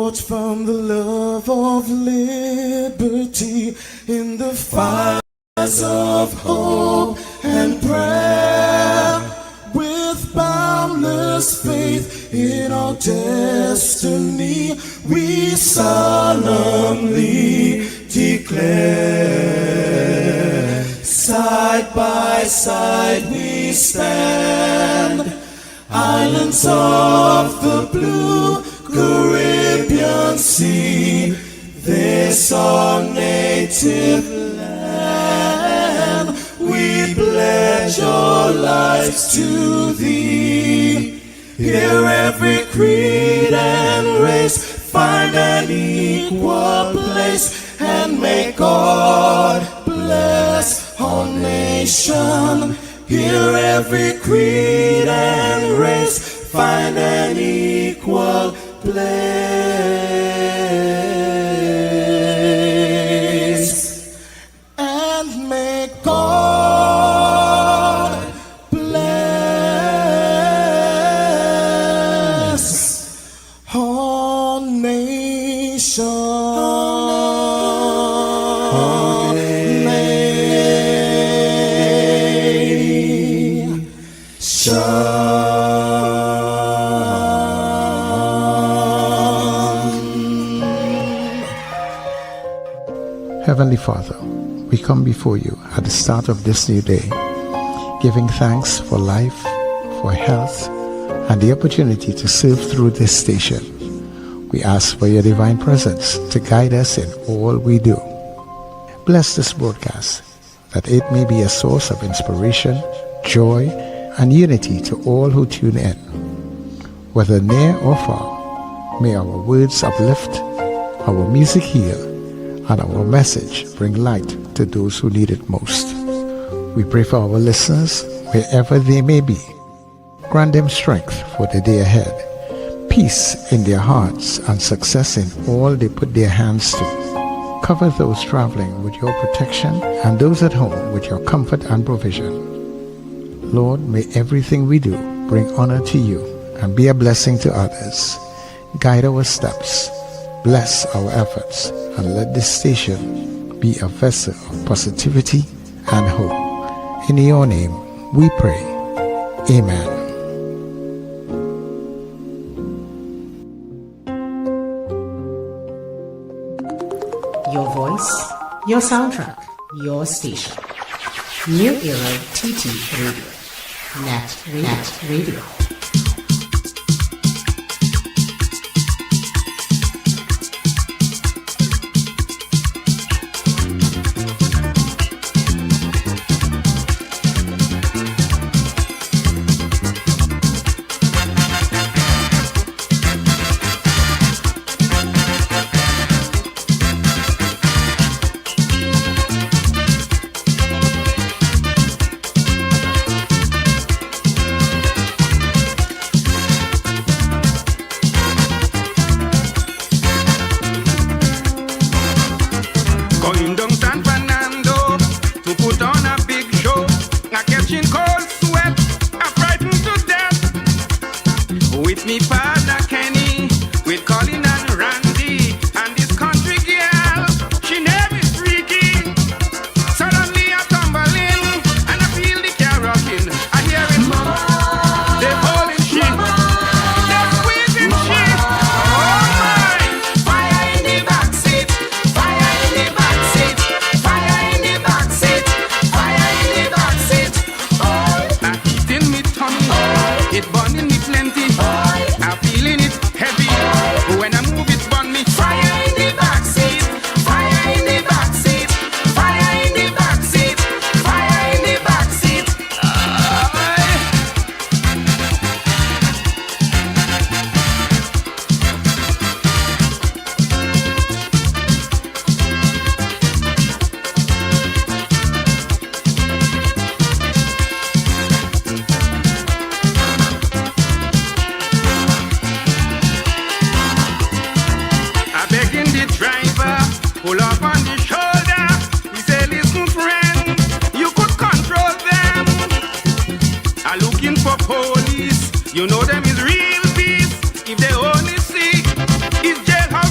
forged from the love of liberty in the fires of hope and prayer, with boundless faith in our destiny, we solemnly declare, side by side we stand, islands of the blue Caribbean Sea, this our native land, we pledge our lives to thee. Here every creed and race find an equal place, and may God bless our nation. Here every creed and race find an equal place, and may God bless our nation. Heavenly Father, we come before you at the start of this new day, giving thanks for life, for health, and the opportunity to serve through this station. We ask for your divine presence to guide us in all we do. Bless this broadcast, that it may be a source of inspiration, joy, and unity to all who tune in. Whether near or far, may our words uplift, our music heal, and our message bring light to those who need it most. We pray for our listeners wherever they may be. Grant them strength for the day ahead, peace in their hearts, and success in all they put their hands to. Cover those traveling with your protection and those at home with your comfort and provision. Lord, may everything we do bring honor to you and be a blessing to others. Guide our steps, bless our efforts, and let this station be a vessel of positivity and hope. In your name we pray. Amen. Your voice, your soundtrack, your station. New Era TT Radio. NETT Radio. You know them is real peace. If they only see, is jailhouse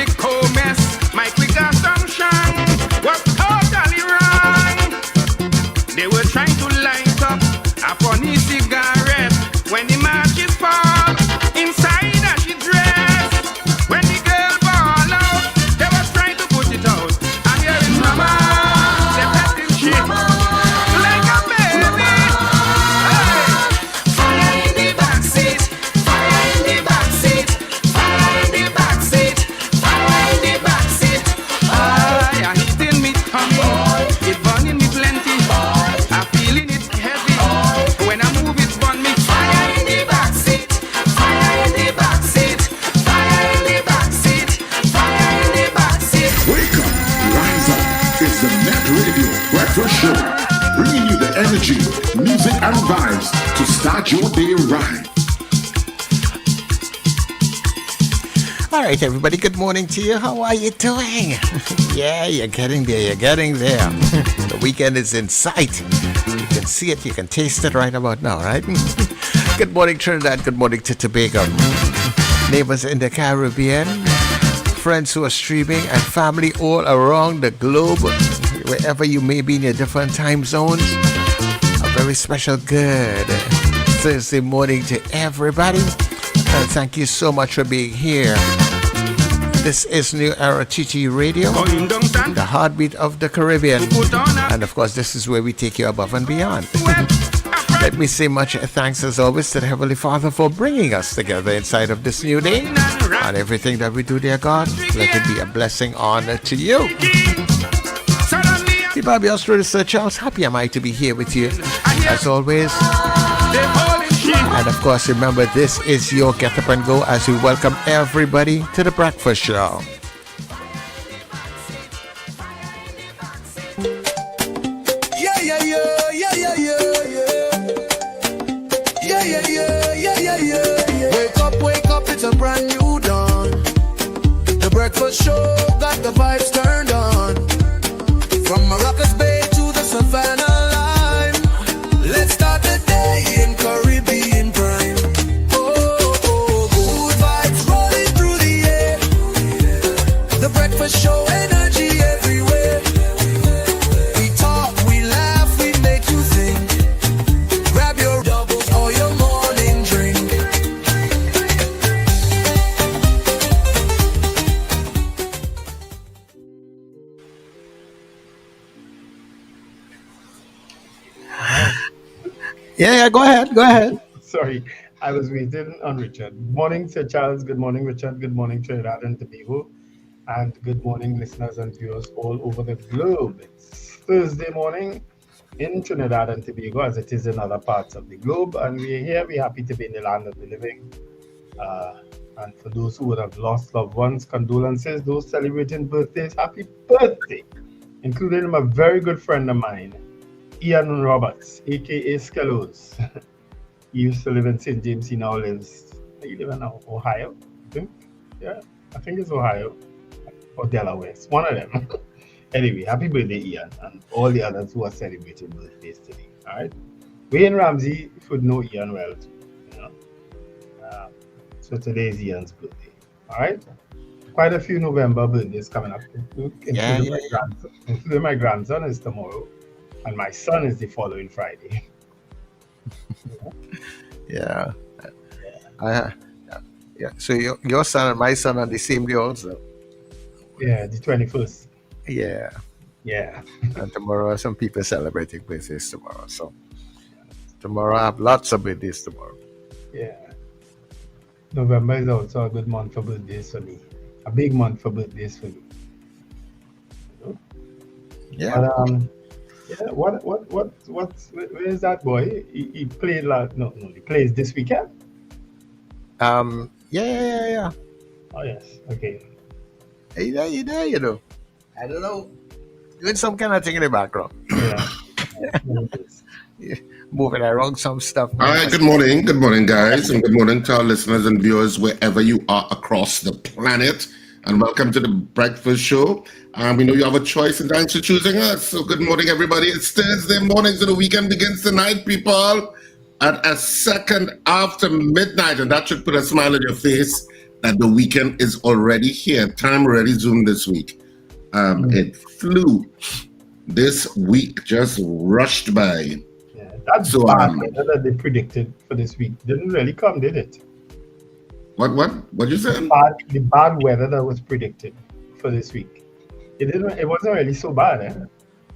music cold mess. My quick assumption was totally wrong. They were trying to light up a funny cigarette when the matches fall inside her she dressed. When the girl ball out, they was trying to put it out. I'm hearing mama, they petting shit like a baby. Hey. Fire in the backseat, fire in the backseat, fire in the backseat, fire in the backseat. I hitting me tummy, it burning me plenty. I feeling it heavy. When I move it burn me. Fire in the backseat, fire in the backseat, fire in the backseat, fire in the backseat. Wake up, rise up. It's the NETT Radio Breakfast Show, bringing you the energy, music, and vibes to start your day right. All right, everybody, good morning to you. How are you doing? Yeah, you're getting there. The weekend is in sight. You can see it, you can taste it right about now, right? Good morning, Trinidad. Good morning to Tobago. Neighbors in the Caribbean, friends who are streaming, and family all around the globe, wherever you may be in your different time zones. A very special good Thursday morning to everybody. And thank you so much for being here. This is New Era TT Radio, Going down stand, the heartbeat of the Caribbean. put on a And of course, this is where we take you above and beyond. Let me say much thanks as always to the Heavenly Father for bringing us together inside of this new day. And everything that we do, dear God, let it be a blessing honor to you. suddenly The Bobby Australia Sir Charles, happy am I to be here with you as always. they holding shit. And of course, remember, this is your Get Up and Go as we welcome everybody to the Breakfast Show. Yeah, yeah, yeah, yeah, yeah, yeah, yeah. Yeah, yeah, yeah, yeah, yeah, yeah. Wake up, it's a brand new dawn. The breakfast show got the vibes turned on. From Maracas Bay to the Savannah line. Let's start the day in Caribbean prime. Oh, oh, good vibes rolling through the air. The breakfast show energy everywhere. We talk, we laugh, we make you think. Grab your doubles or your morning drink. Yeah, go ahead. Sorry, I was waiting on Richard. Good morning, Sir Charles. Good morning, Richard. Good morning, Trinidad and Tobago. And good morning, listeners and viewers all over the globe. It's Thursday morning in Trinidad and Tobago, as it is in other parts of the globe. And we're here. We're happy to be in the land of the living. And for those who would have lost loved ones, condolences. Those celebrating birthdays, happy birthday, including a very good friend of mine, Ian Roberts, aka Skelos. He used to live in St. James. He now lives, he live in Ohio, I think. Yeah, I think it's Ohio or Delaware. It's one of them. Anyway, happy birthday, Ian, and all the others who are celebrating birthdays today. All right. Wayne Ramsey should know Ian well, too, you know. So today is Ian's birthday. All right. Quite a few November birthdays coming up, including my grandson is tomorrow. And my son is the following Friday. Yeah. So your son and my son are the same day also. Yeah, the 21st. Yeah. Yeah. And tomorrow some people celebrating birthdays tomorrow. So tomorrow I have lots of birthdays tomorrow. Yeah. November is also a good month for birthdays for me. A big month for birthdays for me. Yeah. But, yeah, where is that boy? He played he plays this weekend? Yeah. Oh yes, okay. Hey there, you know. I don't know. Doing some kind of thing in the background. Yeah. Moving around some stuff. All right, good morning, guys, and good morning to our listeners and viewers wherever you are across the planet. And welcome to the Breakfast Show. We know you have a choice, and thanks for choosing us. So good morning, everybody. It's Thursday morning, so the weekend begins tonight, people, at a second after midnight, and that should put a smile on your face. that the weekend is already here. Time already zoomed this week. It flew. This week just rushed by. Yeah, that bad weather that they predicted for this week didn't really come, did it? What you said? The bad weather that was predicted for this week. It wasn't really so bad, eh?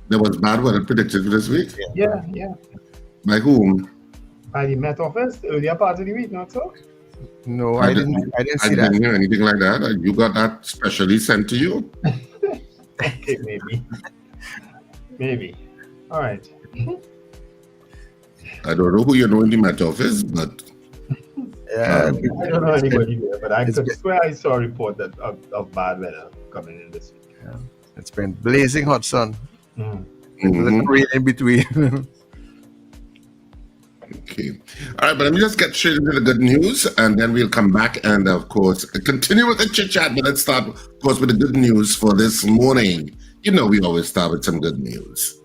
There was bad weather predicted for this week? Yeah. By whom? By the Met Office, the earlier part of the week, not so? No, I didn't see that. I didn't hear anything like that. You got that specially sent to you? Okay, maybe. All right. I don't know who you know in the Met Office, but I don't know anybody there, but I could swear I saw a report that of bad weather coming in this week. Yeah. It's been blazing hot sun. Mm-hmm. Rain in between. Okay. All right, but let me just get straight into the good news, and then we'll come back and, of course, continue with the chit-chat. But let's start, of course, with the good news for this morning. You know we always start with some good news.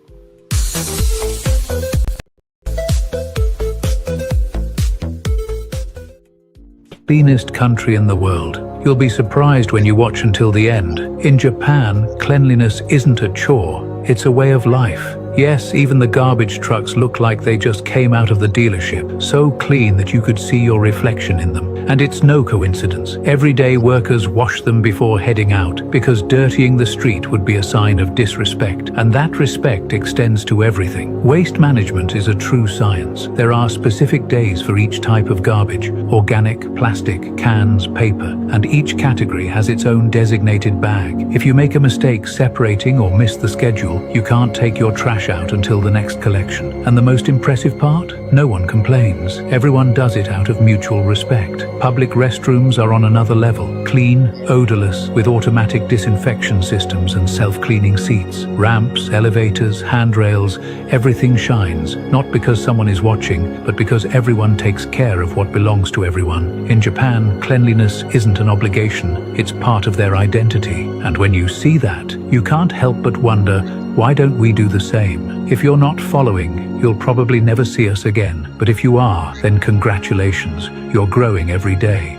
Cleanest country in the world. You'll be surprised when you watch until the end. In Japan, cleanliness isn't a chore, it's a way of life. Yes, even the garbage trucks look like they just came out of the dealership, so clean that you could see your reflection in them. And it's no coincidence. Everyday workers wash them before heading out, because dirtying the street would be a sign of disrespect. And that respect extends to everything. Waste management is a true science. There are specific days for each type of garbage: organic, plastic, cans, paper, and each category has its own designated bag. If you make a mistake separating or miss the schedule, you can't take your trash out until the next collection. And the most impressive part? No one complains. Everyone does it out of mutual respect. Public restrooms are on another level. Clean, odorless, with automatic disinfection systems and self-cleaning seats. Ramps, elevators, handrails, everything shines. Not because someone is watching, but because everyone takes care of what belongs to everyone. In Japan, cleanliness isn't an obligation. It's part of their identity. And when you see that, you can't help but wonder, why don't we do the same? If you're not following, you'll probably never see us again. But if you are, then congratulations. You're growing every day.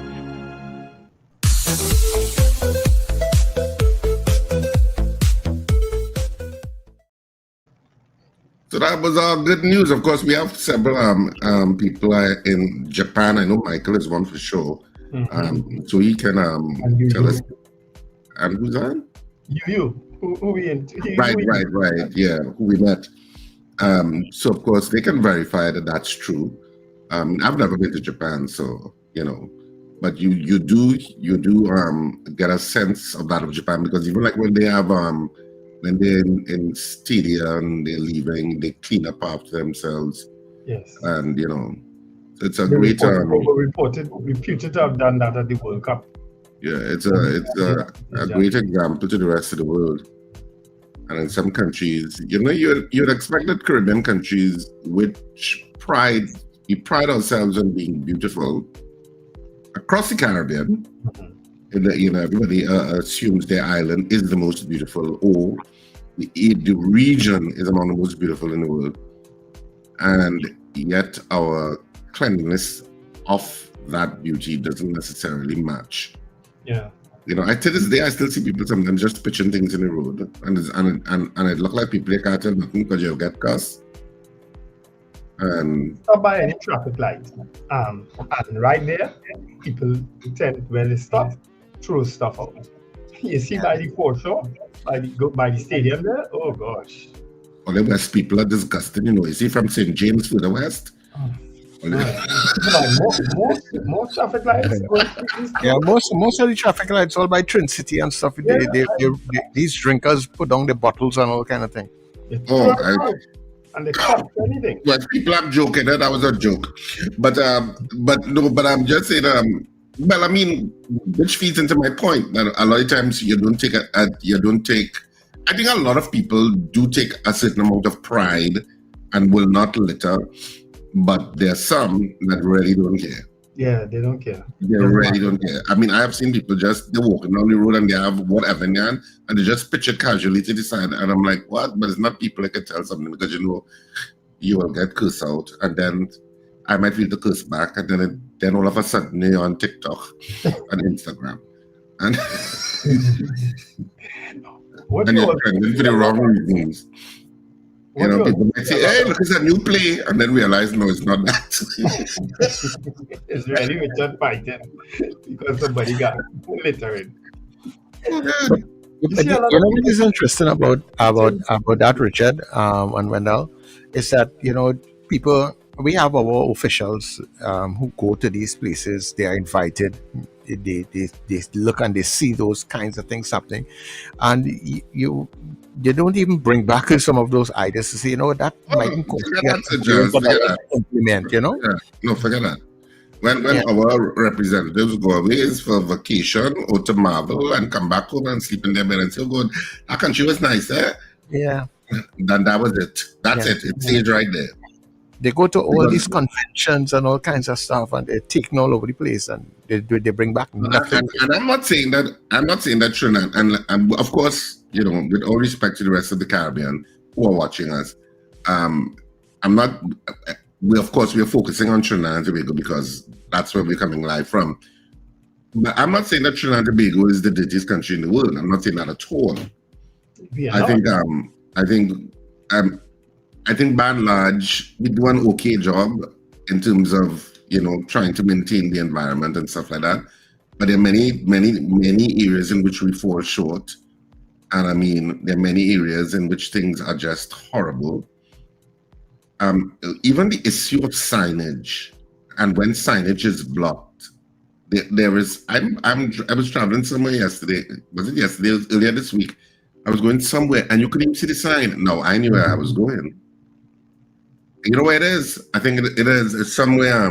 So that was our good news. Of course, we have several people in Japan. I know Michael is one for sure. So he can tell us. And who's that? You. Who we in? Right. Yeah, who we met. So of course they can verify that that's true. I've never been to Japan, so but you do get a sense of that of Japan, because even like when they have when they're in stadia and they're leaving, they clean up after themselves. Yes. And it's a great reputed to have done that at the World Cup. Yeah, it's a great example to the rest of the world. And in some countries, you'd expect that Caribbean countries, which we pride ourselves on being beautiful, across the Caribbean, everybody assumes their island is the most beautiful, or the region is among the most beautiful in the world. And yet our cleanliness of that beauty doesn't necessarily match. Yeah. To this day, I still see people sometimes just pitching things in the road, and it look like people they can't tell nothing because you'll get cussed. And stop by any traffic light, and right there, people tend, when they stop, throw stuff out. You see by the foreshore, by the stadium there. Oh gosh. Well, the West people are disgusting. You see from St. James to the west. Most traffic lights. Yeah, most of the traffic lights all by Trin City and stuff. These drinkers put down the bottles and all kind of thing. And they cut anything. Well, people are joking. That was a joke, but I'm just saying. Well, I mean, which feeds into my point that a lot of times you don't take. I think a lot of people do take a certain amount of pride and will not litter. But there are some that really don't care. Yeah, they don't care. They really don't care. I mean, I have seen people they're walking down the road and they have whatever in their hand, and they just pitch it casually to the side. And I'm like, what? But it's not people that can tell something, because you will get cursed out. And then I might feel to curse back, and then all of a sudden you're on TikTok and Instagram, and and you're trending for the wrong reasons. You know, people might say, "Hey, look, it's a new play," and then realize, no, it's not that. It's really Richard fighting because somebody got littering. But you know what is interesting about that, Richard, and Wendell, is that, you know, we have our officials who go to these places. They are invited. They look and they see those kinds of things happening, and they don't even bring back some of those ideas to say, you know, that might implement. You know, no, forget that. When our representatives go away for vacation or to Marvel and come back home and sleep in their bed and say, "Oh, God, our country was nice, eh?" Yeah. Then that was it. That's it. It stays right there. They go to all these conventions and all kinds of stuff, and they're taking all over the place, and they bring back nothing. And I'm not saying that Trinidad, and of course, you know, with all respect to the rest of the Caribbean who are watching us, we're focusing on Trinidad and Tobago because that's where we're coming live from. But I'm not saying that Trinidad and Tobago is the dirtiest country in the world. I'm not saying that at all. I think by and large, we do an okay job in terms of, you know, trying to maintain the environment and stuff like that. But there are many, many, many areas in which we fall short. And I mean, there are many areas in which things are just horrible. Even the issue of signage, and when signage is blocked, there is. I was traveling somewhere yesterday. Was it yesterday? It was earlier this week. I was going somewhere, and you couldn't even see the sign. No, I knew where I was going. You know where it is? I think it is. It's somewhere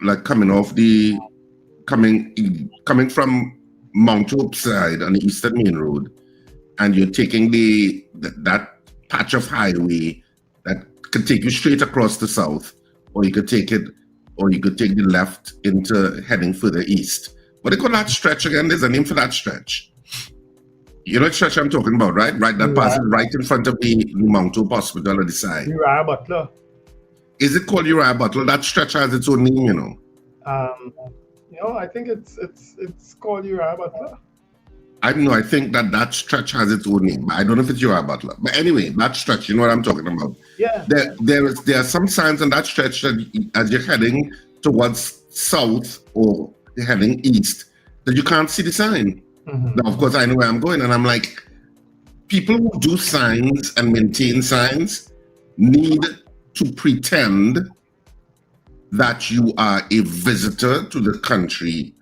like coming from Mount Hope side on the Eastern Main Road, and you're taking that patch of highway that could take you straight across the south, or you could take the left into heading further east. What do you call that stretch again? There's a name for that stretch. You know what stretch I'm talking about, right? Right, that passes right in front of the Mount Hope Hospital on the side. Uriah Butler. Is it called Uriah Butler? That stretch has its own name, you know. You know, I think it's called Uriah Butler. I think that stretch has its own name. I don't know if it's Uriah Butler. But anyway, that stretch, you know what I'm talking about. Yeah. There are some signs on that stretch that as you're heading towards south or you're heading east, that you can't see the sign. Mm-hmm. Now, of course, I know where I'm going, and I'm like, people who do signs and maintain signs need to pretend that you are a visitor to the country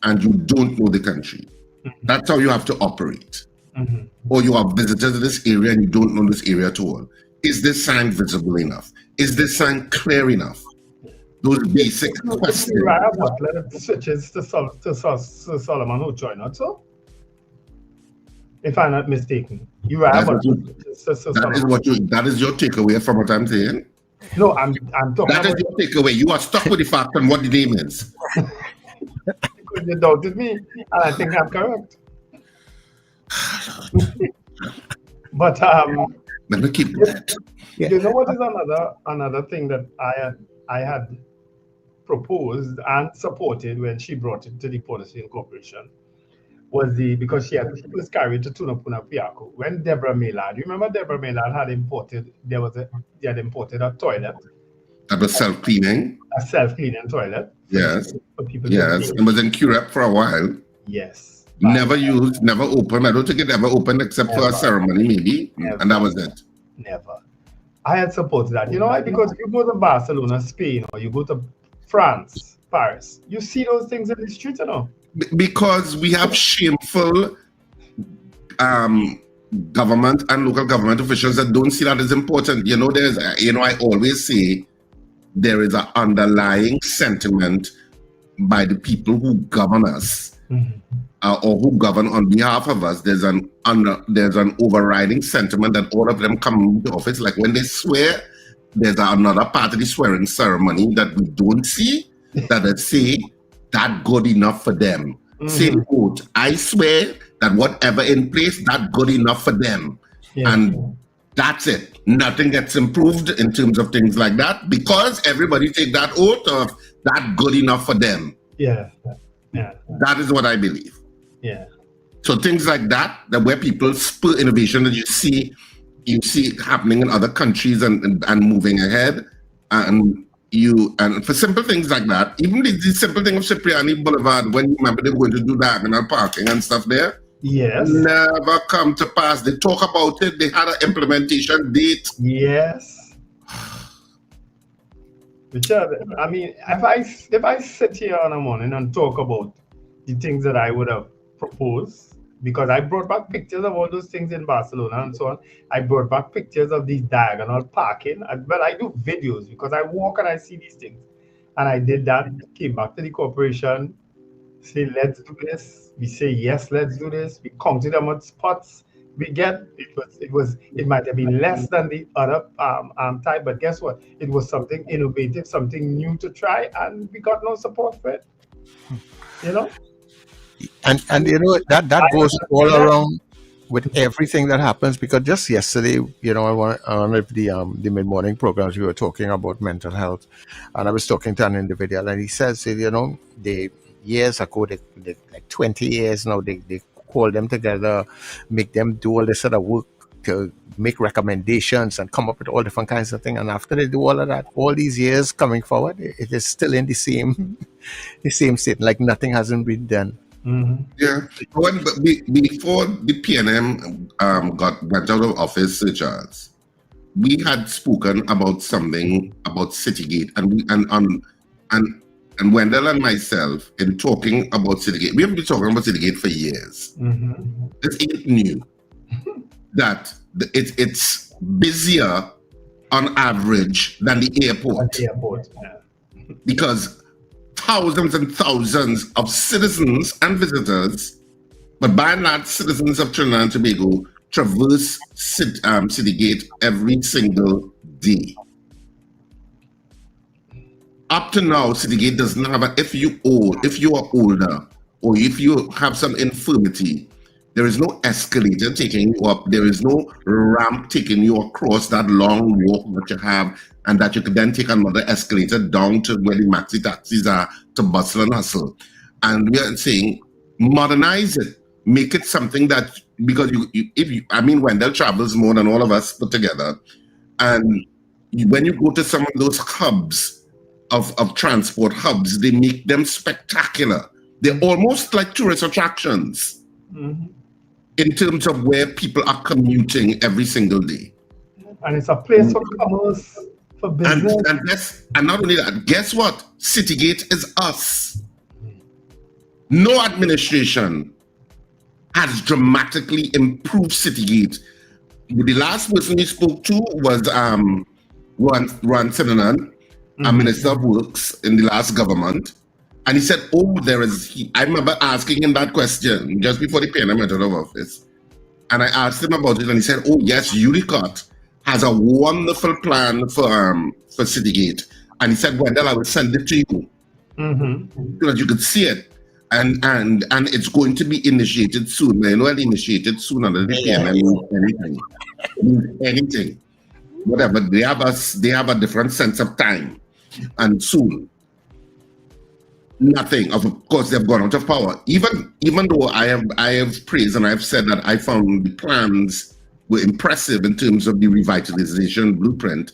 and you don't know the country. Mm-hmm. That's how you have to operate. Mm-hmm. Or you are visitor to this area and you don't know this area at all. Is this sign visible enough? Is this sign clear enough? Those basic questions. Uriah Butler switches to Solomon Ochoa, not so? If I'm not mistaken. Uriah Butler. That is your takeaway from what I'm saying? No, I'm talking That is your takeaway. You are stuck with the fact on what the name is. Because you doubted me, and I think I'm correct. But let me keep that. You know what is another thing that I had proposed and supported when she brought it to the Policy Corporation was because she was carried to Tunapuna Piako. When Deborah Maillard, you remember Deborah Maillard had imported a toilet. That was self-cleaning. A self-cleaning toilet. Yes. For people it was in Curep for a while. Yes. Never used, never opened. I don't think it ever opened except for a ceremony maybe. Never. And that was it. Never. I had supported that. You know why? Because you go to Barcelona, Spain, or you go to France, Paris, you see those things in the street, you know? Because we have shameful government and local government officials that don't see that as important. You know, I always say there is an underlying sentiment by the people who govern us, or who govern on behalf of us. There's an overriding sentiment that all of them come into office. Like when they swear, there's another part of the swearing ceremony that we don't see, that they say that good enough for them. Same quote, I swear that whatever in place, that good enough for them. Yeah. And That's it. Nothing gets improved in terms of things like that because everybody take that oath of that good enough for them. Yeah. That is what I believe. Yeah. So things like that where people spur innovation that you see it happening in other countries and moving ahead. And for simple things like that, even the simple thing of Cipriani Boulevard, when you remember they were going to do diagonal parking and stuff there, yes, never come to pass. They talk about it, they had an implementation date. Yes. Richard, I mean, if I sit here in the morning and talk about the things that I would have proposed, because I brought back pictures of all those things in Barcelona and so on. I brought back pictures of these diagonal parking. But I do videos because I walk and I see these things. And I did that, came back to the corporation, say, let's do this. We say, yes, let's do this. We counted how much spots we get. It might have been less than the other type, but guess what? It was something innovative, something new to try, and we got no support for it. You know? And that goes all around with everything that happens, because just yesterday, on one of the mid-morning programs, we were talking about mental health, and I was talking to an individual, and he says, they years ago, they like 20 years now, they call them together, make them do all this sort of work to make recommendations and come up with all different kinds of things. And after they do all of that, all these years coming forward, it is still in the same state, like nothing hasn't been done. Mm-hmm. Yeah. Before the PNM went out of office, Sir Charles, we had spoken about something about Citygate, and Wendell and myself, in talking about Citygate, we have been talking about Citygate for years. Mm-hmm. This ain't new. That it's busier on average than the airport. Yeah. Because thousands and thousands of citizens and visitors, but by and large citizens of Trinidad and Tobago, traverse Citygate every single day. Up to now, Citygate does not have if you are older, or if you have some infirmity, there is no escalator taking you up. There is no ramp taking you across that long walk that you have, and that you can then take another escalator down to where the maxi taxis are to bustle and hustle. And we are saying, modernize it, make it something that, because Wendell travels more than all of us put together. And when you go to some of those hubs of transport hubs, they make them spectacular. They're almost like tourist attractions. Mm-hmm. In terms of where people are commuting every single day. And it's a place for commerce, for business. And not only that, guess what? Citygate is us. No administration has dramatically improved Citygate. The last person we spoke to was Ron Sinanan, a Minister of Works in the last government. And he said, I remember asking him that question just before the PNM went out of office. And I asked him about it, and he said, oh, yes, Unicott has a wonderful plan for Citygate. And he said, Wendell, I will send it to you so that you could see it. And it's going to be initiated soon. Initiated soon under the PNM means anything. Whatever. They have a different sense of time. And soon. Nothing. Of course, they've gone out of power. Even though I have praised and I've said that I found the plans were impressive in terms of the revitalization blueprint,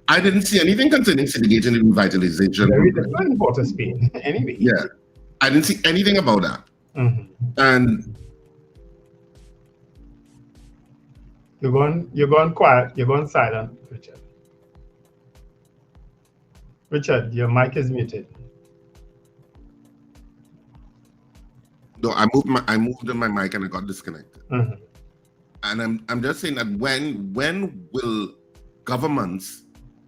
I didn't see anything concerning Citygate in the revitalization. Very different Port of Spain, anyway. Yeah, I didn't see anything about that. Mm-hmm. And you're going quiet. You're going silent, Richard. Richard, your mic is muted. No, I moved my mic and I got disconnected. Mm-hmm. And I'm just saying that when will governments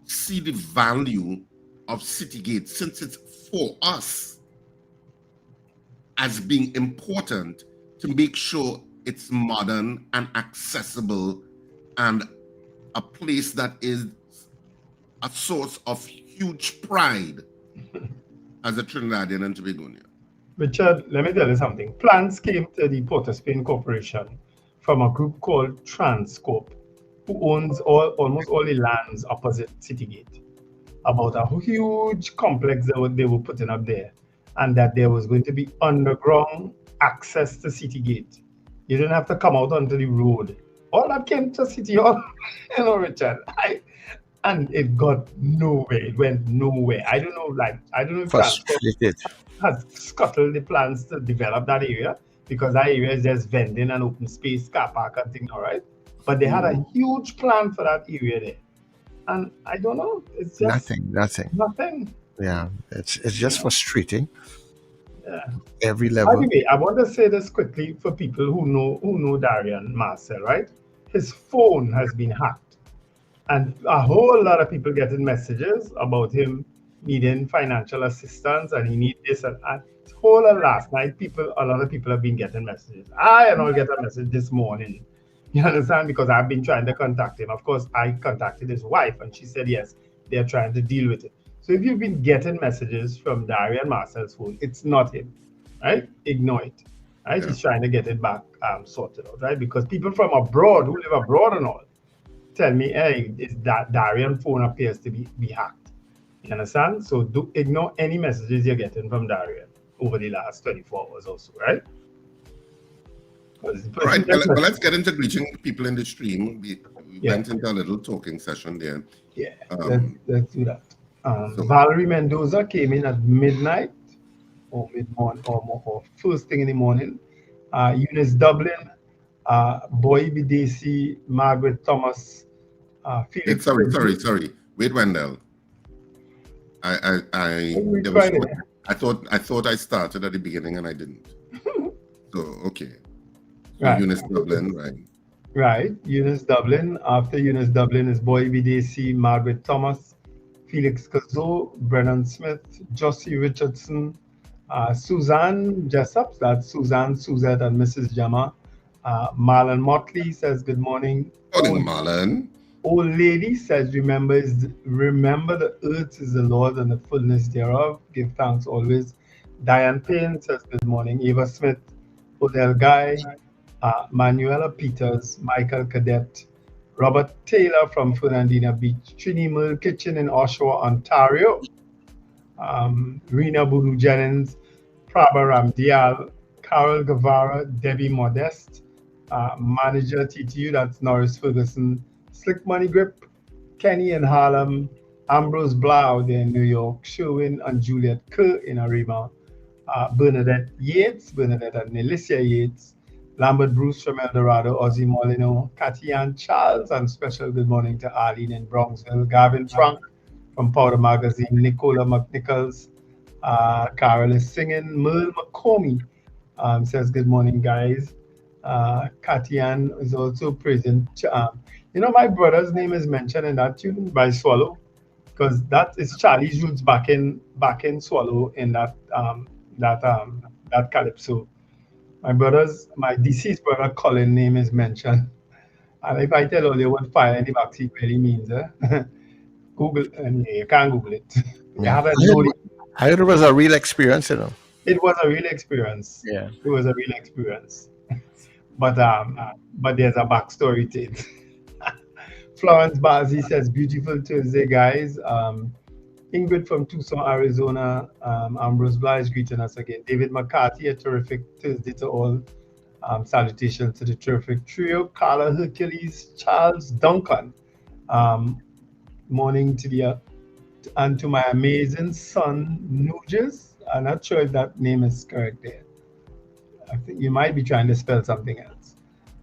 see the value of Citygate, since it's for us, as being important to make sure it's modern and accessible and a place that is a source of huge pride as a Trinidadian and Tobagonian? Richard, let me tell you something. Plans came to the Port of Spain Corporation from a group called Transcorp. who owns almost all the lands opposite Citygate, about a huge complex that they were putting up there, and that there was going to be underground access to Citygate. You didn't have to come out onto the road. All that came to City Hall, Richard. And it got nowhere. It went nowhere. I don't know if Frustrated. has scuttled the plans to develop that area, because that area is just vending and open space, car park and things, all right? But they had a huge plan for that area there. And I don't know, it's just nothing. Yeah, it's just frustrating. Yeah. Every level. Anyway, I want to say this quickly for people who know Darian Marcel, right? His phone has been hacked, and a whole lot of people getting messages about him needing financial assistance, and he need this and that. Whole of last night, a lot of people have been getting messages. I and all get a message this morning. You understand? Because I've been trying to contact him. Of course, I contacted his wife, and she said yes, they're trying to deal with it. So if you've been getting messages from Darian Marcel's phone, it's not him, right? Ignore it, right? Yeah. He's trying to get it back sorted out, right? Because people from abroad, who live abroad and all, tell me, hey, that Darian phone appears to be hacked. You understand? So do ignore any messages you're getting from Darian over the last 24 hours or so, right? Right. Well, let's get into greeting people in the stream. We went into a little talking session there. Yeah, let's do that. Valerie Mendoza came in at midnight or mid-morning or first thing in the morning. Eunice Dublin, Boy Bidesi, Margaret Thomas, Felix. Sorry. Wait, Wendell. I thought I started at the beginning and I didn't. So okay. So right. Eunice Dublin, right? Right. Eunice Dublin. After Eunice Dublin is Boy Bidesi, Margaret Thomas, Felix Kazo, Brennan Smith, Josie Richardson, Suzanne Jessup, that's Suzanne, Suzette, and Mrs. Jama. Marlon Motley says good morning. Morning, Marlon. Old lady says, remember the earth is the Lord and the fullness thereof. Give thanks always. Diane Payne says good morning. Eva Smith, Odell Guy, Manuela Peters, Michael Cadet, Robert Taylor from Fernandina Beach, Trini Mill Kitchen in Oshawa, Ontario, Rena Buru Jennings, Prabha Ramdial, Carol Guevara, Debbie Modest, Manager TTU, that's Norris Ferguson, Slick Money Grip, Kenny in Harlem, Ambrose Blau there in New York, Sherwin and Juliet Kerr in Arima, Bernadette and Nelicia Yates, Lambert Bruce from El Dorado, Ozzy Molino, Katian Charles, and special good morning to Arlene in Bronxville, Gavin Frank from Powder Magazine, Nicola McNichols, Carol is singing, Merle McCormy says good morning, guys. Katian is also present. My brother's name is mentioned in that tune by Swallow, because that is Charlie's roots back in Swallow in that calypso. My deceased brother Colin name is mentioned. And if I tell you what fire in the backseat really means, Google, you can't Google it. Yeah. I heard it was a real experience, It was a real experience. Yeah. It was a real experience. But there's a backstory to it. Florence Bazzi says, beautiful Tuesday, guys. Ingrid from Tucson, Arizona. Ambrose Bly is greeting us again. David McCarthy, a terrific Thursday to all. Salutations to the terrific trio. Carla Hercules, Charles Duncan. Morning to to my amazing son, Nuges. I'm not sure if that name is correct there. I think you might be trying to spell something else.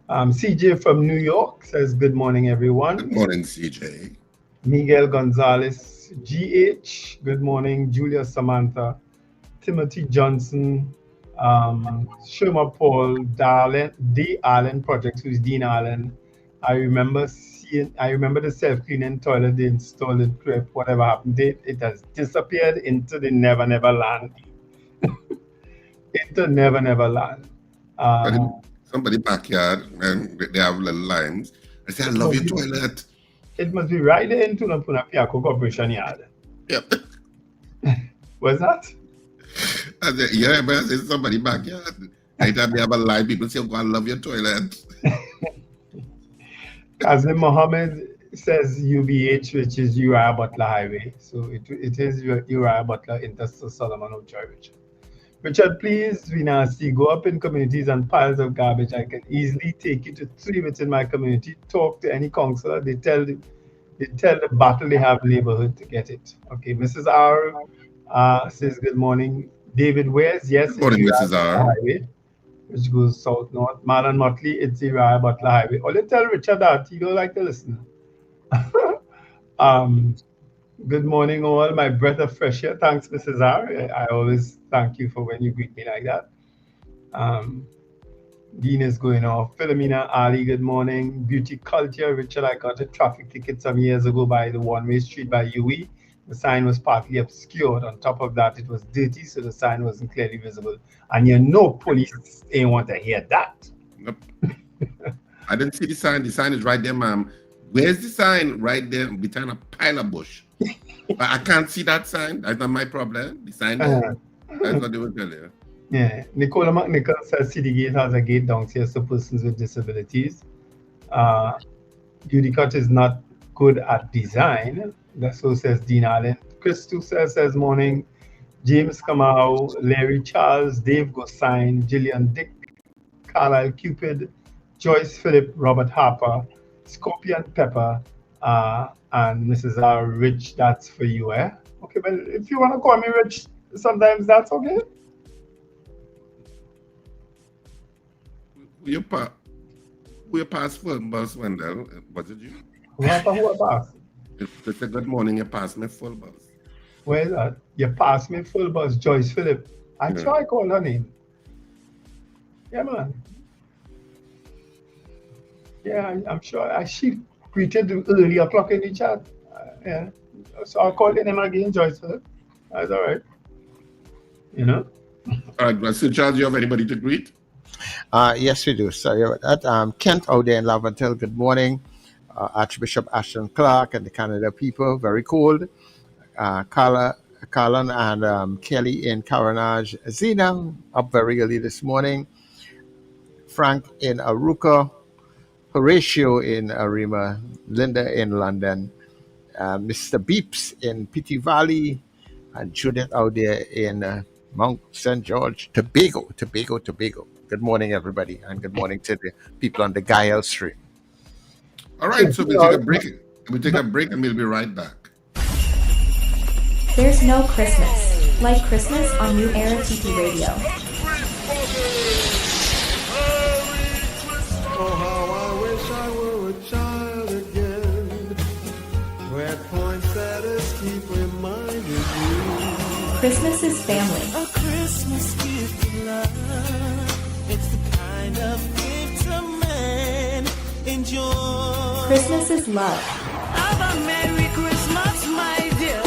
CJ from New York says, good morning, everyone. Good morning, CJ. Miguel Gonzalez, GH, good morning. Julia Samantha, Timothy Johnson, Sherma Paul, D. Allen Projects, who's Dean Allen. I remember the self-cleaning toilet they installed in Crip. Whatever happened, it has disappeared into the Never Never Land. Into Never Never Land. Somebody backyard and they have little lines. I say, I love your toilet. It must be right there into the Piaco Corporation yard. Yep. What's that? I said, yeah, but I said somebody backyard. Anytime they have a line, people say, oh, I love your toilet. Qasem Mohammed says UBH, which is Uriah Butler Highway. So it is Uriah Butler Interstate Solomon Ochoa, Richard. Richard, please, we now see, go up in communities and piles of garbage. I can easily take you to 3 within my community. Talk to any councillor. They tell the battle they have neighborhood to get it. Okay, Mrs. R says good morning. David Wares, yes. Good morning, Mrs. R. Highway, which goes south-north. Marlon Motley, it's Uriah Butler Highway. Only tell Richard that. He don't like to listen. Good morning, all. My breath of fresh air. Thanks, Mrs. R. I always thank you for when you greet me like that. Dean is going off. Philomena Ali, good morning. Beauty culture. Richard, I got a traffic ticket some years ago by the one-way street by UE. The sign was partly obscured. On top of that, it was dirty, so the sign wasn't clearly visible. And you know police ain't want to hear that. Nope. I didn't see the sign. The sign is right there, ma'am. Where's the sign? Right there behind a pile of bush. But I can't see that sign. That's not my problem. The sign there. That's what they will tell you. Yeah. Nicola McNichol says City Gate has a gate downstairs for persons with disabilities. Judicot is not good at design. So says Dean Allen. Chris Tusa says morning. James Kamau, Larry Charles, Dave Gosine, Gillian Dick, Carlisle Cupid, Joyce Phillip, Robert Harper, Scorpion Pepper, and Mrs. R. Rich, that's for you, eh? Okay, well, if you want to call me Rich, sometimes that's okay. We passed full bus, Wendell. Was it you? Who passed? They said, good morning, you passed me full bus. Where is that? You passed me full bus, Joyce Phillip. I'm sure I called her name. Yeah, man. Yeah, I'm sure. She greeted early o'clock in the chat. Yeah. So I'll call the name again, Joyce Phillip. That's all right. You know? All right, Sir Charles, you have anybody to greet? Yes, we do. Sorry about that. Kent out there in Lavantel, good morning. Archbishop Ashton Clark and the Canada people, very cold. Carlin and Kelly in Caranage. Zena, up very early this morning. Frank in Aruka. Horatio in Arima. Linda in London. Mr. Beeps in Pity Valley. And Judith out there in Mount St. George. Tobago. Good morning, everybody. And good morning to the people on the Gael stream. All right, so we'll take a break. We'll take a break and we'll be right back. There's no Christmas like Christmas on New Era TT Radio. Oh, how I wish I were a child again, where poinsettias keep reminding you. Christmas is family. A Christmas gift of love. It's the kind of gift a man enjoys. Christmas is love. Have a Merry Christmas, my dear,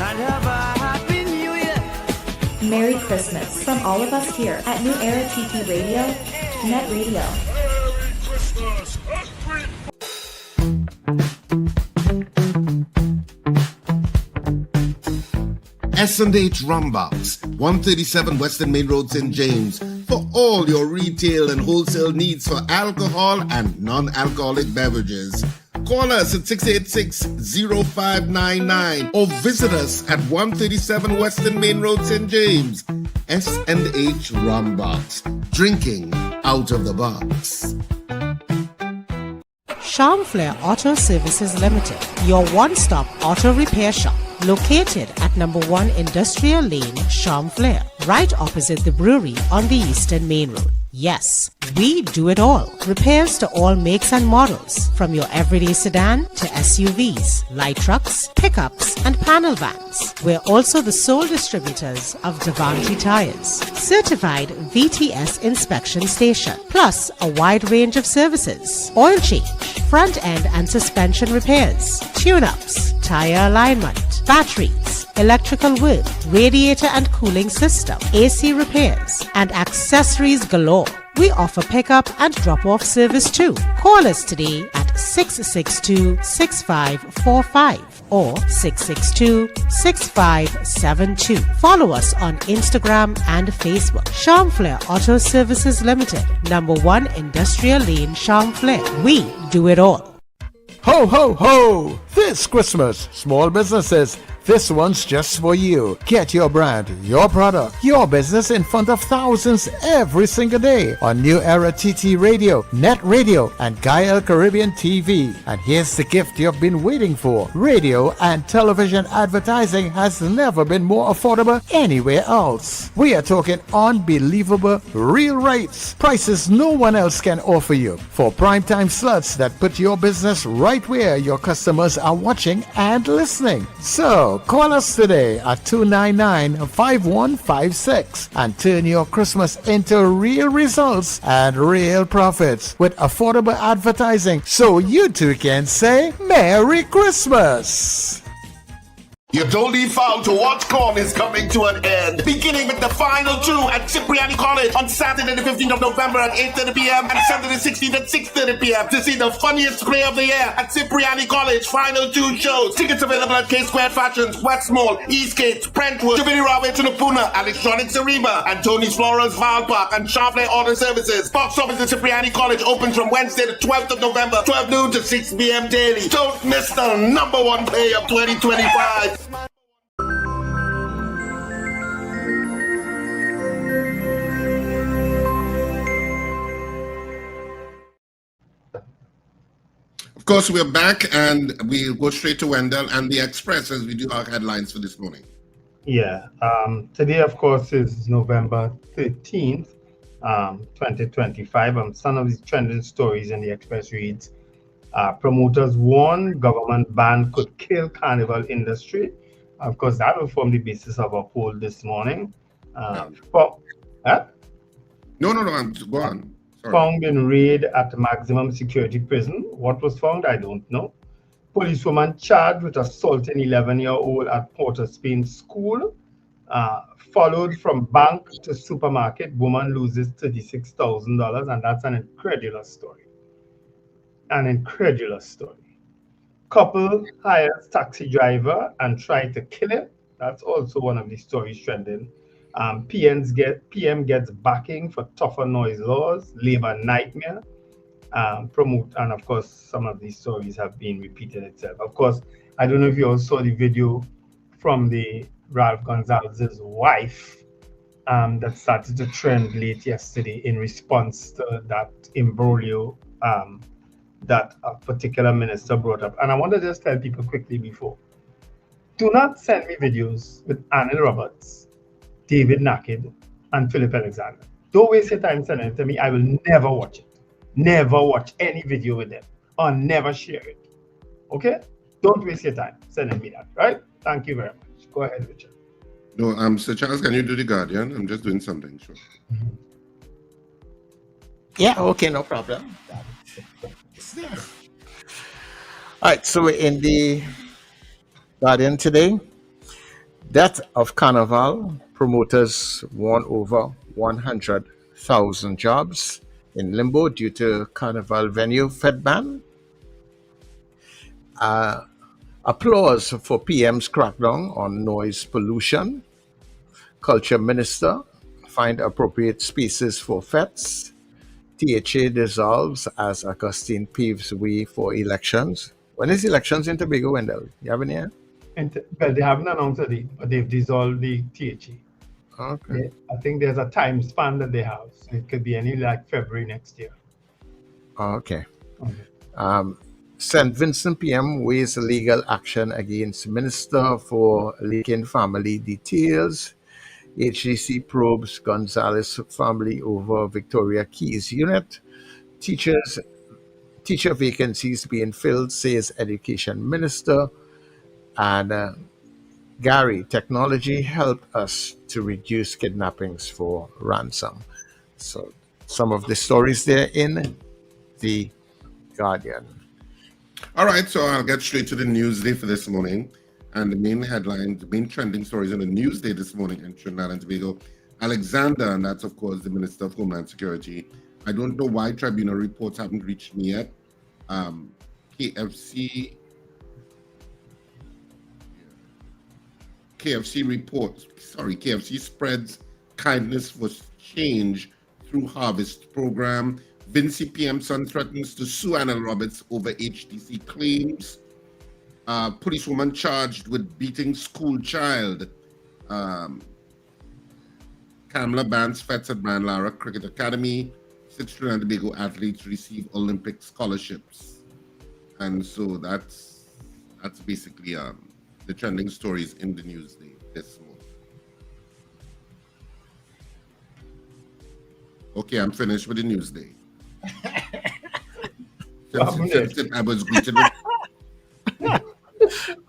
and have a Happy New Year. Merry Christmas from all of us here at New Era TT Radio, NETT Radio. S&H Rumbox, 137 Western Main Road, St. James, for all your retail and wholesale needs for alcohol and non-alcoholic beverages. Call us at 686-0599 or visit us at 137 Western Main Road, St. James. S&H Rumbox, drinking out of the box. Charmflair Auto Services Limited, your one-stop auto repair shop, located at number 1 Industrial Lane, Charmflair, right opposite the brewery on the Eastern Main Road. Yes, we do it all. Repairs to all makes and models, from your everyday sedan to SUVs, light trucks, pickups, and panel vans. We're also the sole distributors of Davantry tires, certified VTS inspection station, plus a wide range of services: oil change, front end and suspension repairs, tune-ups, tire alignment, batteries, electrical work, radiator and cooling system, AC repairs, and accessories galore. We offer pickup and drop-off service too. Call us today at 662-6545 or 662-6572. Follow us on Instagram and Facebook. Charmflair Auto Services Limited, number 1 Industrial Lane, Charmflair. We do it all. Ho, ho, ho! This Christmas, small businesses, this one's just for you. Get your brand, your product, your business in front of thousands every single day on New Era TT Radio, NETT Radio, and Gael Caribbean TV. And here's the gift you've been waiting for. Radio and television advertising has never been more affordable anywhere else. We are talking unbelievable real rates. Prices no one else can offer you for primetime slots that put your business right where your customers are watching and listening. So call us today at 299-5156 and turn your Christmas into real results and real profits with affordable advertising so you too can say Merry Christmas. You don't leave foul to watch corn is coming to an end. Beginning with the final two at Cipriani College on Saturday the 15th of November at 8:30 p.m. and Sunday the 16th at 6:30 p.m. to see the funniest play of the year at Cipriani College. Final two shows. Tickets available at K-Square Fashions, West Mall, Eastgate, Brentwood, Juveni Railway to Napuna, Electronics Ariba, and Tony's Florals Val Park and Champlain Order Services. Box office at Cipriani College opens from Wednesday the 12th of November, 12 noon to 6 p.m. daily. Don't miss the number one play of 2025. Of course, we're back and we'll go straight to Wendell and the Express as we do our headlines for this morning. Yeah. Today, of course, is November 13th, 2025. Some of these trending stories in the Express reads, promoters warn government ban could kill carnival industry. Of course, that will form the basis of a poll this morning. No, Go on. Sorry. Found in raid at maximum security prison. What was found, I don't know. Policewoman charged with assaulting 11-year-old at Port of Spain school. Followed from bank to supermarket. Woman loses $36,000, and that's an incredulous story. Couple hires taxi driver and try to kill him. That's also one of the stories trending. PM gets backing for tougher noise laws. Labor nightmare. And of course, some of these stories have been repeated itself. Of course, I don't know if you all saw the video from the Ralph Gonzalez's wife that started to trend late yesterday in response to that imbroglio that a particular minister brought up. And I want to just tell people quickly before, do not send me videos with Anil Roberts, David Naked, and Philip Alexander. Don't waste your time sending it to me. I will never watch it. Never watch any video with them or never share it. Okay? Don't waste your time sending me that, right? Thank you very much. Go ahead, Richard. No, Sir Charles, can you do the Guardian? I'm just doing something, sure. Yeah, okay, no problem. It's there. All right, so in the Guardian today, death of Carnival, promoters warn over 100,000 jobs in limbo due to Carnival venue Fed ban. Applause for PM's crackdown on noise pollution. Culture Minister find appropriate spaces for fetes. THA dissolves as Augustine paves way for elections. When is elections in Tobago, Wendell? You have any idea? Well, they haven't announced it, but they've dissolved the THA. Okay. I think there's a time span that they have. So it could be any like February next year. Okay. St. Vincent PM weighs legal action against Minister for leaking family details. HGC probes Gonzalez family over Victoria Keys unit. Teacher vacancies being filled, says Education Minister. And Gary, technology helped us to reduce kidnappings for ransom. So some of the stories there in the Guardian. All right, so I'll get straight to the Newsday for this morning. And the main headlines, the main trending stories on the Newsday this morning in Trinidad and Tobago. Alexander, and that's, of course, the Minister of Homeland Security. I don't know why tribunal reports haven't reached me yet. KFC spreads kindness for change through harvest program. Vinci PM son threatens to sue Anna Roberts over HTC claims. Policewoman charged with beating school child. Kamala bans fets at Brian Lara Cricket Academy. 6 Trinidad and Tobago athletes receive Olympic scholarships. And so that's basically the trending stories in the Newsday this morning. Okay, I'm finished with the Newsday. I was greeted with...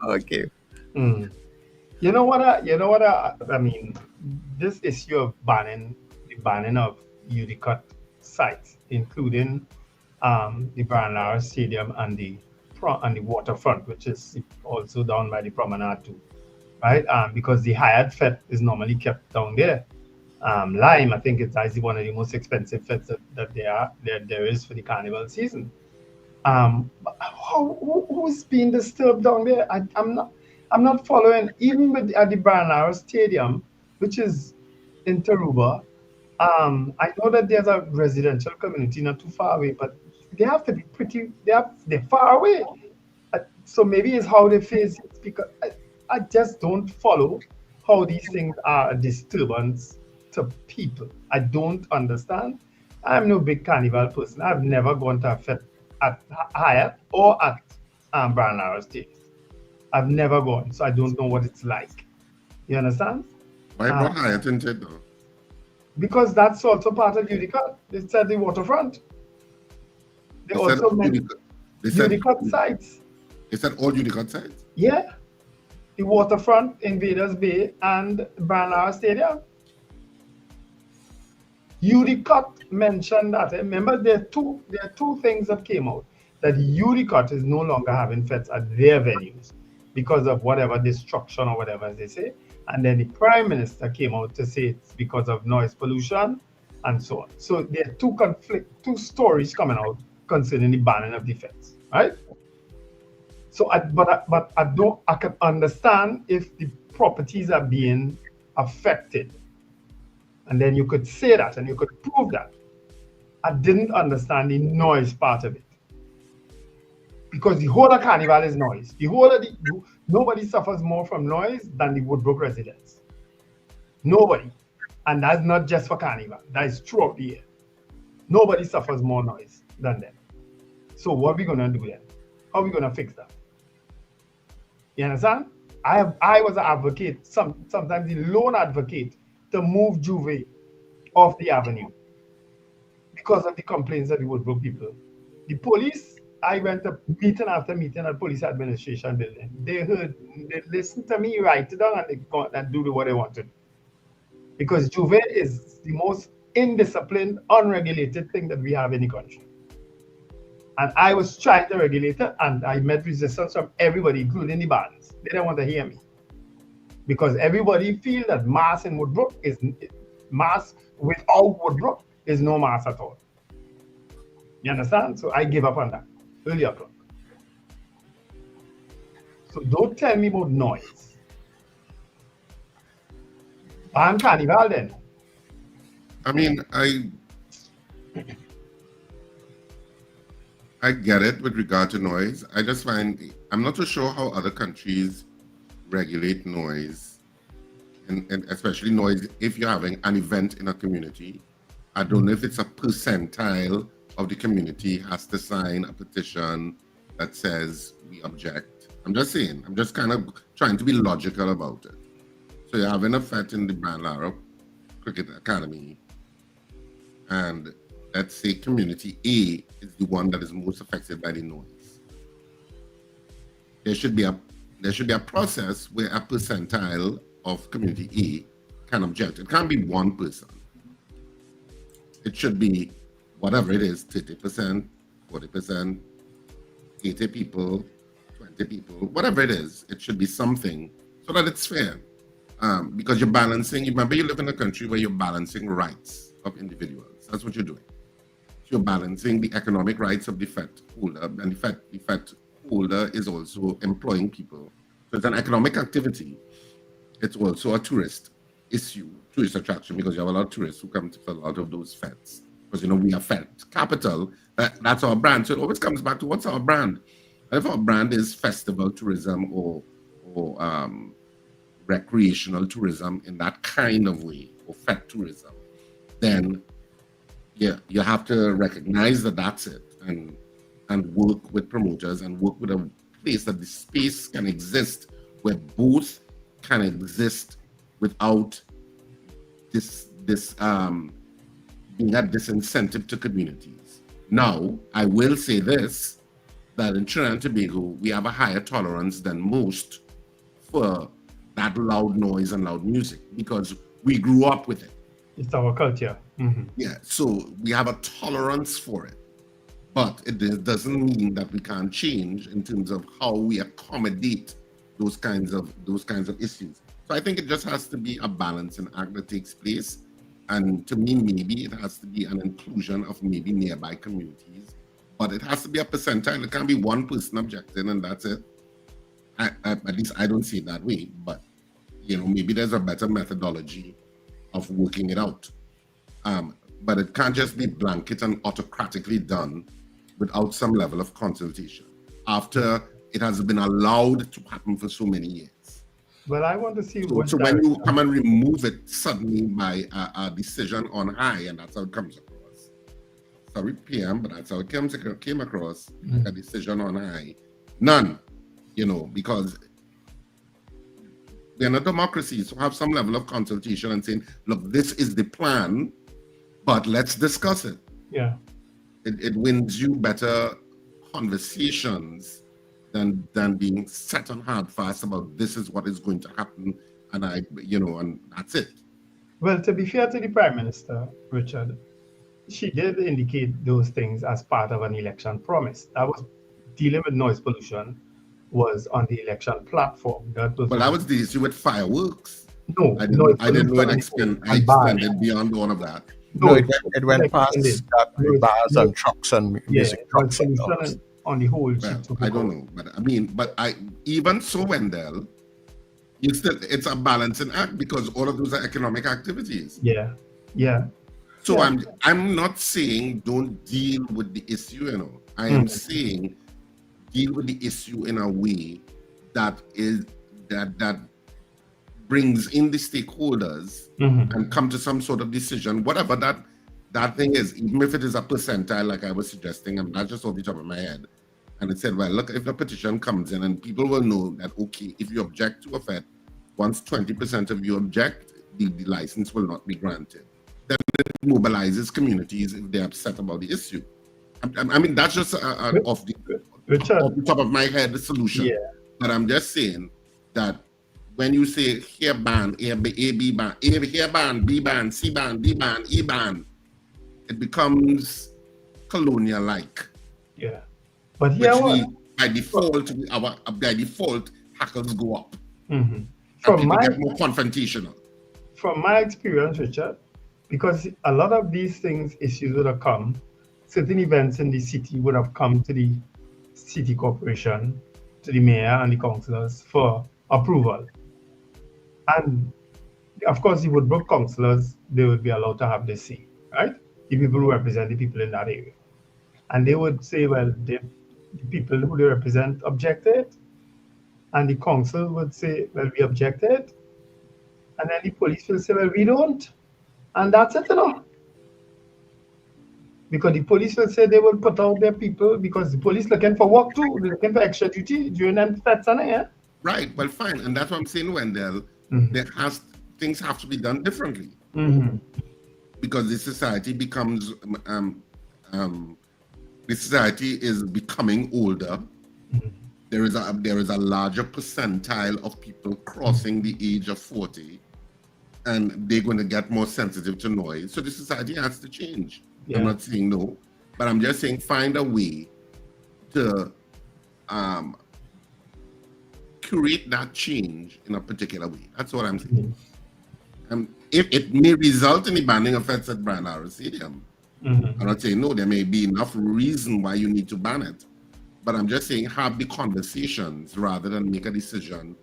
Okay. You know what? I mean, this issue of the banning of Udicut sites, including the Brian Lara Stadium and the waterfront, which is also down by the promenade too, right? Because the hired fet is normally kept down there. Lime, I think it's actually one of the most expensive fets that there is for the carnival season. Who's being disturbed down there? I'm not following. Even at the Brian Lara Stadium, which is in Taruba, I know that there's a residential community not too far away, but they have to be they're far away. So maybe it's how they face it, because I just don't follow how these things are a disturbance to people. I don't understand. I'm no big carnival person. I've never gone to a fete at Hyatt or at Brian Lara Stadium. I've never gone, so I don't know what it's like. You understand? Why not Hyatt into it though? Because that's also part of Udicut. It's at the waterfront. They also meant Udicut sites. Is that all Udicut sites? Yeah. The waterfront, Invaders Bay, and Brian Lara Stadium. Udicut mentioned that. Remember, there are two things that came out. That Udicut is no longer having fets at their venues because of whatever destruction or whatever they say. And then the Prime Minister came out to say it's because of noise pollution and so on. So there are two stories coming out concerning the banning of the fets, right? So, but I can understand if the properties are being affected, and then you could say that and you could prove that. I didn't understand the noise part of it, because the whole of carnival is noise. Nobody suffers more from noise than the Woodbrook residents. Nobody. And that's not just for carnival. That is throughout the year. Nobody suffers more noise than them. So what are we going to do then? How are we going to fix that? You understand? I was an advocate, sometimes the lone advocate, to move Juve off the avenue because of the complaints of the Woodbrook people. The police, I went to meeting after meeting at police administration building. They listened to me, write it down, and they go and do what they wanted. Because Juve is the most indisciplined, unregulated thing that we have in the country. And I was trying to regulate it, and I met resistance from everybody, including the bands. They didn't want to hear me. Because everybody feels that mass in Woodbrook is mass without Woodbrook is no mass at all. You understand? So I give up on that. Early o'clock. So don't tell me about noise. I'm carnival then. I mean, I get it with regard to noise. I just find, I'm not so sure how other countries regulate noise, and especially noise if you're having an event in a community. I don't know if it's a percentile of the community has to sign a petition that says we object. I'm just saying, I'm just kind of trying to be logical about it. So you're having a fete in the Brian Lara Cricket Academy, and let's say community A is the one that is most affected by the noise. There should be a process where a percentile of community A can object. It can't be one person. It should be whatever it is, 30%, 40%, 80 people, 20 people, whatever it is, it should be something so that it's fair. Because you're balancing, remember you live in a country where you're balancing rights of individuals. That's what you're doing. So you're balancing the economic rights of the fete holder, and the fete holder is also employing people. So it's an economic activity. It's also a tourist issue, tourist attraction, because you have a lot of tourists who come to a lot of those fetes. because we are Fed capital. That's our brand. So it always comes back to what's our brand. And if our brand is festival tourism or recreational tourism in that kind of way, or Fed tourism, then you have to recognize that that's it, and work with promoters and work with a place that the space can exist where both can exist without this being a disincentive to communities. Now, I will say this, that in Trinidad and Tobago, we have a higher tolerance than most for that loud noise and loud music because we grew up with it. It's our culture. Mm-hmm. Yeah, so we have a tolerance for it. But it doesn't mean that we can't change in terms of how we accommodate those kinds of issues. So I think it just has to be a balancing act that takes place. And to me, maybe it has to be an inclusion of maybe nearby communities. But it has to be a percentile. It can't be one person objecting and that's it. At least I don't see it that way. But, maybe there's a better methodology of working it out. But it can't just be blanket and autocratically done without some level of consultation after it has been allowed to happen for so many years. Well, I want to see so when you come and remove it suddenly by a decision on high, and that's how it comes across. Sorry, PM, but that's how it came across, a decision on high. None, because we're not a democracy, so have some level of consultation and saying, look, this is the plan, but let's discuss it. Yeah. It wins you better conversations than being set on hard fast about this is what is going to happen and and that's it. Well, to be fair to the Prime Minister, Richard, she did indicate those things as part of an election promise. That was dealing with noise pollution was on the election platform. That was the issue with fireworks. No, I didn't know it extended beyond all of that. No, it went past that bars and trucks and music trucks. On the whole, I don't know, but even so, Wendell, it's a balancing act because all of those are economic activities. Yeah. So I'm not saying don't deal with the issue, I am saying deal with the issue in a way that brings in the stakeholders and come to some sort of decision, whatever that thing is, even if it is a percentile, like I was suggesting, and that's just off the top of my head. And it said, well, look, if the petition comes in and people will know that, okay, if you object to a FET, once 20% of you object, the license will not be granted. Then it mobilizes communities if they're upset about the issue. That's just off the top of my head, the solution. Yeah. But I'm just saying that when you say here ban, A, B ban, here ban, B ban, C ban, D ban, E ban, it becomes colonial-like. Yeah. But here by default, hackles go up. Mm-hmm. Get more confrontational. From my experience, Richard, because a lot of these issues would have come, certain events in the city would have come to the city corporation, to the mayor and the councillors for approval. And of course, the Woodbrook councillors, they would be allowed to have the say, right? The people who represent the people in that area. And they would say, well, the people who they represent objected. And the council would say, well, we objected. And then the police will say, well, we don't. And that's it, Because the police will say they will put out their people because the police looking for work too. They're looking for extra duty during them fets, yeah? Right, well, fine. And that's what I'm saying, Wendell. Things have to be done differently. Mm-hmm. Because the society becomes, the society is becoming older. Mm-hmm. There is a larger percentile of people crossing the age of 40, and they're going to get more sensitive to noise. So the society has to change. Yeah. I'm not saying no, but I'm just saying find a way to curate that change in a particular way. That's what I'm saying. If it may result in the banning of FETs at Brian Lara Stadium, I'm not saying no, there may be enough reason why you need to ban it. But I'm just saying have the conversations rather than make a decision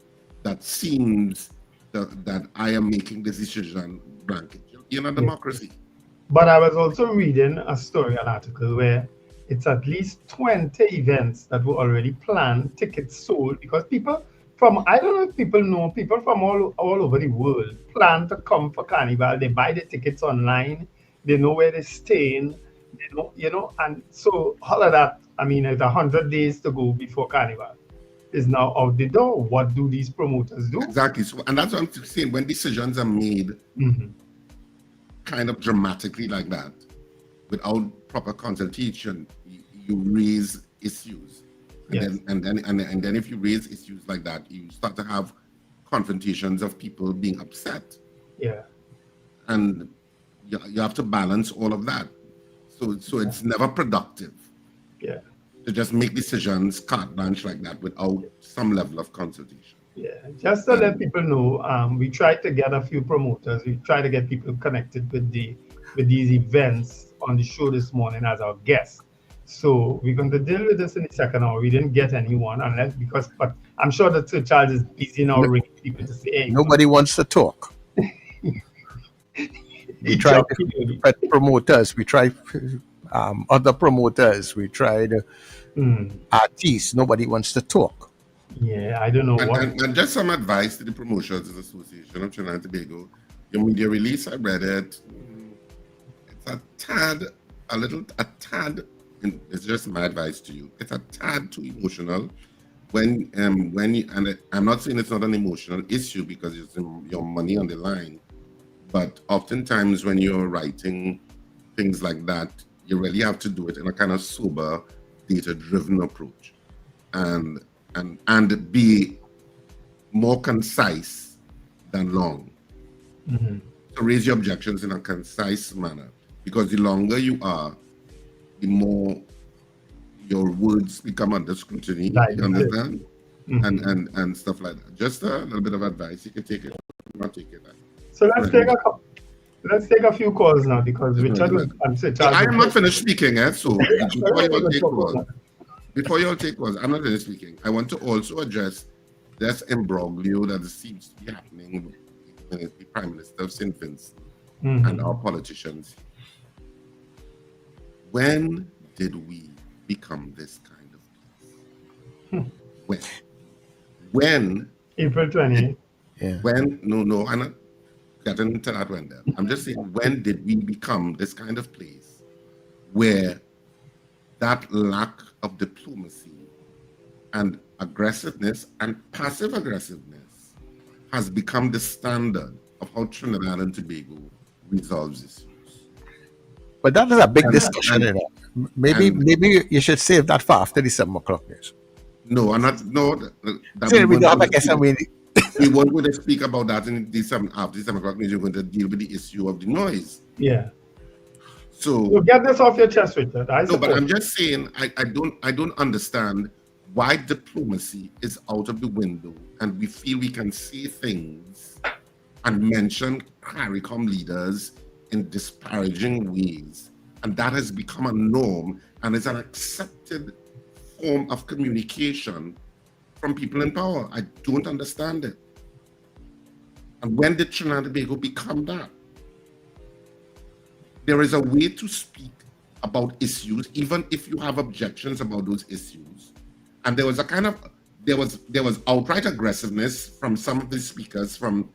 that seems that I am making this decision blanket. You're not democracy. But I was also reading a story, an article where it's at least 20 events that were already planned, tickets sold, because people from, I don't know if people know, people from all over the world plan to come for Carnival. They buy the tickets online, they know where they're staying, they know, and so all of that, I mean, it's 100 days to go before Carnival is now out the door. What do these promoters do? Exactly. So, and that's what I'm saying. When decisions are made kind of dramatically like that, without proper consultation, you raise issues. And then if you raise issues like that, you start to have confrontations of people being upset. Yeah. And you have to balance all of that. So it's never productive. Yeah. To just make decisions carte blanche like that without some level of consultation. Yeah, just to let people know, we tried to get a few promoters. We tried to get people connected with these events on the show this morning as our guests. So we're going to deal with this in the second hour. We didn't get anyone but I'm sure that Sir Charles is busy now ringing people to say, hey, nobody wants to talk. We tried promoters, we tried other promoters, we tried artists. Nobody wants to talk. Yeah, I don't know and just some advice to the Promotions Association of Trinidad and Tobago. Your media release, I read it. It's a tad, and it's just my advice to you. It's a tad too emotional. When you, and I'm not saying it's not an emotional issue because it's your money on the line, but oftentimes when you're writing things like that, you really have to do it in a kind of sober, data-driven approach, and be more concise than long. So raise your objections in a concise manner, because the longer you are, the more your words become under scrutiny. You understand? And stuff like that. Just a little bit of advice. You can take it, not take it. So let's take a few calls now, because Richard was. I am not finished speaking, so before you all take calls, I'm not finished speaking. I want to also address this imbroglio that seems to be happening with the Prime Minister of St. Vincent and our politicians. When did we become this kind of place? When? April 20th. When? No, I'm not getting into that one there. I'm just saying, when did we become this kind of place where that lack of diplomacy and aggressiveness and passive aggressiveness has become the standard of how Trinidad and Tobago resolves issues? But that is a big discussion. Maybe you should save that for after the 7 o'clock news. No, I'm not. No, we don't have a guest. We weren't going to speak about that in the 7 o'clock news. We're going to deal with the issue of the noise. Yeah. So get this off your chest, Richard. But I'm just saying, I don't understand why diplomacy is out of the window, and we feel we can say things and mention CARICOM leaders in disparaging ways, and that has become a norm and is an accepted form of communication from people in power. I don't understand it. And when did Trinidad and Tobago become that? There is a way to speak about issues, even if you have objections about those issues. And there was there was outright aggressiveness from some of the speakers from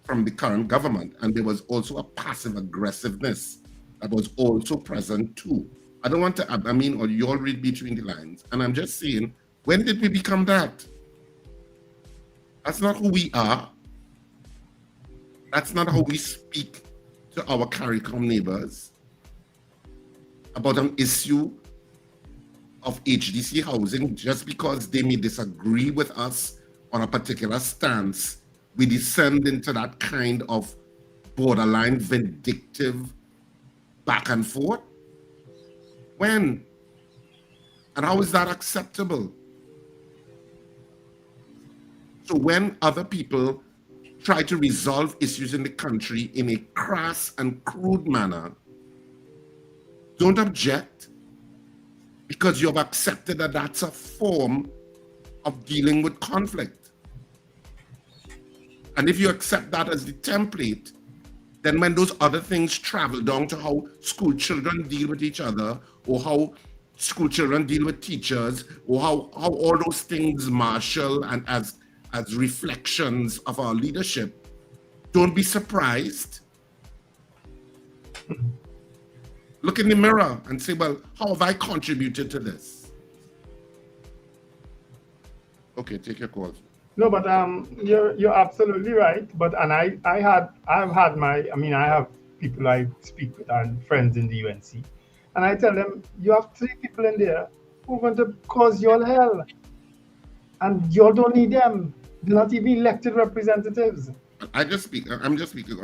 the current government, and there was also a passive aggressiveness that was also present too. I don't want to, or you all read between the lines, and I'm just saying, when did we become that? That's not who we are. That's not how we speak to our CARICOM neighbors about an issue of HDC housing. Just because they may disagree with us on a particular stance, we descend into that kind of borderline vindictive back and forth. When? And how is that acceptable? So when other people try to resolve issues in the country in a crass and crude manner, don't object, because you've accepted that that's a form of dealing with conflict. And if you accept that as the template, then when those other things travel down to how school children deal with each other, or how school children deal with teachers, or how all those things marshal and as reflections of our leadership, don't be surprised. Look in the mirror and say, well, how have I contributed to this? Okay, take your calls. No, but you're absolutely right. But I have people I speak with and friends in the UNC, and I tell them, you have 3 people in there who are going to cause you all hell, and you all don't need them. They're not even elected representatives. I'm just speaking on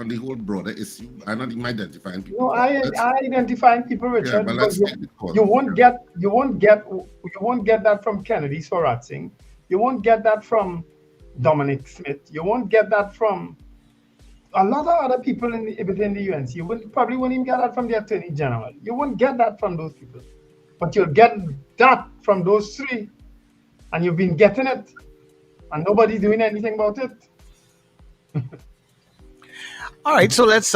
the whole broader issue. I'm not even identifying people. No, I identifying people, Richard. Yeah, because you won't get that from Kennedy Soratsing. You won't get that from Dominic Smith. You won't get that from a lot of other people within the UNC. You probably won't even get that from the Attorney General. You won't get that from those people. But you'll get that from those 3. And you've been getting it. And nobody's doing anything about it. All right, so let's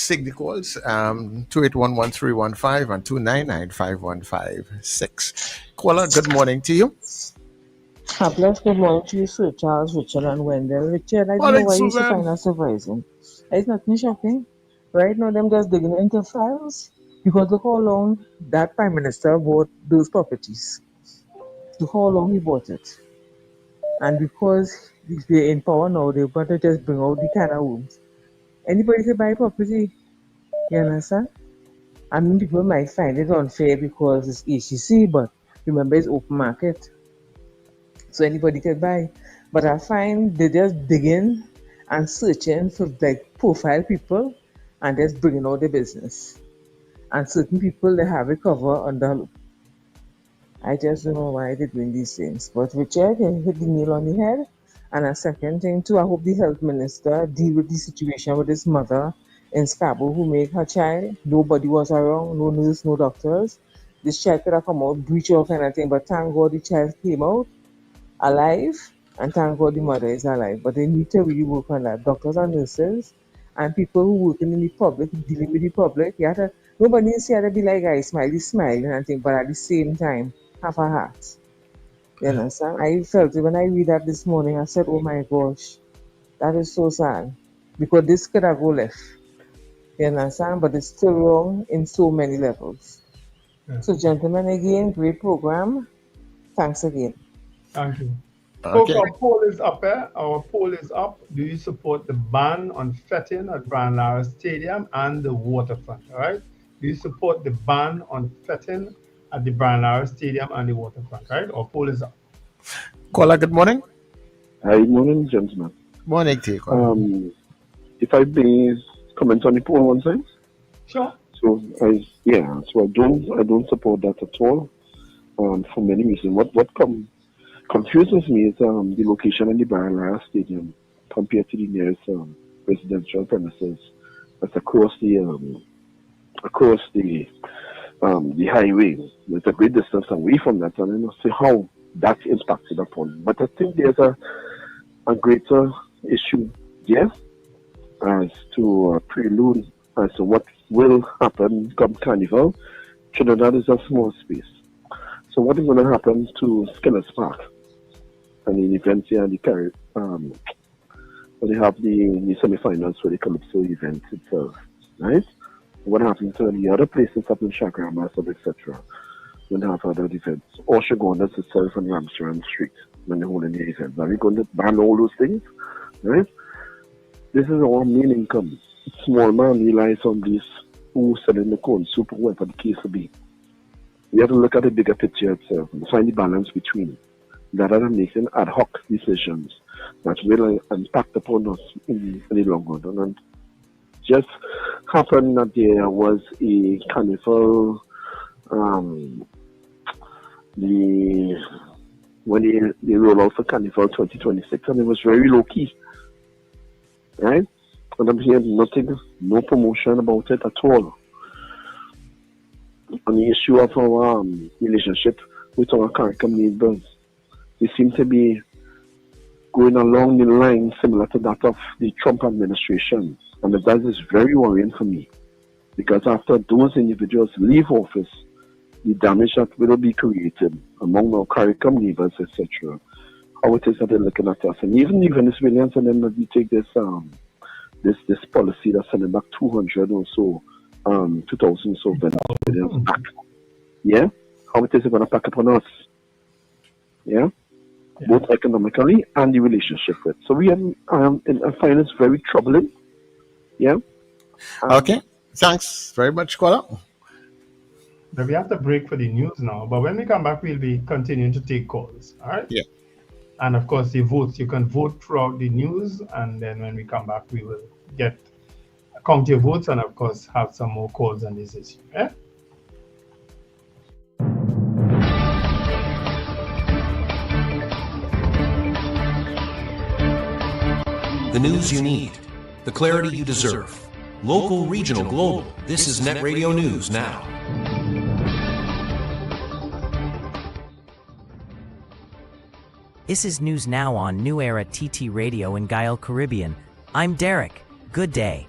take the calls. 2811315 and 2995156. Caller, good morning to you. Bless, good morning to you, Sir Charles, Richard, and Wendell. Richard, I don't know why you should find us surprising. It's nothing shocking. Right now, them just digging into files because look how long that Prime Minister bought those properties. Look how long he bought it. And because they're in power now, they're going to just bring out the kind of homes. Anybody can buy property, you understand? I mean, people might find it unfair because it's HEC, but remember, it's open market. So anybody can buy. But I find they just digging and searching for like profile people and just bringing out the business. And certain people, they have it covered under loop. I just don't know why they're doing these things. But Richard, you hit the nail on the head. And a second thing too, I hope the health minister deal with the situation with his mother in Scarborough who made her child. Nobody was around, no nurse, no doctors. This child could have come out, breach or kind of thing, but thank God the child came out alive, and thank God the mother is alive. But they need to really work on that. Doctors and nurses and people who working in the public, dealing with the public, nobody needs to be like, I smiling and thing, but at the same time, have a heart. You understand? I felt it when I read that this morning. I said, oh my gosh, that is so sad. Because this could have go left. You understand? But it's still wrong in so many levels. Yeah. So, gentlemen, again, great program. Thanks again. Thank you. Okay. Folks, our poll is up there. Our poll is up. Do you support the ban on fetting at Brian Lara Stadium and the waterfront? All right? Do you support the ban on fetting at the Brian Lara Stadium and the waterfront? Right? Our poll is up. Caller, good morning. Hi, good morning, gentlemen. Morning to you. If I may comment on the poll one time. Sure. So I don't support that at all. For many reasons. What confuses me is the location in the Brian Lara Stadium compared to the nearest residential premises. That's across the highway. It's a great distance away from that, and I don't see how that's impacted upon. But I think there's a greater issue there as to prelude as to what will happen come Carnival. Trinidad is a small space. So what is going to happen to Skinners Park and the events here and the when they have the semi-finals for the Calypso event itself, right? What happens to the other places up in Chagrama, etc. when they have other events? Or Shogundas itself on Ramsrand Street when they're holding the events. Are we going to ban all those things, right? This is our main income. Small man relies on this who selling the corn soup or whatever the case will be. We have to look at the bigger picture itself and find the balance between rather than making ad hoc decisions that will impact upon us in the long run. And just happened that there was a carnival when they roll out for Carnival 2026, and it was very low key, right? And I'm hearing nothing, no promotion about it at all. On the issue of our relationship with our CARICOM neighbors, they seem to be going along the line similar to that of the Trump administration, And that is very worrying for me, because after those individuals leave office, the damage that will be created among our CARICOM neighbors, etc., how it is that they're looking at us. And even the Venezuelans, and then we take this policy that's sending back 200 or so, 2,000 so Venezuelans back. Yeah? How it is going to pack upon us? Yeah? Both economically and the relationship with. So I find this very troubling. Yeah? Okay. Thanks very much, Kola. But we have to break for the news now. But when we come back, we'll be continuing to take calls. All right? Yeah. And of course, the votes. You can vote throughout the news. And then when we come back, we will count your votes and, of course, have some more calls on this issue. Yeah? The news you need, the clarity you deserve. Local, regional, global. This is NETT Radio News Now. This is News Now on New Era TT Radio in Guyana, Caribbean. I'm Derek. Good day.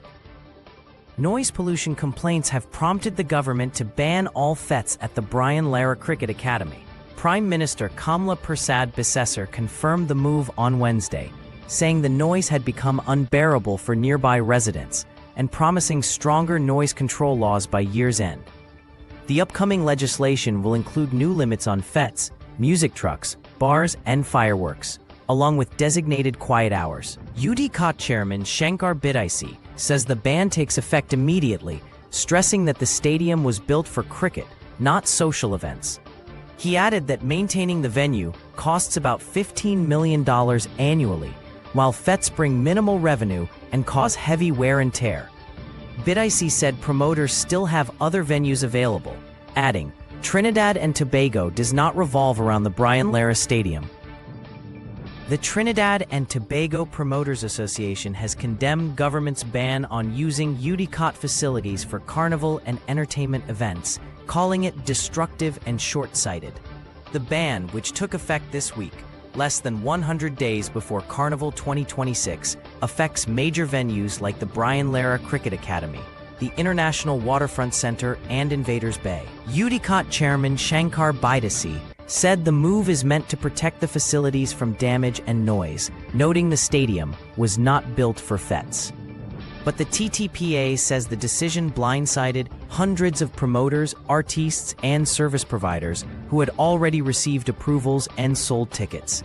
Noise pollution complaints have prompted the government to ban all FETs at the Brian Lara Cricket Academy. Prime Minister Kamala Persad Bissessar confirmed the move on Wednesday, saying the noise had become unbearable for nearby residents and promising stronger noise control laws by year's end. The upcoming legislation will include new limits on FETs, music trucks, bars, and fireworks, along with designated quiet hours. UDCOT Chairman Shankar Bidaisi says the ban takes effect immediately, stressing that the stadium was built for cricket, not social events. He added that maintaining the venue costs about $15 million annually, while FETs bring minimal revenue and cause heavy wear and tear. Bidaisi said promoters still have other venues available, adding, Trinidad and Tobago does not revolve around the Brian Lara Stadium. The Trinidad and Tobago Promoters Association has condemned government's ban on using UDCOT facilities for carnival and entertainment events, calling it destructive and short-sighted. The ban, which took effect this week, less than 100 days before Carnival 2026, affects major venues like the Brian Lara Cricket Academy, the International Waterfront Center, and Invaders Bay. UDCOT Chairman Shankar Bidaisi said the move is meant to protect the facilities from damage and noise, noting the stadium was not built for FETs. But the TTPA says the decision blindsided hundreds of promoters, artists, and service providers who had already received approvals and sold tickets.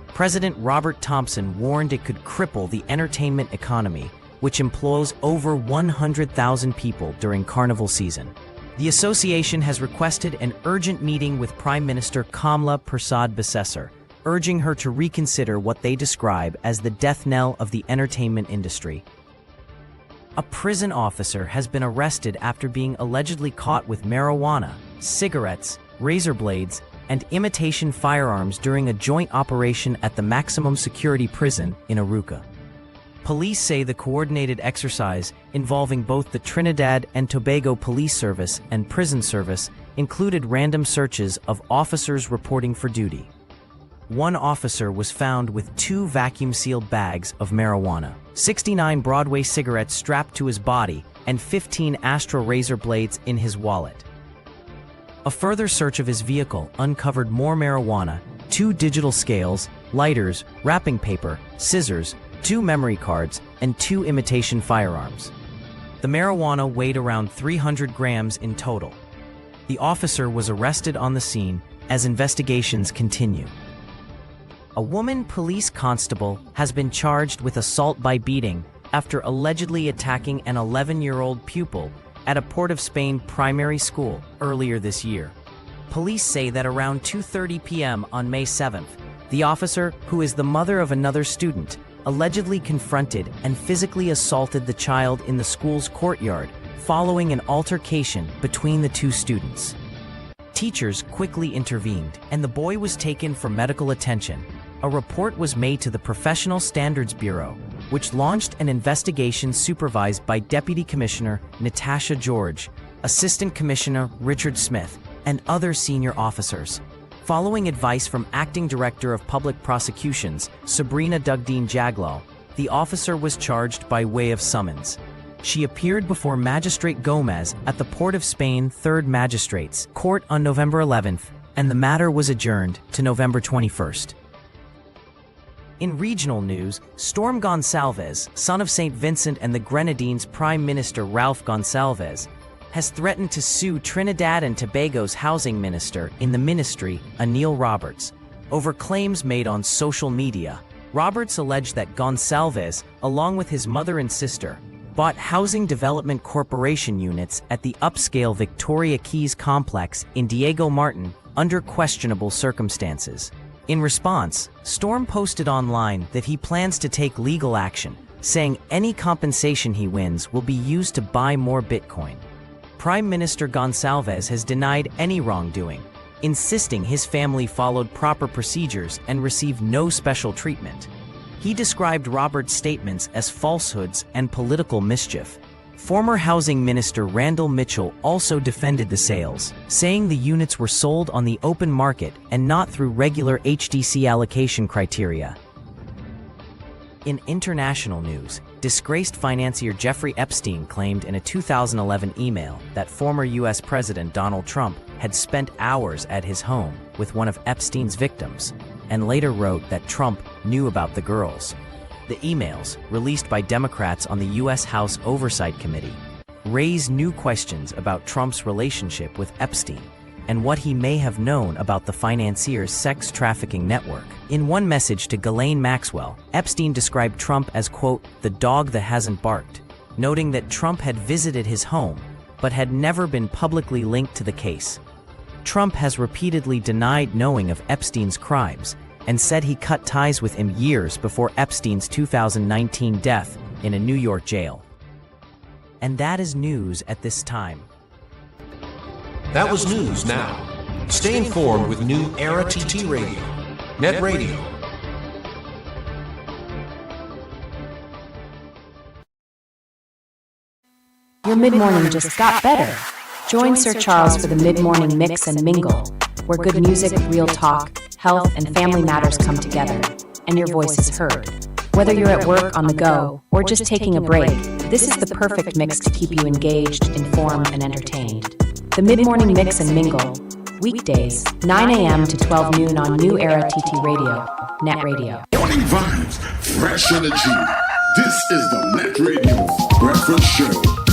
President Robert Thompson warned it could cripple the entertainment economy, which employs over 100,000 people during carnival season. The association has requested an urgent meeting with Prime Minister Kamala Persad Bissessar, urging her to reconsider what they describe as the death knell of the entertainment industry. A prison officer has been arrested after being allegedly caught with marijuana, cigarettes, razor blades, and imitation firearms during a joint operation at the maximum security prison in Aruca. Police say the coordinated exercise involving both the Trinidad and Tobago Police Service and Prison Service included random searches of officers reporting for duty. One officer was found with 2 vacuum-sealed bags of marijuana, 69 Broadway cigarettes strapped to his body, and 15 Astra razor blades in his wallet. A further search of his vehicle uncovered more marijuana, 2 digital scales, lighters, wrapping paper, scissors, 2 memory cards, and 2 imitation firearms. The marijuana weighed around 300 grams in total. The officer was arrested on the scene as investigations continue. A woman police constable has been charged with assault by beating after allegedly attacking an 11-year-old pupil at a Port of Spain primary school earlier this year. Police say that around 2:30 p.m. on May 7th, the officer, who is the mother of another student, allegedly confronted and physically assaulted the child in the school's courtyard following an altercation between the 2 students. Teachers quickly intervened, and the boy was taken for medical attention. A report was made to the Professional Standards Bureau, which launched an investigation supervised by Deputy Commissioner Natasha George, Assistant Commissioner Richard Smith, and other senior officers. Following advice from Acting Director of Public Prosecutions, Sabrina Dugdeen Jaglal, the officer was charged by way of summons. she appeared before Magistrate Gomez at the Port of Spain 3rd Magistrates Court on November 11th, and the matter was adjourned to November 21st. In regional news, Storm Gonsalves, son of St. Vincent and the Grenadines Prime Minister Ralph Gonsalves, has threatened to sue Trinidad and Tobago's housing minister in the ministry, Anil Roberts, over claims made on social media. Roberts alleged that Gonsalves, along with his mother and sister, bought Housing Development Corporation units at the upscale Victoria Keys complex in Diego Martin under questionable circumstances. In response, Storm posted online that he plans to take legal action, saying any compensation he wins will be used to buy more Bitcoin. Prime Minister Gonsalves has denied any wrongdoing, insisting his family followed proper procedures and received no special treatment. He described Roberts' statements as falsehoods and political mischief. Former Housing Minister Randall Mitchell also defended the sales, saying the units were sold on the open market and not through regular HDC allocation criteria. In international news, disgraced financier Jeffrey Epstein claimed in a 2011 email that former U.S. President Donald Trump had spent hours at his home with one of Epstein's victims, and later wrote that Trump knew about the girls. The emails, released by Democrats on the U.S. House Oversight Committee, raise new questions about Trump's relationship with Epstein and what he may have known about the financier's sex trafficking network. In one message to Ghislaine Maxwell, Epstein described Trump as, quote, the dog that hasn't barked, noting that Trump had visited his home but had never been publicly linked to the case. Trump has repeatedly denied knowing of Epstein's crimes and said he cut ties with him years before Epstein's 2019 death in a New York jail. And that is news at this time. That was News Now. Stay informed with New Era TT Radio, NETT Radio. Your mid-morning just got better. Join Sir Charles for the mid-morning mix and mingle, where good music, real talk, health, and family matters come together, and your voice is heard. Whether you're at work, on the go, or just taking a break, this is the perfect mix to keep you engaged, informed, and entertained. The mid-morning mix and mingle, weekdays, 9 a.m. to 12 noon on New Era TT Radio, NETT Radio. Morning vibes, fresh energy. This is the NETT Radio Breakfast Show.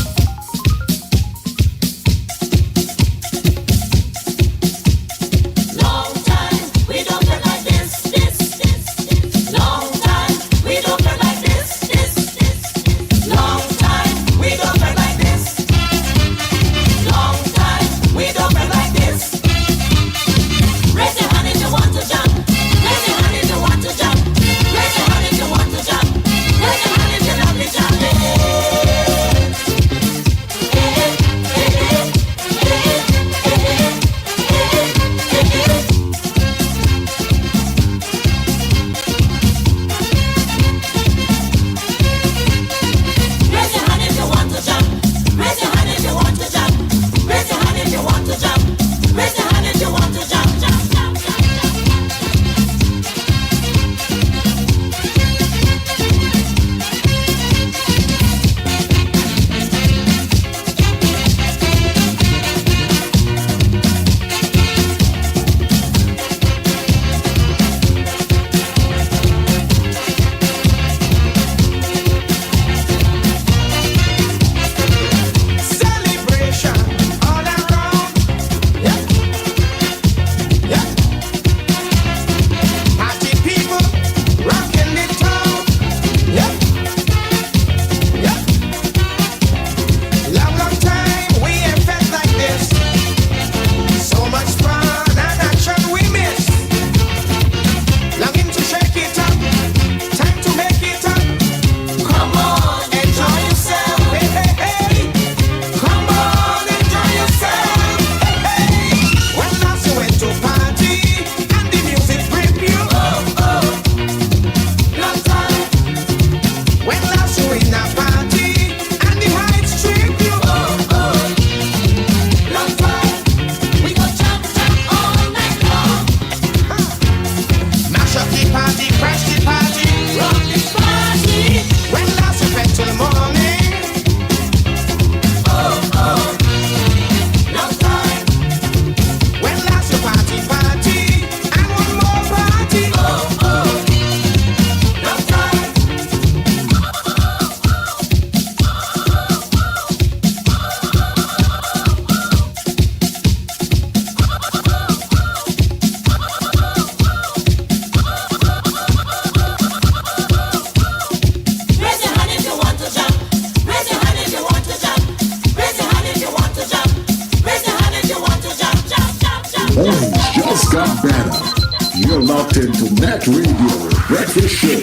You're locked into NETT Radio Breakfast Show,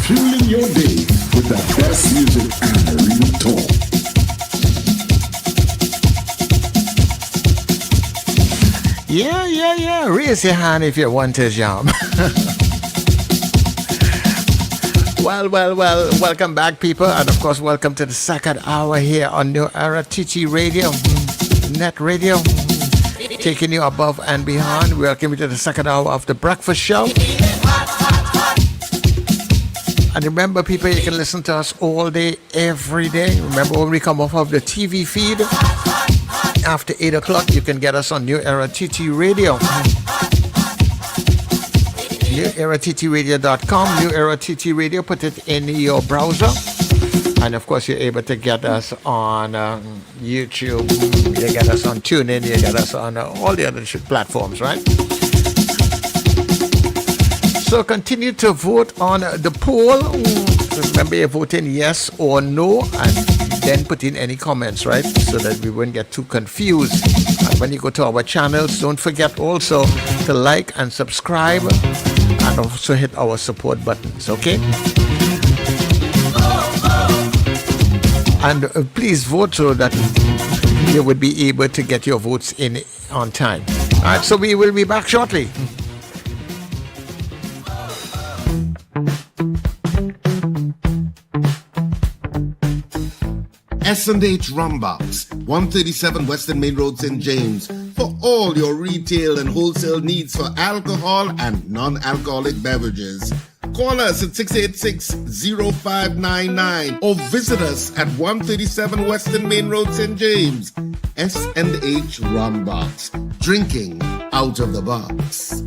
fueling your day with the best music and real talk. Yeah. Raise your hand if you want to jump. Well. Welcome back, people. And of course, welcome to the second hour here on New Era TT Radio, NETT Radio. Taking you above and beyond. Welcome you to the second hour of the breakfast show. And remember, people, you can listen to us all day, every day. Remember, when we come off of the TV feed, after 8 o'clock, you can get us on New Era TT Radio. NewEraTTRadio.com, New Era TT Radio, put it in your browser. And of course, you're able to get us on YouTube, you get us on TuneIn, you get us on all the other platforms, right? So continue to vote on the poll. Remember, you're voting yes or no, and then put in any comments, right? So that we won't get too confused. And when you go to our channels, don't forget also to like and subscribe, and also hit our support buttons, okay? And please vote so that you would be able to get your votes in on time. All right, so we will be back shortly. S&H Rumbox, 137 Western Main Road, St. James, for all your retail and wholesale needs for alcohol and non-alcoholic beverages. Call us at 686-0599 or visit us at 137 Western Main Road, St. James. S&H Rumbox, drinking out of the box.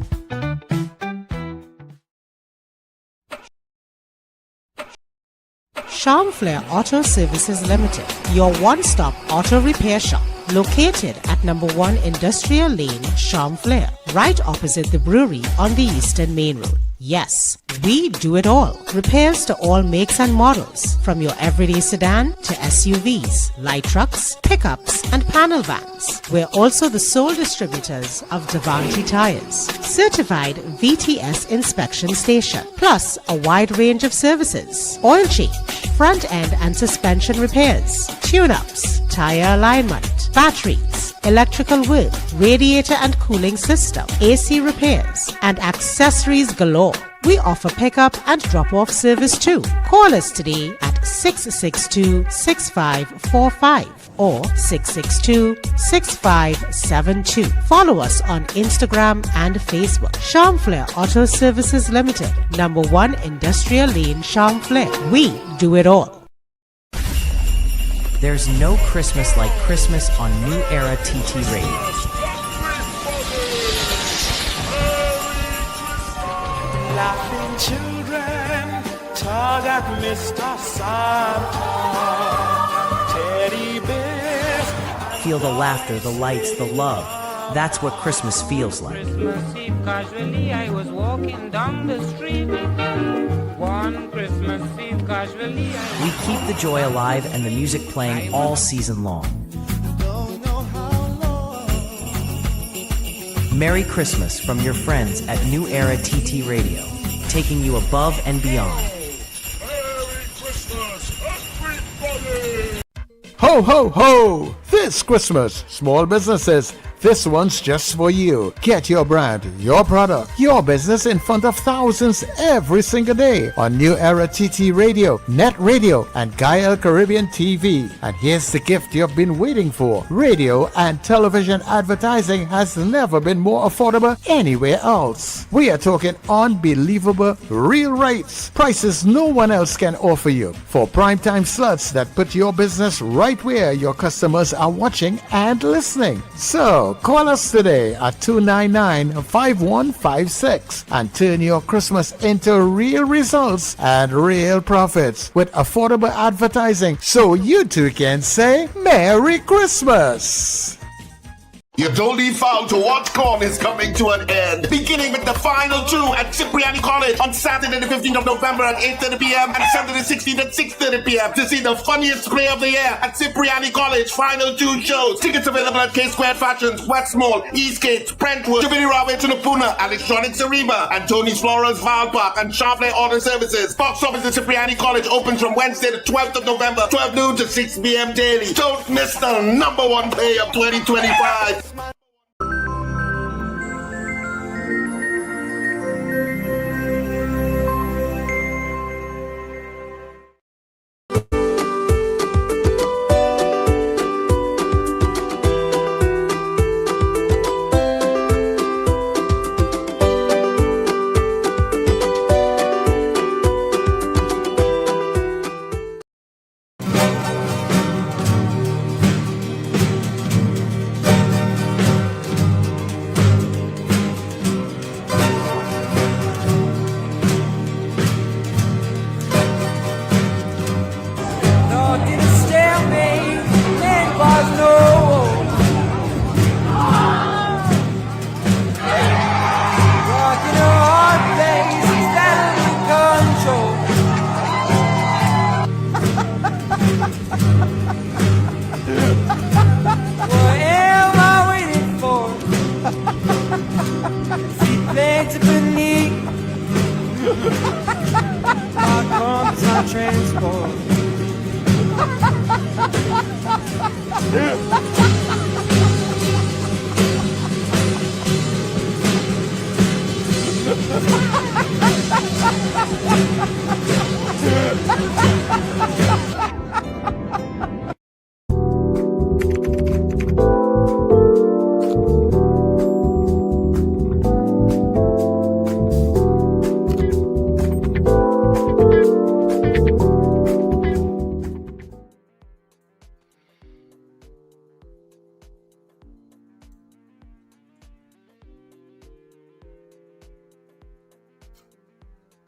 Charm Flair Auto Services Limited, your one-stop auto repair shop, located at number 1 Industrial Lane, Charm Flair, right opposite the brewery on the Eastern Main Road. Yes, we do it all. Repairs to all makes and models, from your everyday sedan to SUVs, light trucks, pickups, and panel vans. We're also the sole distributors of Davanti tires, certified VTS inspection station, plus a wide range of services: oil change, front end and suspension repairs, tune-ups, tire alignment, batteries, electrical work, radiator and cooling system, AC repairs, and accessories galore. We offer pickup and drop-off service too. Call us today at 662-6545 or 662-6572. Follow us on Instagram and Facebook. Charm Flair Auto Services Limited, number 1 Industrial Lane, Charm Flair. We do it all. There's no Christmas like Christmas on New Era TT Radio. Laughing children tug at Mr. Santa. Teddy bears. Feel the laughter, the lights, the love. That's what Christmas feels like. Christmas Eve, casually I was walking down the street. One Christmas Eve, casually We keep the joy alive and the music playing all season long. Merry Christmas from your friends at New Era TT Radio, taking you above and beyond. Ho, ho, ho! This Christmas, small businesses, this one's just for you. Get your brand, your product, your business in front of thousands every single day on New Era TT Radio, NETT Radio, and Gael Caribbean TV. And here's the gift you've been waiting for. Radio and television advertising has never been more affordable anywhere else. We are talking unbelievable real rates. Prices no one else can offer you for primetime slots that put your business right where your customers are watching and listening. So, call us today at 299-5156 and turn your Christmas into real results and real profits with affordable advertising so you too can say Merry Christmas. You don't leave foul to watch corn is coming to an end. Beginning with the final two at Cipriani College on Saturday the 15th of November at 8:30 p.m. and Sunday the 16th at 6:30 p.m. to see the funniest play of the year at Cipriani College. Final two shows. Tickets available at K Square Fashions, West Mall, Eastgate, Brentwood, Juveni Railway to Napuna, Electronics Ariba, and Tony's Florals, Val Park, and Champlain Order Services. Box office at Cipriani College opens from Wednesday the 12th of November, 12 noon to 6 p.m. daily. Don't miss the number one play of 2025.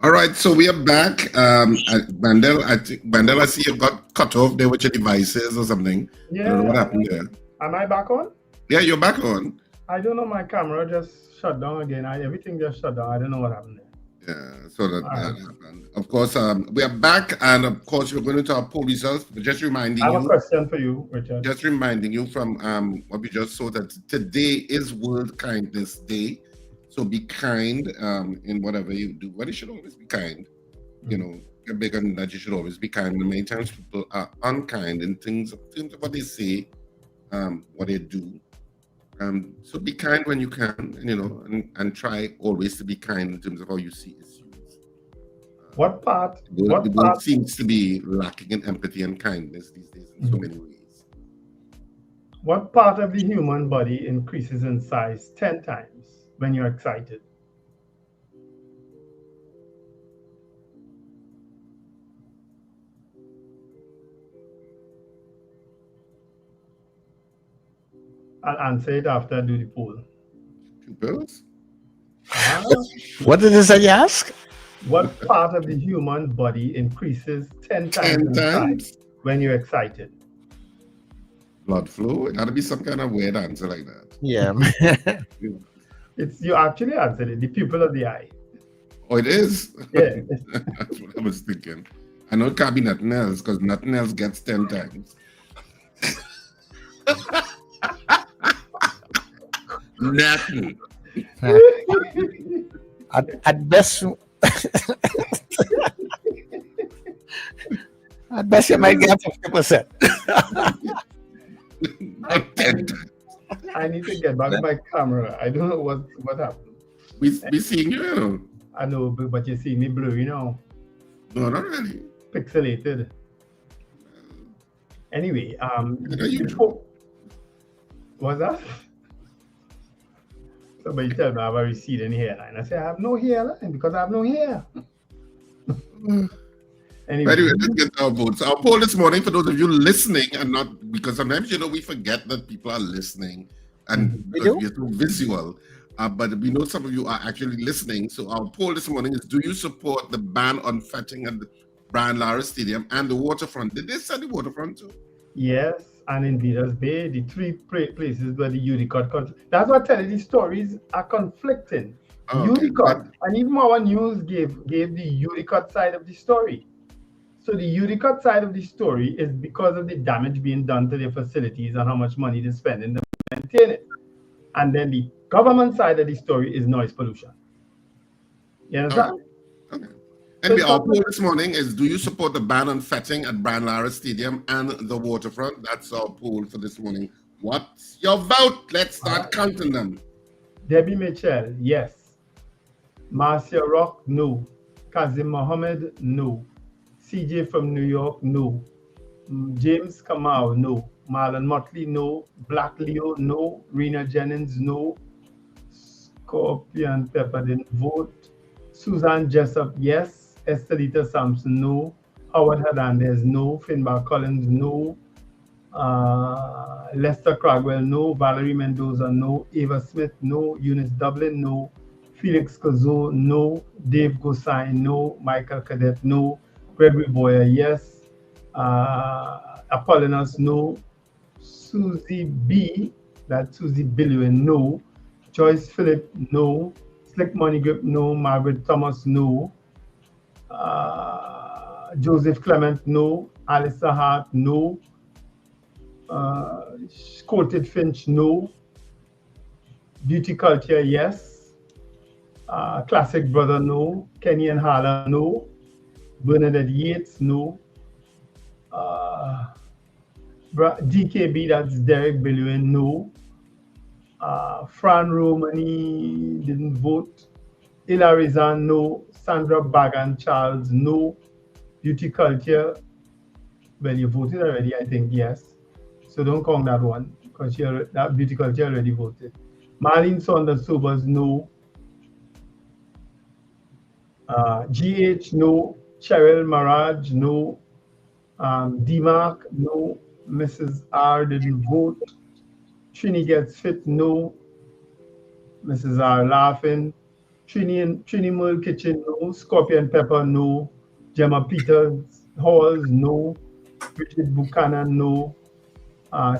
All right, so we are back. Bandel, I see you got cut off there with your devices or something. Yeah. I don't know what happened there. Am I back on? Yeah, you're back on. I don't know, my camera just shut down again. Everything just shut down. I don't know what happened there. Yeah, so that happened. Of course, we are back, and of course, we're going into our poll results. But just reminding you. I have a question for you, Richard. Just reminding you from what we just saw that today is World Kindness Day. So be kind in whatever you do. But you should always be kind. You know, you're bigger than that. You should always be kind. And many times people are unkind in terms of what they say, what they do. So be kind when you can, you know, and try always to be kind in terms of how you see issues. What part? The world seems to be lacking in empathy and kindness these days in so many ways. What part of the human body increases in size 10 times when you're excited? I'll answer it after I do the poll. Pupils? What did you ask? What part of the human body increases 10 times in size when you're excited? Blood flow? It had to be some kind of weird answer like that. Yeah. You actually answered it, the pupil of the eye. Oh, it is? Yeah. That's what I was thinking. I know it can't be nothing else because nothing else gets 10 times. Nothing. At best, at best you might get 50%. I need to get back my camera. I don't know what happened. We seeing you. I know, but you see me blurry now. No, not really. Pixelated. Anyway, what's that? Somebody tell me I have a receding hairline. I say I have no hairline because I have no hair. Anyway, let's get our votes. Our poll this morning, for those of you listening, and not because sometimes we forget that people are listening, and because we're so visual. But we know some of you are actually listening. So our poll this morning is: do you support the ban on fetting at the Brian Lara Stadium and the waterfront? Did they send the waterfront too? Yes, and Invaders Bay, the three places where the Unicode that's what telling these stories are conflicting. Unicode, and even our news gave the Unicode side of the story. So the Unicode side of the story is because of the damage being done to their facilities and how much money they spend to maintain it. And then the government side of the story is noise pollution. You understand? Okay. And our poll this morning is, do you support the ban on fetting at Brian Lara Stadium and the waterfront? That's our poll for this morning. What's your vote? Let's start counting them. Debbie Mitchell, yes. Marcia Rock, no. Kazim Mohammed, no. CJ from New York, no. James Kamau, no. Marlon Motley, no. Black Leo, no. Rena Jennings, no. Scorpion Pepper didn't vote. Suzanne Jessup, yes. Estelita Sampson, no. Howard Hernandez, no. Finbar Collins, no. Lester Cragwell, no. Valerie Mendoza, no. Ava Smith, no. Eunice Dublin, no. Felix Kozo, no. Dave Gosai, no. Michael Cadet, no. Gregory Boyer, yes. Apollinaris, no. Susie B, that's Susie Billuen, no. Joyce Phillip, no. Slick Money Grip, no. Margaret Thomas, no. Joseph Clement, no. Alice Hart, no. Coated Finch, no. Beauty Culture, yes. Classic Brother, no. Kenny and Hala, no. Bernadette Yates, no. DKB, that's Derek Billuen, no. Fran Romani didn't vote. Ilarizan, no. Sandra Bagan Charles, no. Beauty Culture, well, you voted already, I think, yes. So don't count that one, because that Beauty Culture already voted. Marlene Saunders Sobers, no. GH, no. Cheryl Maraj, no. DMark, no. Mrs. R didn't vote. Trini Gets Fit, no. Mrs. R laughing. Trini Merle Kitchen, no. Scorpion Pepper, no. Gemma Peters Halls, no. Richard Buchanan, no.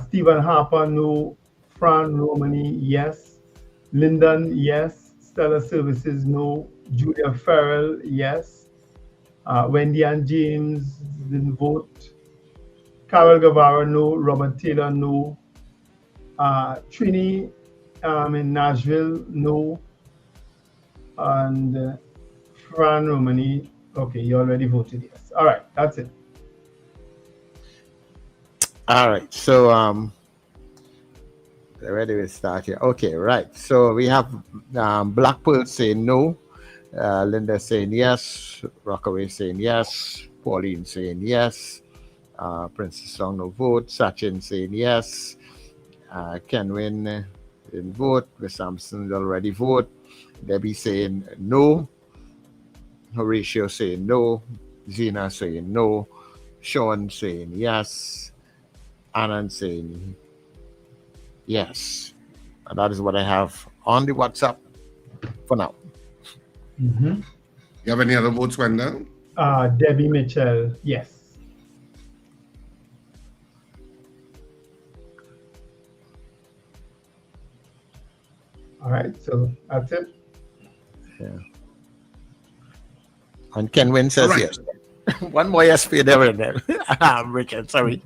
Stephen Harper, no. Fran Romani, yes. Lyndon, yes. Stella Services, no. Julia Farrell, yes. Wendy and James didn't vote. Carol Guevara, no. Robert Taylor, no. Trini in Nashville, no. And Fran Romani, okay, you already voted yes. All right, that's it. All right, so where do we start here? Okay, right. So we have Black Pearl saying no, Linda saying yes, Rockaway saying yes, Pauline saying yes, Princess Song no vote, Sachin saying yes, Kenwin didn't vote, Miss Sampson already vote, Debbie saying no, Horatio saying no, Zena saying no, Sean saying yes, Anand saying yes. And that is what I have on the WhatsApp for now. Mm-hmm. You have any other votes, Wenda? Debbie Mitchell, yes. All right, so that's it. Yeah. And Kenwin says yes. One more yes for there and then. Richard, sorry.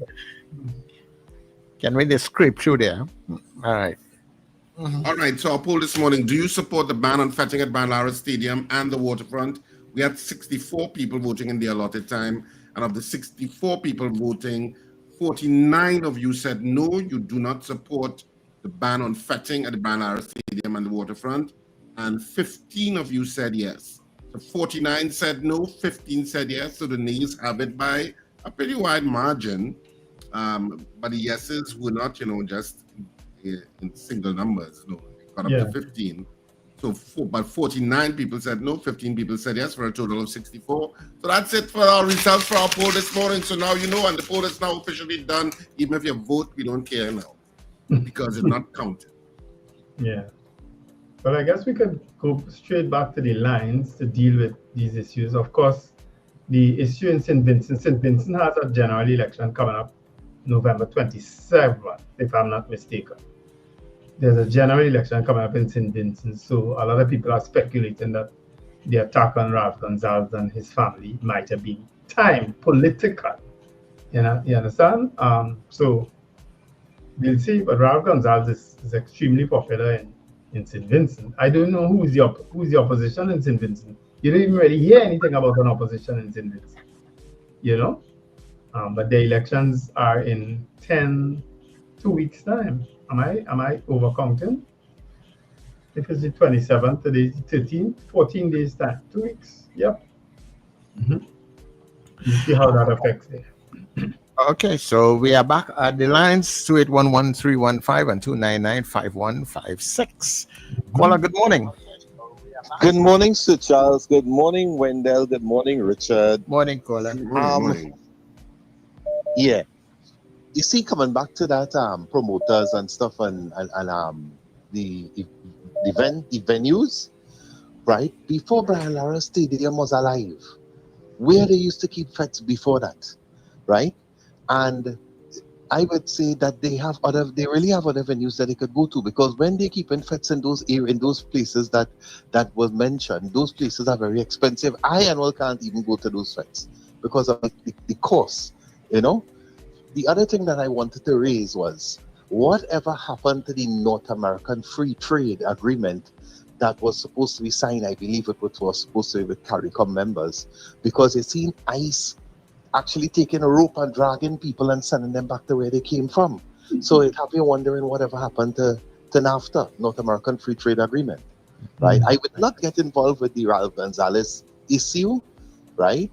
Kenwin is scrape through there. All right. Mm-hmm. All right, so our poll this morning, do you support the ban on fetting at Bandara Stadium and the waterfront? We had 64 people voting in the allotted time, and of the 64 people voting, 49 of you said no, you do not support the ban on fetting at the Bandara Stadium and the waterfront, and 15 of you said yes. So 49 said no, 15 said yes, so the nays have it by a pretty wide margin, but the yeses were not, just in single numbers, they got up to 15. So, but 49 people said no, 15 people said yes, for a total of 64. So that's it for our results for our poll this morning. So now you know, and the poll is now officially done. Even if you vote, we don't care now, because it's not counted. Yeah. But I guess we could go straight back to the lines to deal with these issues. Of course, the issue in St. Vincent has a general election coming up November 27th, if I'm not mistaken. There's a general election coming up in St. Vincent, so a lot of people are speculating that the attack on Ralph Gonsalves and his family might have been timed political. You understand? So we'll see, but Ralph Gonsalves is extremely popular in St. Vincent. I don't know who's the opposition in St. Vincent. You don't even really hear anything about an opposition in St. Vincent, you know? But the elections are in 2 weeks' time. Am I overcounting? If it's the 27th, today's the 13th, 14 days' time, 2 weeks. Yep. You see how that affects it. Okay, so we are back at the lines 2811-315 and 299-5156. Caller, good morning. Good morning, Sir Charles. Good morning, Wendell. Good morning, Richard. Morning, caller. Morning. Yeah. You see, coming back to that promoters and stuff and the venues, right? Before Brian Lara Stadium was alive, where they used to keep fets before that, right? And I would say that they really have other venues that they could go to, because when they keep in fets in those places that was mentioned, those places are very expensive. I and all can't even go to those fets because of the cost, you know. The other thing that I wanted to raise was, whatever happened to the North American Free Trade Agreement that was supposed to be signed? I believe it was supposed to be with CARICOM members, because you seen ICE actually taking a rope and dragging people and sending them back to where they came from. So it have you wondering whatever happened to NAFTA, North American Free Trade Agreement, right? I would not get involved with the Ralph Gonsalves issue, right?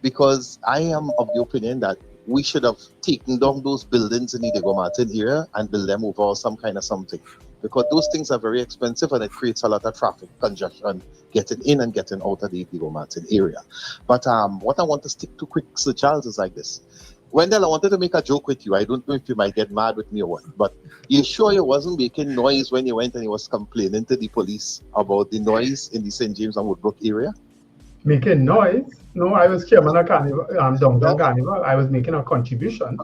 Because I am of the opinion that we should have taken down those buildings in the Diego Martin area and build them over or some kind of something, because those things are very expensive and it creates a lot of traffic congestion getting in and getting out of the Diego Martin area. But what I want to stick to quick, Sir Charles, is like this. Wendell, I wanted to make a joke with you. I don't know if you might get mad with me or what, but you sure you wasn't making noise when you went and you was complaining to the police about the noise in the St. James and Woodbrook area? Making noise? No, I was chairman of Carnival, Downtown Carnival. I was making a contribution.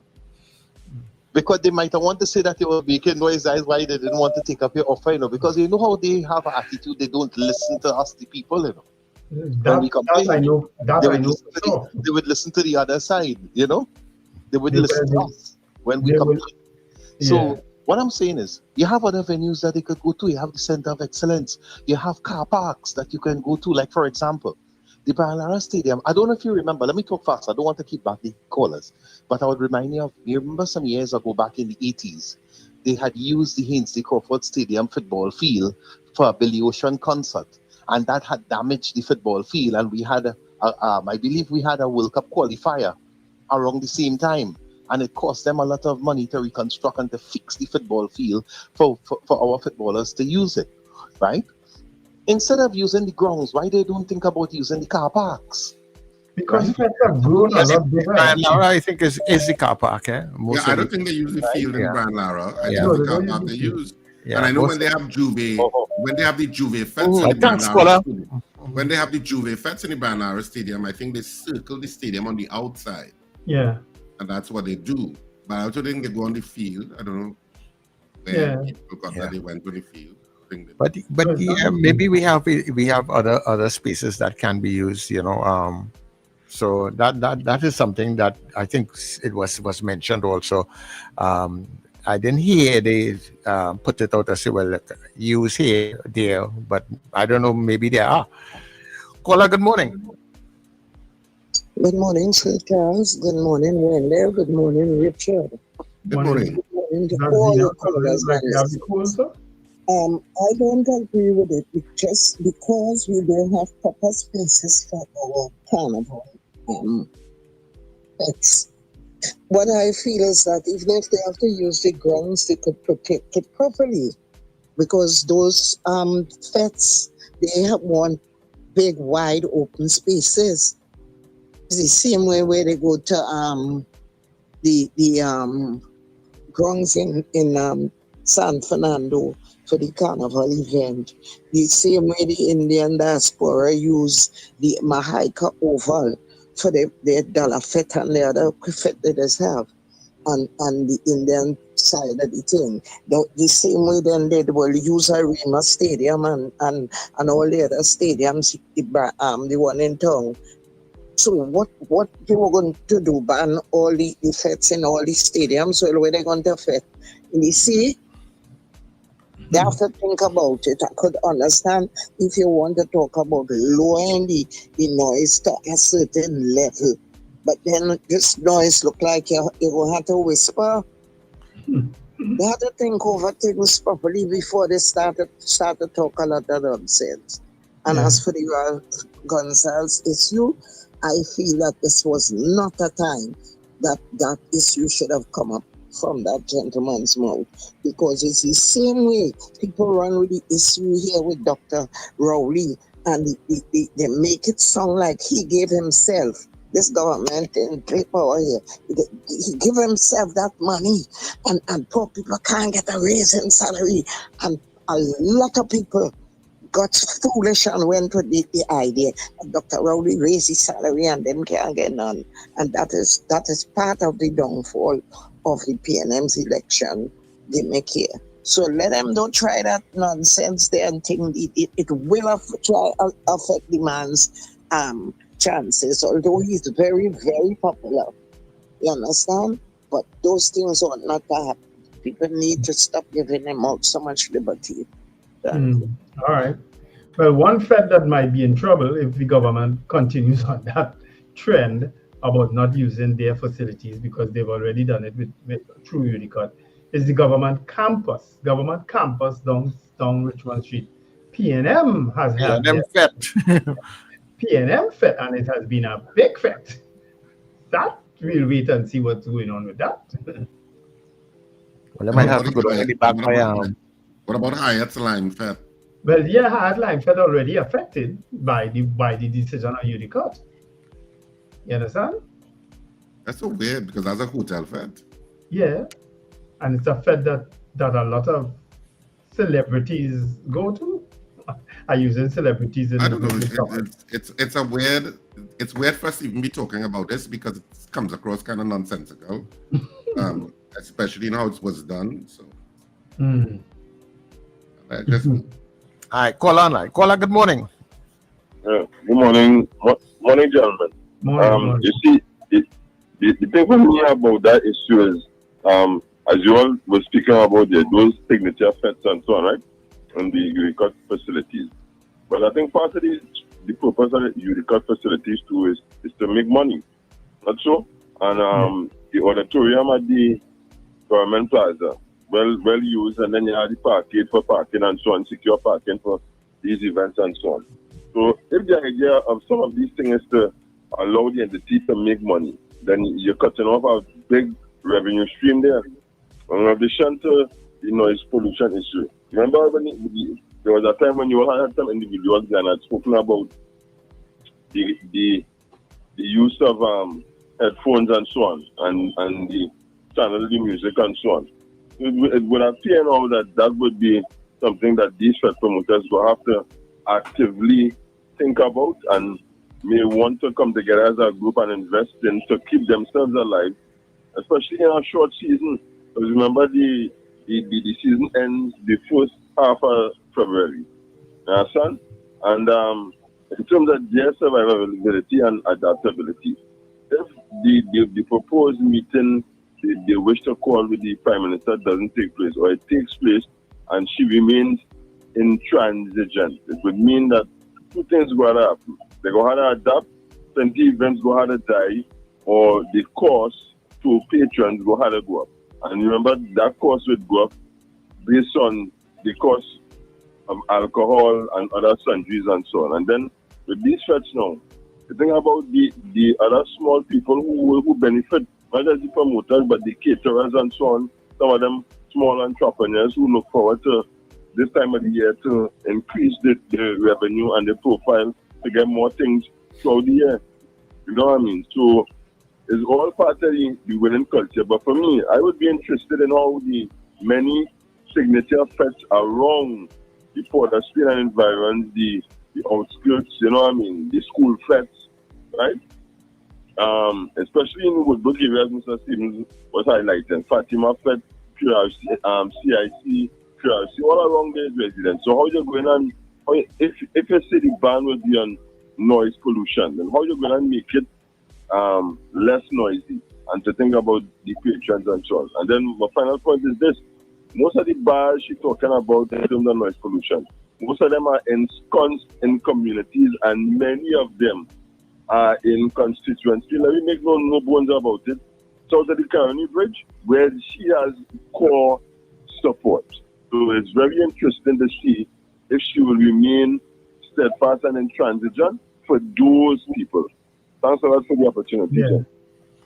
Because they might want to say that they were making noise, that's why they didn't want to take up your offer, you know, because you know how they have an attitude, they don't listen to us, the people, you know. When we complain, they would listen to the other side, you know. They would listen to us when we complain. So what I'm saying is, you have other venues that they could go to. You have the Center of Excellence. You have car parks that you can go to, like, for example, the Brian Lara Stadium. I don't know if you remember. Let me talk fast. I don't want to keep back the callers. But I would remind you remember some years ago, back in the 80s, they had used the Ainsley Crawford Stadium football field for a Billy Ocean concert. And that had damaged the football field. And we had, I believe we had a World Cup qualifier around the same time. And it cost them a lot of money to reconstruct and to fix the football field for our footballers to use it, right? Instead of using the grounds, why they don't think about using the car parks? Because right? Have grown a lot bigger. Brian Lara, I think, is the car park. I don't think they use the field in Brian Lara. I think the car park they use. And I know when they have when they have the Juve Fets in the Brian Lara Stadium, when they have the Juve Fets in the Brian Lara Stadium, I think they circle the stadium on the outside. Yeah. And that's what they do. But I also think they go on the field. I don't know where people got that they went to the field. But maybe we have other spaces that can be used, you know. So that is something that I think it was mentioned also. I didn't hear they put it out as well, use here, there, but I don't know, maybe there are. Caller, good morning. Good morning, Sir Charles. Good morning, Wendell. Good morning, Richard. Good morning. Good morning to all your callers. I don't agree with it just because we don't have proper spaces for our carnival. What I feel is that even if they have to use the grounds, they could protect it properly, because those fets, they have one big wide open spaces. It's the same way where they go to the grounds in San Fernando for the carnival event. The same way the Indian diaspora use the Mahaika Oval for their dollar fet and the other fet they just have. on the Indian side of the thing. The same way then they will use Arena Stadium and all the other stadiums, the one in town. So what they were going to do, ban all the effects in all the stadiums? Well, where they going to affect? And you see, they have to think about it. I could understand if you want to talk about lowering the noise to a certain level. But then this noise look like you will have to whisper. They had to think over things properly before they start to talk a lot of nonsense. And as for the Gonzalez issue, I feel that this was not a time that issue should have come up from that gentleman's mouth, because it's the same way people run with the issue here with Dr. Rowley, and they make it sound like he gave himself, this government in power here, he gave himself that money, and poor people can't get a raise in salary, and a lot of people got foolish and went with the idea that Dr. Rowley raised his salary and them can't get none, and that is part of the downfall of the PNM's election gimmick here. So let them don't try that nonsense there and think it will affect the man's chances, although he's very, very popular. You understand? But those things ought not to happen. People need to stop giving him out so much liberty. All right. Well, one Fed that might be in trouble if the government continues on that trend about not using their facilities, because they've already done it with through Unicode, is the government campus. Government campus down Richmond Street. PNM has had PNM Fed, and it has been a big Fed. That we'll wait and see what's going on with that. Well, they might have to go to the back by What about Hyatt's Lime Fed? Well, yeah, Hyatt Lime Fed already affected by the decision of Unicode. You understand? That's so weird, because that's a hotel Fed. Yeah, and it's a Fed that a lot of celebrities go to. Are using celebrities in I don't know. It's weird for us to even be talking about this, because it comes across kind of nonsensical, especially in how it was done. So, all right, caller, good morning. Good morning, morning, gentlemen. Morning. You see, the thing for me about that issue is, as you all were speaking about those signature feds and so on, right, and the Unicode facilities. But I think part of the purpose of the Unicode facilities too is to make money, not so? And the auditorium at the government plaza, well used, and then you have the parking for parking and so on, secure parking for these events and so on. So if the idea of some of these things is to allow the entity to make money, then you're cutting off a big revenue stream there. In addition to the noise pollution issue. Remember when there was a time when you had some individuals and had spoken about the use of headphones and so on, and the channel the music and so on. It would appear now that would be something that these Fed promoters will have to actively think about and may want to come together as a group and invest in to keep themselves alive, especially in a short season. Because remember, the season ends the first half of February. You understand? And in terms of their survivability and adaptability, if the proposed meeting they wish to call with the Prime Minister doesn't take place, or it takes place and she remains intransigent, it would mean that two things go to happen. They go to adapt, plenty events go to die, or the cost to patrons go to go up. And remember, that cost would go up based on the cost of alcohol and other sundries and so on. And then with these feds now, you think about the other small people who benefit, not just the promoters, but the caterers and so on, some of them small entrepreneurs who look forward to this time of the year to increase the revenue and the profile to get more things throughout the year. You know what I mean? So it's all part of the winning culture. But for me, I would be interested in how the many signature feds around the pedestrian environment, the outskirts, you know what I mean, the school feds, right? especially in Woodbrook areas, Mr. Stevens was highlighting. Fatima Fed, CIC, QRC, all around these residents. So how you going on, if your city ban will be on noise pollution, then how you going to make it less noisy, and to think about the patrons and so on. And then my final point is this. Most of the bars she's talking about in terms of noise pollution, most of them are ensconced in communities, and many of them are in constituency. Let me make no bones about it. South of the Caroni Bridge, where she has core support. So it's very interesting to see if she will remain steadfast and intransigent for those people. Thanks a lot for the opportunity.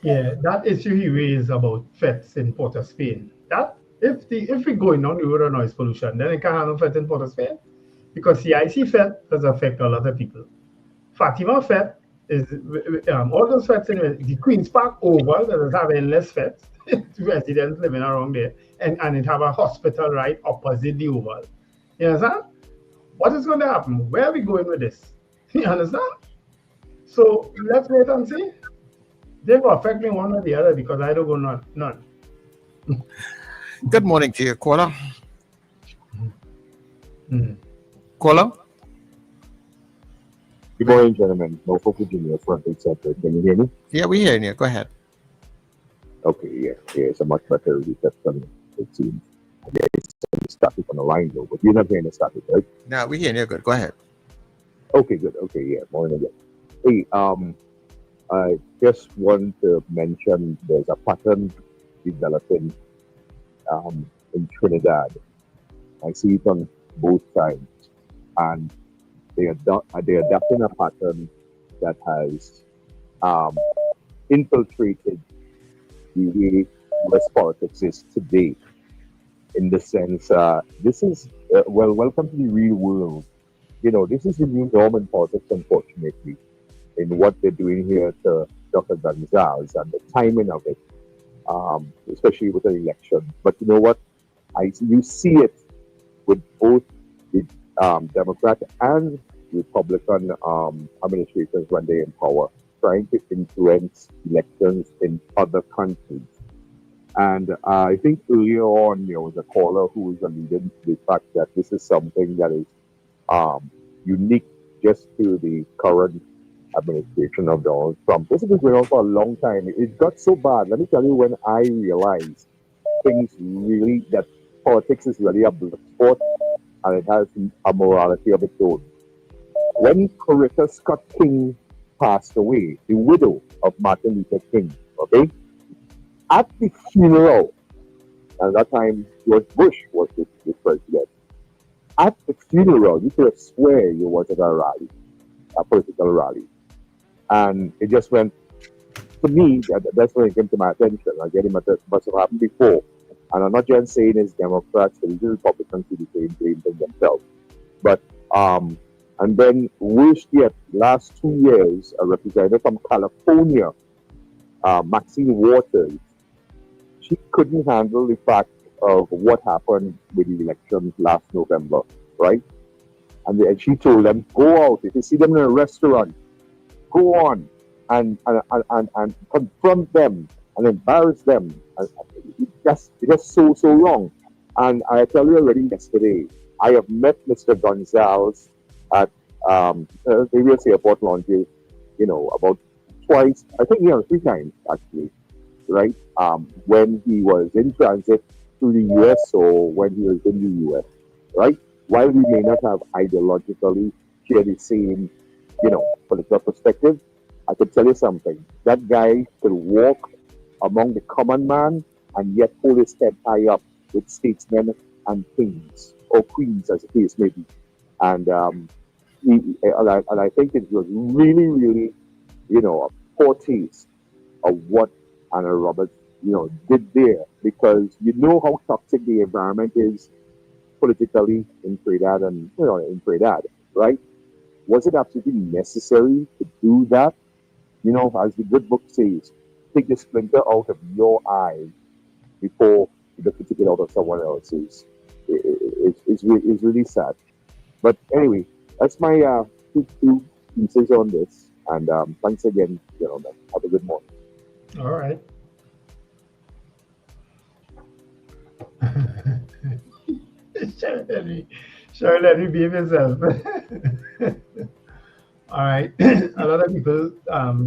Yeah, that issue he raised about FETs in Port of Spain. That if we going on the road of noise pollution, then it can't have no FET in Port of Spain, because CIC FET does affect a lot of people. Fatima FET is all those FETs in the Queen's Park Oval that does have endless FETs, residents living around there, and it have a hospital right opposite the Oval. You understand? What is going to happen? Where are we going with this? You understand? So let's wait and see. They will affect me one or the other, because I don't go none. Good morning to you, caller. Caller? Good morning, gentlemen. Norfolk, Virginia, front etc. Can you hear me? Yeah, we hear you. Go ahead. Okay, yeah. It's a much better reception, it seems. Yeah, it's static on the line, though, but you're not hearing the static, right? No, we hear you. Good. Go ahead. Okay, good. Okay, yeah. Morning again. Hey, I just want to mention there's a pattern developing in Trinidad. I see it on both sides, and they're adopting a pattern that has infiltrated the way US politics is today. In the sense, this is welcome to the real world. You know, this is the new norm in politics, unfortunately, in what they're doing here to Dr. Gonzalez and the timing of it, especially with the election. But you know what? You see it with both the Democrat and Republican administrations when they're in power, trying to influence elections in other countries. And I think earlier on there was a caller who was alluding to the fact that this is something that is unique just to the current administration of Donald Trump. This has been going on for a long time. It got so bad. Let me tell you when I realized that politics is really a blood sport and it has a morality of its own. When Coretta Scott King passed away, the widow of Martin Luther King, okay? At the funeral, and at that time George Bush was the president. At the funeral, you could swear you was at a rally, a political rally. And it just went, to me, that's when it came to my attention. I get him at that must have happened before. And I'm not just saying it's Democrats, but it's Republicans who do the same thing themselves. But, and then worst yet, last 2 years, a representative from California, Maxine Waters, she couldn't handle the fact of what happened with the elections last November, right? And she told them, go out. If you see them in a restaurant, go on and confront them and embarrass them. And it's just so wrong. And I tell you already yesterday, I have met Mr. Gonzalez at various airport lounges, about twice, I think 3 times actually, right? When he was in transit to the US or when he was in the US, right? While we may not have ideologically share the same, political perspective, I could tell you something. That guy could walk among the common man and yet hold his head high up with statesmen and kings or queens, as the case may be. And I think it was really, really, a poor taste of what Anna Roberts, did there, because how toxic the environment is politically in Trinidad and in Trinidad, right? Was it absolutely necessary to do that? As the good book says, take the splinter out of your eye before you look to take it out of someone else's. It's really sad. But anyway, that's my two pieces on this. And thanks again, gentlemen. Have a good good morning. All right. Sure, let me behave yourself. All right. A lot of people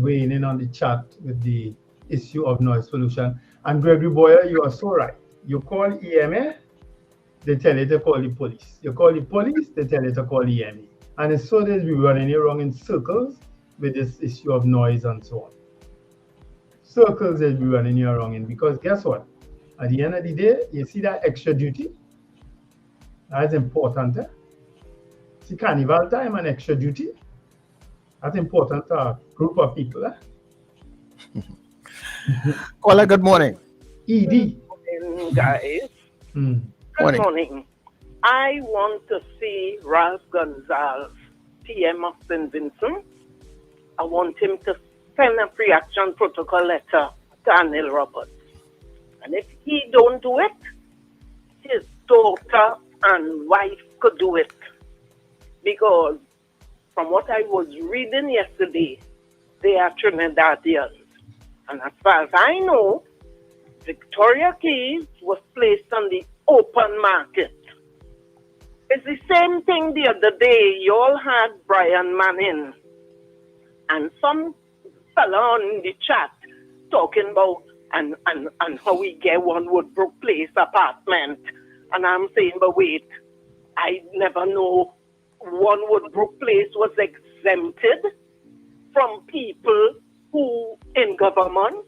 weighing in on the chat with the issue of noise pollution. And Gregory Boyer, you are so right. You call EMA, they tell you to call the police. You call the police, they tell you to call EMA. And it's so that we running around in circles with this issue of noise and so on. Circles that we running around in, because guess what? At the end of the day, you see that extra duty? That's important. See, carnival time and extra duty? That's important to a group of people. Hola, good morning. ED. Good morning, guys. Good morning. I want to see Ralph Gonzalez, PM of St. Vincent. I want him to send a pre-action protocol letter to Anil Roberts. And if he don't do it, his daughter and wife could do it. Because from what I was reading yesterday, they are Trinidadians. And as far as I know, Victoria Keys was placed on the open market. It's the same thing the other day. You all had Brian Manning and some fella on the chat talking about and how we get one Woodbrook Place apartment. And I'm saying, but wait, I never know one Woodbrook Place was exempted from people who in government.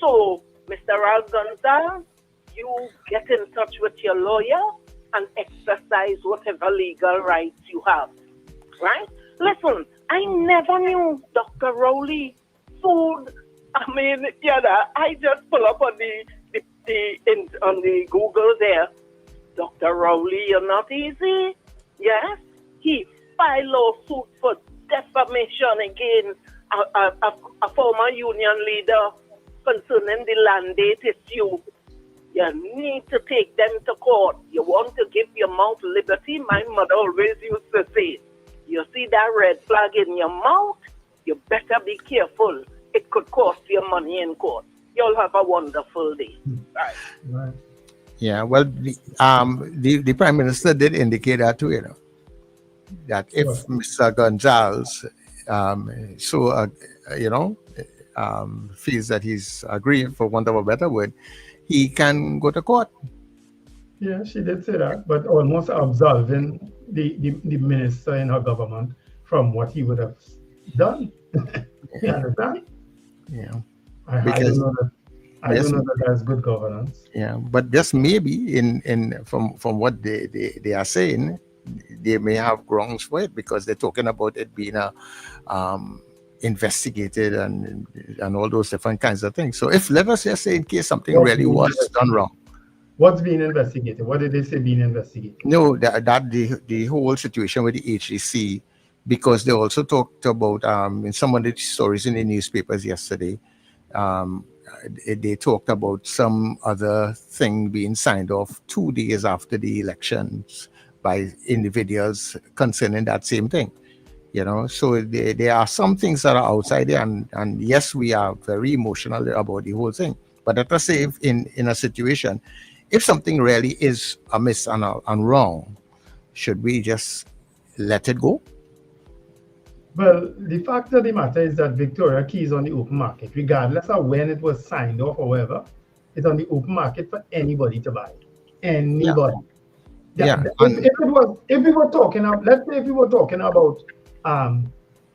So, Mr. Ralph Gonzalez, you get in touch with your lawyer and exercise whatever legal rights you have, right? Listen, I never knew Dr. Rowley food. I mean, I just pull up on the Google there. Dr. Rowley, you're not easy. Yes, he filed lawsuit for defamation against a former union leader concerning the landate issue. You need to take them to court. You want to give your mouth liberty? My mother always used to say, you see that red flag in your mouth? You better be careful. It could cost you money in court. You'll have a wonderful day. Right. Yeah, well, the Prime Minister did indicate that too, that if Mr. Gonzalez feels that he's agreed, for want of a better word, he can go to court. Yeah, she did say that, but almost absolving the minister in her government from what he would have done. You understand? Yeah. I don't know that that's good governance. Yeah, but just maybe from what they are saying, they may have grounds for it because they're talking about it being investigated and all those different kinds of things. So if, let us just say, in case something really was done wrong. What's being investigated? What did they say being investigated? No, that the whole situation with the HEC, because they also talked about in some of the stories in the newspapers yesterday, they talked about some other thing being signed off 2 days after the elections by individuals concerning that same thing. So there are some things that are outside there, and yes, we are very emotional about the whole thing. But let us say in a situation, if something really is amiss and wrong, should we just let it go? Well, the fact of the matter is that Victoria Key is on the open market, regardless of when it was signed off, however, it's on the open market for anybody to buy. Anybody. Yeah. If we were talking about, let's say if we were talking about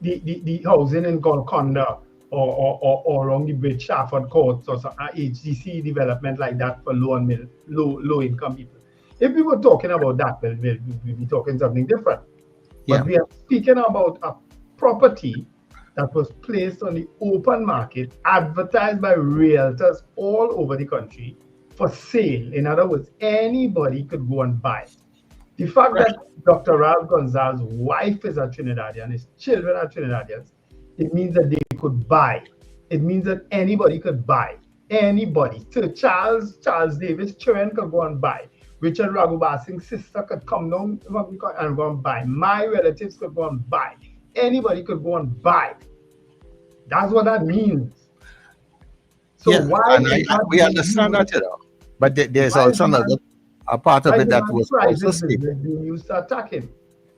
the housing in Golconda or along the bridge, Shafford Courts or some HDC development like that for low income people. If we were talking about that, we'll be talking something different. But we are speaking about a property that was placed on the open market, advertised by realtors all over the country for sale. In other words, anybody could go and buy. The fact that Dr. Ralph Gonzalez's wife is a Trinidadian, his children are Trinidadians, it means that they could buy. It means that anybody could buy. Anybody. So Charles Davis children could go and buy. Richard Raghubasing's sister could come down and go and buy. My relatives could go and buy. Anybody could go and buy. That's what that means. So yeah, why and we understand that, but there's also another a part of it that was also stated. Being used to attack him.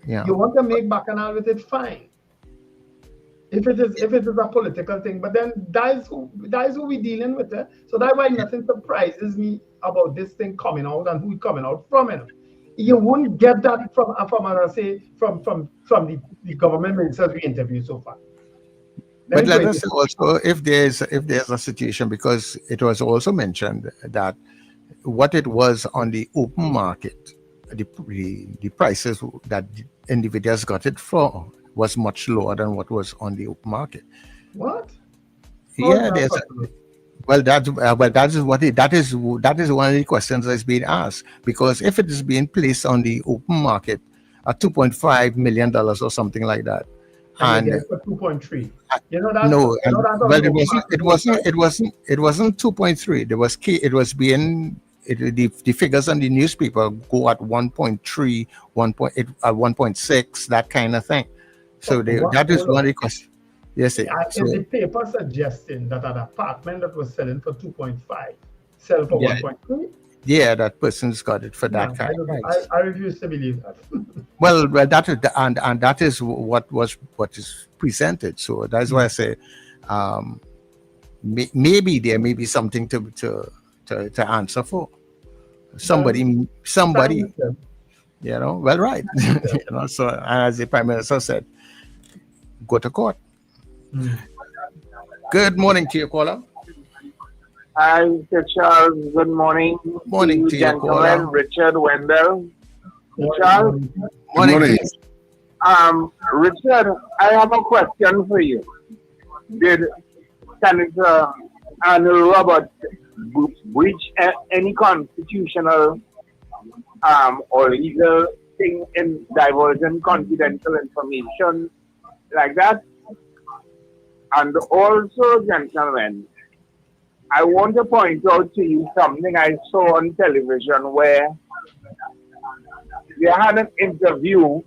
Yeah. You want to make bacchanal with it, fine. If it is a political thing, but then that is who we're dealing with. So that's why nothing surprises me about this thing coming out and who is coming out from it. You won't get that from the government ministers we interviewed so far. But let us say also, if there's a situation, because it was also mentioned that what it was on the open market, the prices that individuals got it for was much lower than what was on the open market. What? Yeah, that is one of the questions that's being asked, because if it is being placed on the open market at $2.5 million or something like that, and you get it for 2.3. It wasn't 2.3. The figures on the newspaper go at 1.3, 1.6, that kind of thing. So that is one of the questions. Yes, is the paper suggesting that an apartment that was selling for 2.5 sell for 1.3? Yeah, that person's got it for that kind of price. I refuse to believe that. Well, that is what is presented. So that's why I say maybe there may be something to answer for. Somebody. Well, right. So as the Prime Minister said, go to court. Good morning to you, caller. Hi, Mr. Charles. Good morning. Morning to you, gentlemen. Richard, Wendell. Charles. Morning. Richard, I have a question for you. Did Senator Arnold Roberts breach any constitutional or legal thing in divulging confidential information like that? And also, gentlemen, I want to point out to you something I saw on television where they had an interview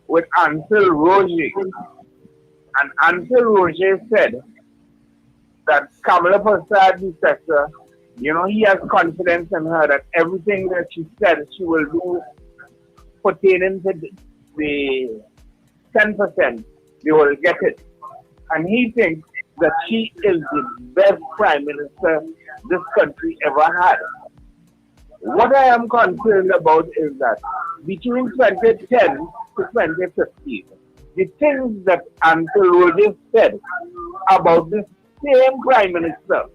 with Ansel Roger. And Ansel Roger said that Kamala Prasad, the successor, he has confidence in her that everything that she said she will do pertaining to the 10%, they will get it. And he thinks that she is the best prime minister this country ever had. What I am concerned about is that between 2010 to 2015, the things that Ansel Roger said about this same prime minister,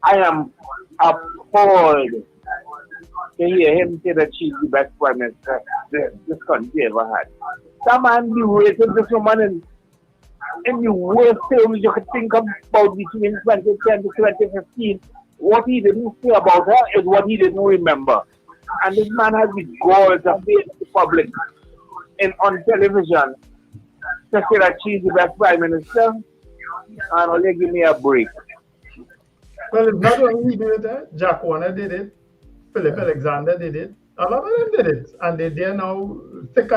I am appalled to hear him say that she's the best prime minister this country ever had. Some man berated this woman in the worst terms you could think about between 2010 to 2015. What he didn't say about her is what he didn't remember. And this man has the gall to face the public on television to say that she's the best prime minister. And only give me a break. Well, it's not only he did it. Jack Warner did it. Philip Alexander did it. A lot of them did it. And they're now thick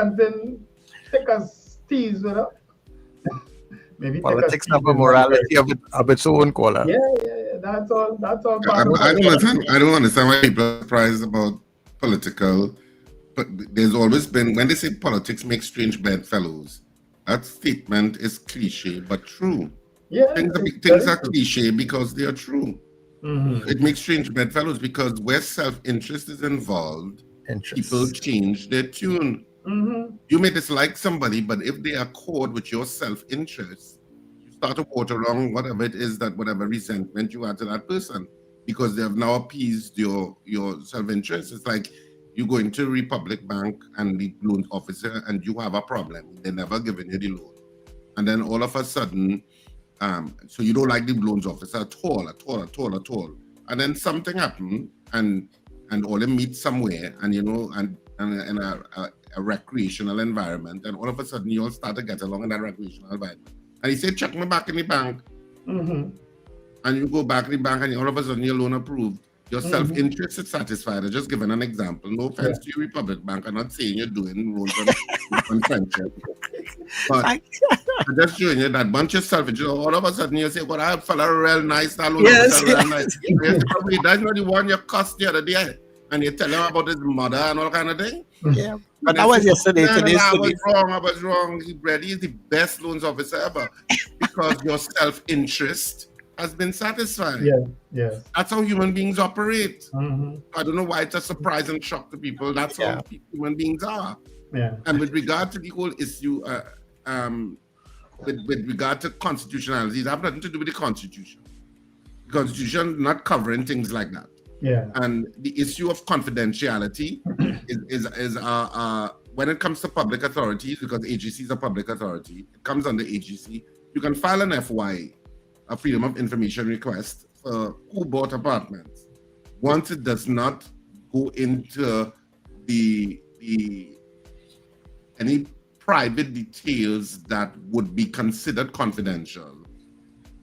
as thieves, Maybe politics have a morality of its own, caller. Yeah. That's all. I don't understand why people are surprised about political. But there's always been, when they say politics makes strange bedfellows, that statement is cliche but true. Yeah, things are cliche because they are true. Mm-hmm. It makes strange bedfellows because where self-interest is involved, people change their tune. Mm-hmm. You may dislike somebody, but if they accord with your self-interest, you start to water along whatever it is whatever resentment you had to that person, because they have now appeased your self-interest. It's like you go into Republic Bank and the loan officer and you have a problem. They're never giving you the loan. And then all of a sudden, so you don't like the loans officer at all. And then something happened and all them meet somewhere and in a recreational environment, and all of a sudden you all start to get along in that recreational environment. And he said, check me back in the bank. Mm-hmm. And you go back in the bank and all of a sudden your loan approved. Your self-interest is satisfied. I'm just giving an example. No offense to your Republic Bank. I'm not saying you're doing loans on friendship. But I'm just showing you that bunch of selfish. All of a sudden you say, well, I fella real nice. That Yes. real nice. That's not the one you cussed the other day. And you tell him about his mother and all kind of thing. Yeah. But that was yesterday. Today I was wrong. Brady is the best loans officer ever because your self-interest has been satisfied. Yes. That's how human beings operate. Mm-hmm. I don't know why it's a surprise and shock to people. That's how human beings are. Yeah. And with regard to the whole issue, with regard to constitutionality, it has nothing to do with the Constitution. The Constitution not covering things like that. Yeah. And the issue of confidentiality is when it comes to public authorities, because AGC is a public authority, it comes under AGC. You can file an FYA, a Freedom of Information request, for who bought apartments. Once it does not go into any private details that would be considered confidential,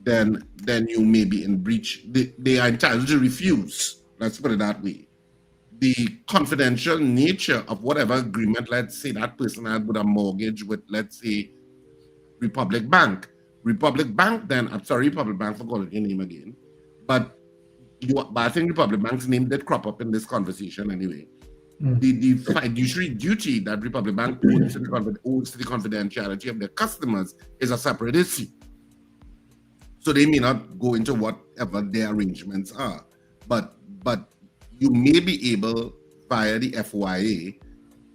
then you may be in breach. They are entitled to refuse. Let's put it that way. The confidential nature of whatever agreement, let's say that person had with a mortgage with, let's say, Republic Bank. Republic Bank, then, I'm sorry, Republic Bank for calling your name again, but I think Republic Bank's name did crop up in this conversation anyway. The fiduciary duty that Republic Bank owes to the confidentiality of their customers is a separate issue. So they may not go into whatever their arrangements are. But you may be able, via the FYA,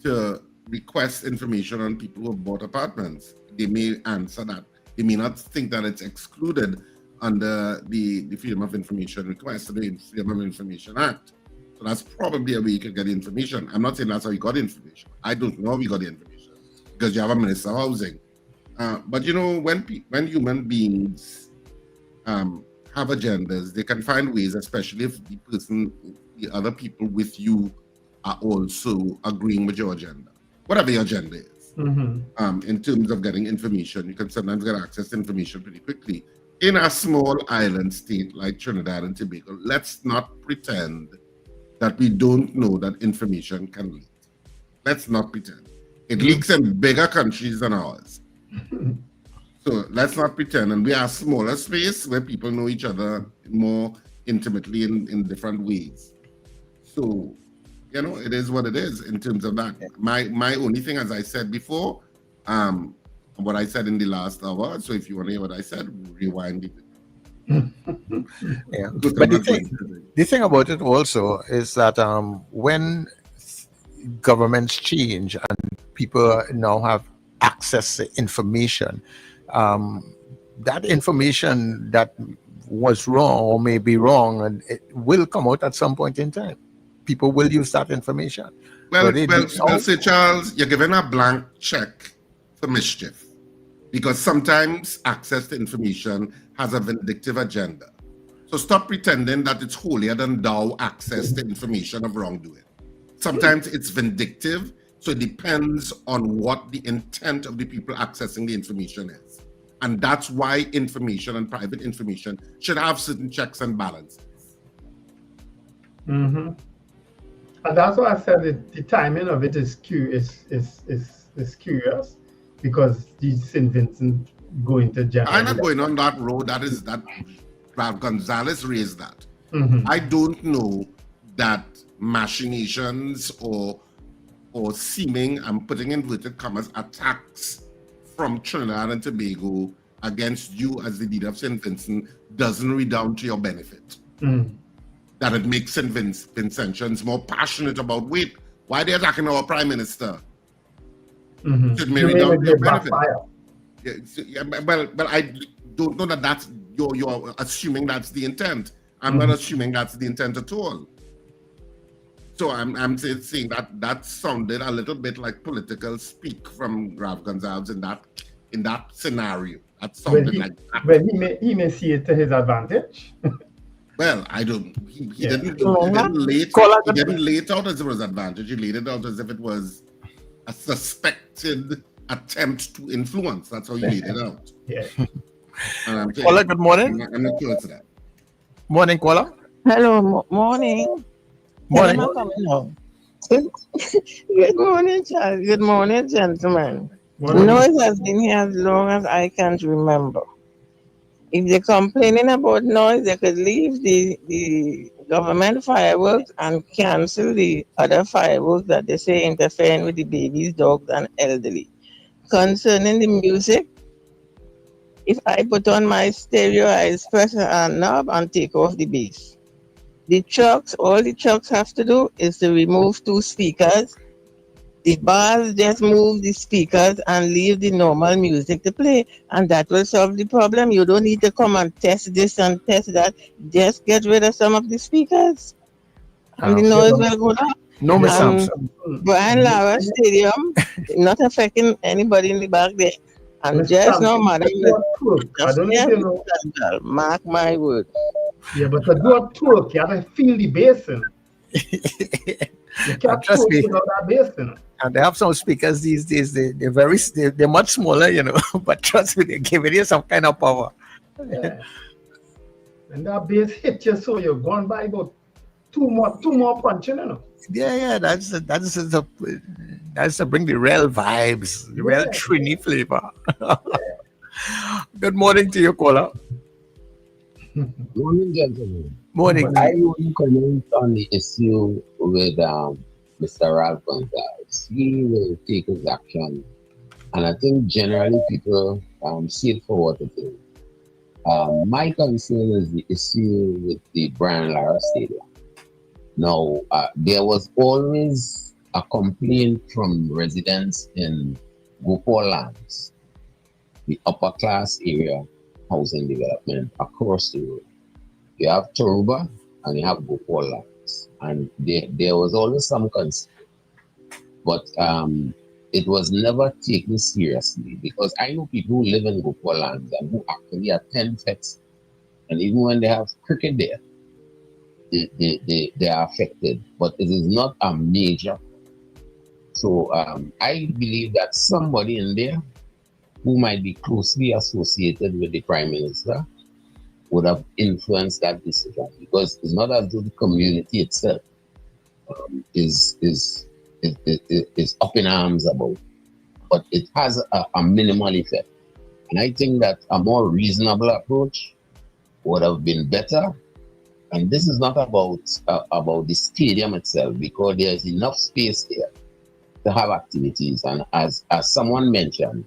to request information on people who have bought apartments. They may answer that. They may not think that it's excluded under the Freedom of Information request, the Freedom of Information Act. So that's probably a way you can get information. I'm not saying that's how you got the information. I don't know how you got the information because you have a Minister of Housing. But you know, when human beings have agendas, they can find ways, especially if the other people with you are also agreeing with your agenda, whatever your agenda is. Mm-hmm. In terms of getting information, you can sometimes get access to information pretty quickly. In a small island state like Trinidad and Tobago, let's not pretend that we don't know that information can leak. Let's not pretend. It leaks in bigger countries than ours. So let's not pretend. And we are a smaller space where people know each other more intimately in different ways. So, you know, it is what it is in terms of that. My only thing, as I said before, what I said in the last hour, so if you want to hear what I said, rewind it. Yeah. But the thing about it also is that when governments change and people now have access to information, that information that was wrong or may be wrong, and it will come out at some point in time. People will use that information. Well, say, Charles, you're given a blank check for mischief because sometimes access to information has a vindictive agenda. So stop pretending that it's holier than thou access to information of wrongdoing. Sometimes it's vindictive, so it depends on what the intent of the people accessing the information is. And that's why information and private information should have certain checks and balances. Mm-hmm. And that's why I said the timing of it is curious because these St. Vincent go into jail. I'm not going on that road. That Ralph Gonzalez raised that. Mm-hmm. I don't know that machinations or seeming, I'm putting inverted commas, attacks from Trinidad and Tobago against you as the leader of St. Vincent doesn't redound to your benefit. Mm. That it makes St. Vincentians more passionate about, wait, why are they attacking our prime minister? Mm-hmm. Should may redound to your benefit. Well, I don't know that that's you're assuming that's the intent. I'm not assuming that's the intent at all. So I'm saying that sounded a little bit like political speak from Ralph Gonzalez in that scenario. That sounded like that. Well, he may see it to his advantage. Well, I don't. He didn't lay it out as it was advantage. He laid it out as if it was a suspected attempt to influence. That's how he laid it out. Yeah. Kola, good morning. I'm not sure to that. Morning, Kola. Hello, morning. Morning. Good morning, Charles. Good morning, gentlemen. Noise has been here as long as I can remember. If they're complaining about noise, they could leave the government fireworks and cancel the other fireworks that they say interfering with the babies, dogs, and elderly. Concerning the music, if I put on my stereo, I press a knob and take off the bass. The trucks, all the trucks have to do is to remove 2 speakers. The bars just move the speakers and leave the normal music to play, and that will solve the problem. You don't need to come and test this and test that. Just get rid of some of the speakers, and the noise will go down. No, Miss Sampson. Brian Lara Stadium, not affecting anybody in the back there. And Mr. just no Sampson, matter. I don't know if you know. Mark my word. Yeah, but to do a twerk, you have to feel the bass in it. You can't Trust me. without that bass in it. And they have some speakers these days. They're much smaller, but trust me, they're giving you some kind of power. Yeah. And that bass hit you, so you're going by about two more punching, Yeah, that's to bring the real vibes, the real Trini flavor. Good morning to you, caller. Morning, gentlemen. Morning. I want to comment on the issue with Mr. Ralph Gonzalez. He will take his action, and I think generally people see it for what it is. My concern is the issue with the Brian Lara Stadium. Now, there was always a complaint from residents in Gopal Lands, the upper class area housing development across the road. You have Toruba and you have Gopal Lands, and there was always some concern, but it was never taken seriously, because I know people who live in Gopal Lands and who actually attend fets, and even when they have cricket there, they are affected, but it is not a major. So I believe that somebody in there who might be closely associated with the Prime Minister would have influenced that decision, because it's not as though the community itself is up in arms about, but it has a minimal effect. And I think that a more reasonable approach would have been better. And this is not about the stadium itself, because there's enough space there to have activities. And as someone mentioned,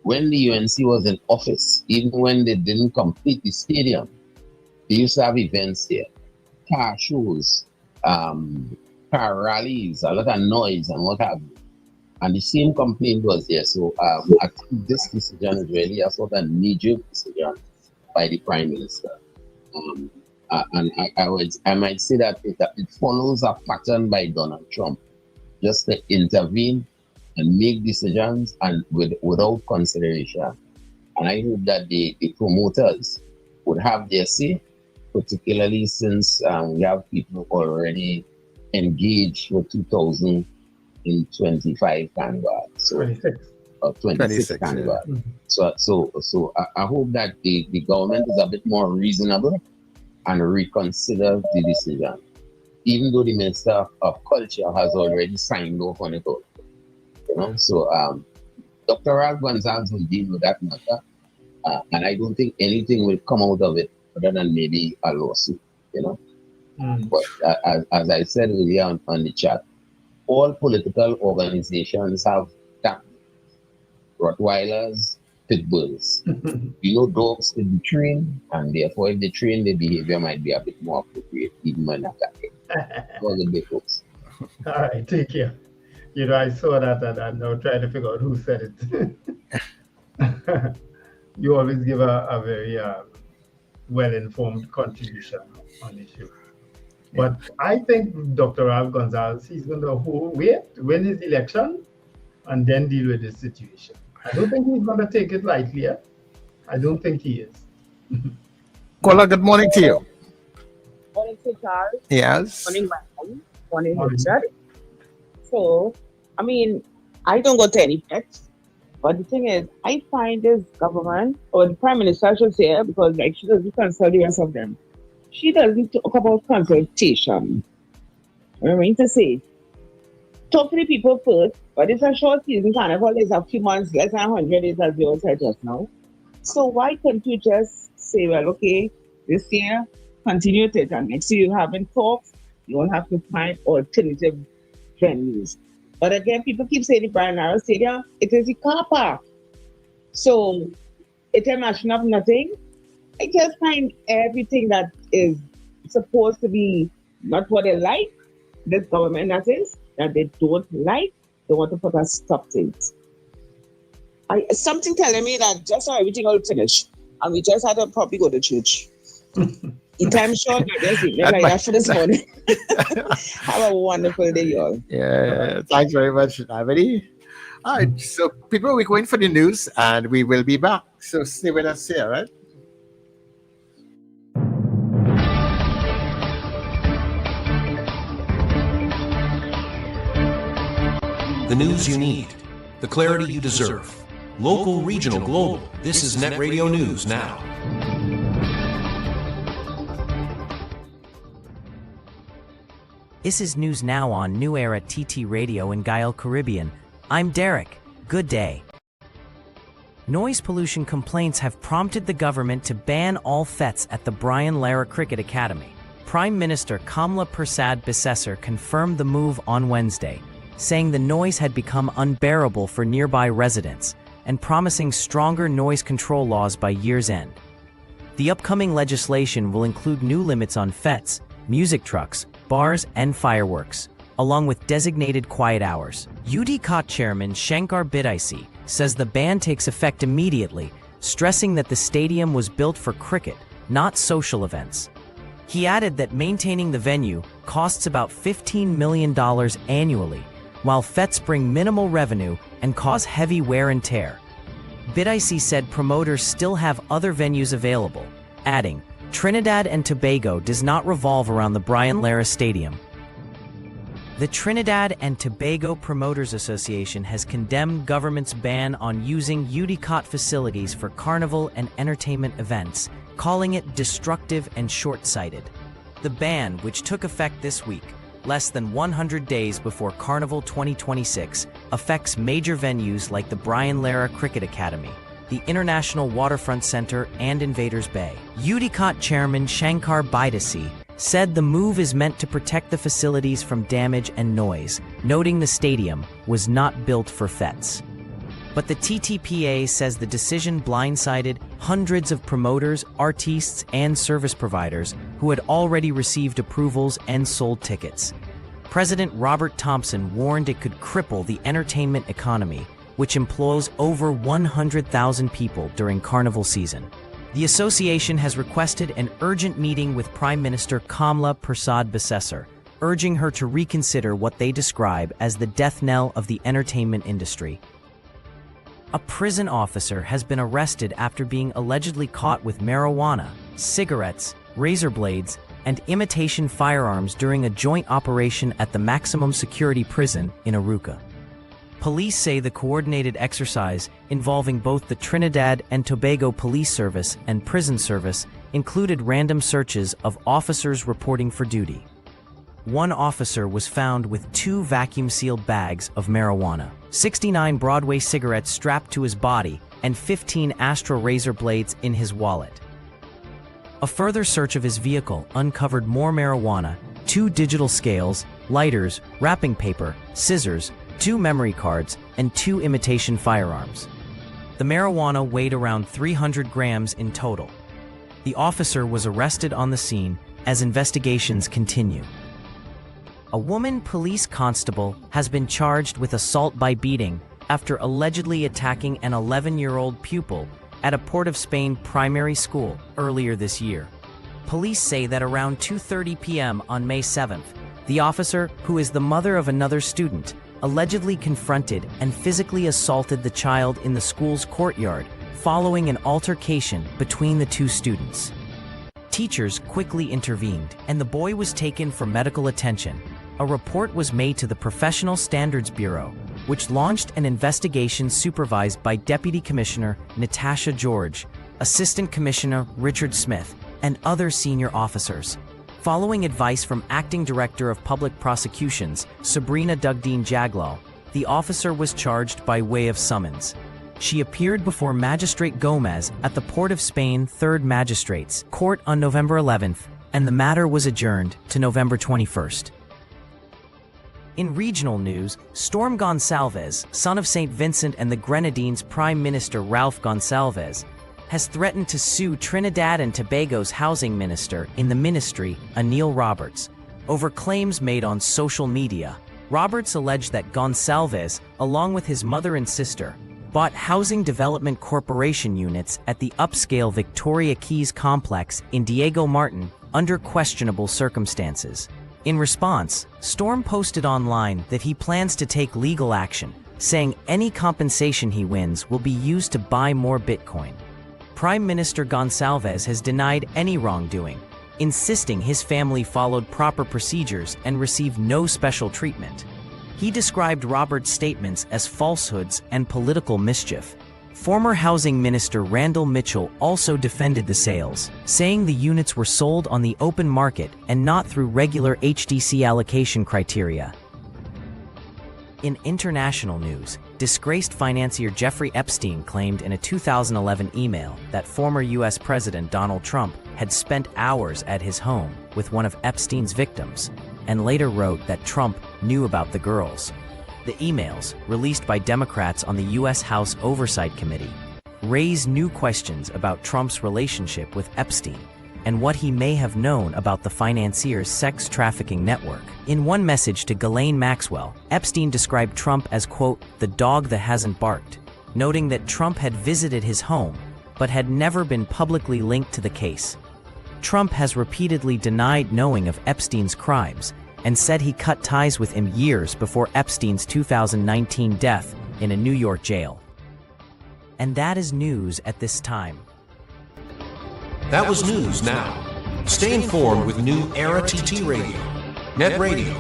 when the UNC was in office, even when they didn't complete the stadium, they used to have events there, car shows, car rallies, a lot of noise and what have you. And the same complaint was there. So I think this decision is really a sort of knee-jerk decision by the Prime Minister. And I might say that it follows a pattern by Donald Trump, just to intervene and make decisions and without consideration. And I hope that the promoters would have their say, particularly since we have people already engaged for 2025 Carnival. So 26 Carnival. Yeah. So I hope that the government is a bit more reasonable and reconsider the decision, even though the Minister of Culture has already signed off on it all. So Dr. Ralph Gonzalez will deal with that matter, and I don't think anything will come out of it other than maybe a lawsuit, But as I said earlier on the chat, all political organizations have Rottweilers, pit bulls. Dogs could be trained, and therefore if they train, their behavior might be a bit more appropriate, even when attacking. All the big folks. All right, take care. I saw that and I'm now trying to figure out who said it. You always give a very well-informed contribution on the issue. But I think Dr. Ralph Gonzalez, he's going to win his election and then deal with this situation. I don't think he's going to take it lightly. I don't think he is. Kola, good morning to you. Morning, Charles. Yes. Morning, ma'am. Morning, Richard. So, I don't go to any pets, but the thing is, I find this government, or the Prime Minister, I should say, because she doesn't consult the rest of them. She doesn't talk about consultation. I mean to say, talk to the people first, But it's a short season carnival. It's a few months, less than 100 days, as you all said just now. So why couldn't you just say, well, okay, this year, continue it, and next year you having talks, you don't have to find alternative venues. But again, people keep saying the Brian Lara Stadium, it is a car park. So it's a machine of nothing. I just find everything that is supposed to be not what they like, this government that is, that they don't like, they want to put a stop to it. Something telling me that just now everything will finish, and we just had to probably go to church. The time short, I just like that for this morning. Have a wonderful day, y'all. Yeah, thanks very much, Navity. All right, so people, we're going for the news, and we will be back. So stay with us here, right? The news you need, the clarity you deserve. Local, regional, global. This is NETT Radio News Now. This is News Now on New Era TT Radio in Gael, Caribbean. I'm Derek. Good day. Noise pollution complaints have prompted the government to ban all fetes at the Brian Lara Cricket Academy. Prime Minister Kamla Persad Bissessar confirmed the move on Wednesday, saying the noise had become unbearable for nearby residents and promising stronger noise control laws by year's end. The upcoming legislation will include new limits on fetes, music trucks, bars, and fireworks, along with designated quiet hours. UDCOT Chairman Shankar Bidaisi says the ban takes effect immediately, stressing that the stadium was built for cricket, not social events. He added that maintaining the venue costs about $15 million annually, while fetes bring minimal revenue and cause heavy wear and tear. Bidaisi said promoters still have other venues available, adding, Trinidad and Tobago does not revolve around the Brian Lara Stadium. The Trinidad and Tobago Promoters Association has condemned government's ban on using UDCOT facilities for carnival and entertainment events, calling it destructive and short-sighted. The ban, which took effect this week, less than 100 days before Carnival 2026, affects major venues like the Brian Lara Cricket Academy, the International Waterfront Center, and Invaders Bay. UDCOT Chairman Shankar Bidaisi said the move is meant to protect the facilities from damage and noise, noting the stadium was not built for fetes. But the TTPA says the decision blindsided hundreds of promoters, artistes, and service providers who had already received approvals and sold tickets. President Robert Thompson warned it could cripple the entertainment economy, which employs over 100,000 people during carnival season. The association has requested an urgent meeting with Prime Minister Kamla Persad Bissessar, urging her to reconsider what they describe as the death knell of the entertainment industry. A prison officer has been arrested after being allegedly caught with marijuana, cigarettes, razor blades, and imitation firearms during a joint operation at the maximum security prison in Aruca. Police say the coordinated exercise involving both the Trinidad and Tobago Police Service and Prison Service included random searches of officers reporting for duty. One officer was found with 2 vacuum-sealed bags of marijuana, 69 Broadway cigarettes strapped to his body, and 15 Astra razor blades in his wallet. A further search of his vehicle uncovered more marijuana, 2 digital scales, lighters, wrapping paper, scissors, 2 memory cards, and 2 imitation firearms. The marijuana weighed around 300 grams in total. The officer was arrested on the scene as investigations continue. A woman police constable has been charged with assault by beating after allegedly attacking an 11-year-old pupil at a Port of Spain primary school earlier this year. Police say that around 2:30 p.m. on May 7th, the officer, who is the mother of another student, allegedly confronted and physically assaulted the child in the school's courtyard following an altercation between the 2 students. Teachers quickly intervened, and the boy was taken for medical attention. A report was made to the Professional Standards Bureau, which launched an investigation supervised by Deputy Commissioner Natasha George, Assistant Commissioner Richard Smith, and other senior officers. Following advice from Acting Director of Public Prosecutions, Sabrina Dugdeen Jaglal, the officer was charged by way of summons. She appeared before Magistrate Gomez at the Port of Spain 3rd Magistrates Court on November 11th, and the matter was adjourned to November 21st. In regional news, Storm Gonsalves, son of St. Vincent and the Grenadines Prime Minister Ralph Gonsalves, has threatened to sue Trinidad and Tobago's housing minister in the ministry, Anil Roberts, over claims made on social media. Roberts alleged that Gonsalves, along with his mother and sister, bought Housing Development Corporation units at the upscale Victoria Keys complex in Diego Martin under questionable circumstances. In response, Storm posted online that he plans to take legal action, saying any compensation he wins will be used to buy more Bitcoin. Prime Minister Gonsalves has denied any wrongdoing, insisting his family followed proper procedures and received no special treatment. He described Roberts' statements as falsehoods and political mischief. Former Housing Minister Randall Mitchell also defended the sales, saying the units were sold on the open market and not through regular HDC allocation criteria. In international news, disgraced financier Jeffrey Epstein claimed in a 2011 email that former U.S. President Donald Trump had spent hours at his home with one of Epstein's victims, and later wrote that Trump knew about the girls. The emails, released by Democrats on the U.S. House Oversight Committee, raise new questions about Trump's relationship with Epstein and what he may have known about the financier's sex trafficking network. In one message to Ghislaine Maxwell, Epstein described Trump as, quote, the dog that hasn't barked, noting that Trump had visited his home but had never been publicly linked to the case. Trump has repeatedly denied knowing of Epstein's crimes and said he cut ties with him years before Epstein's 2019 death in a New York jail. And that is news at this time. That was News Now. Stay informed with New Era TT Radio, NETT Radio.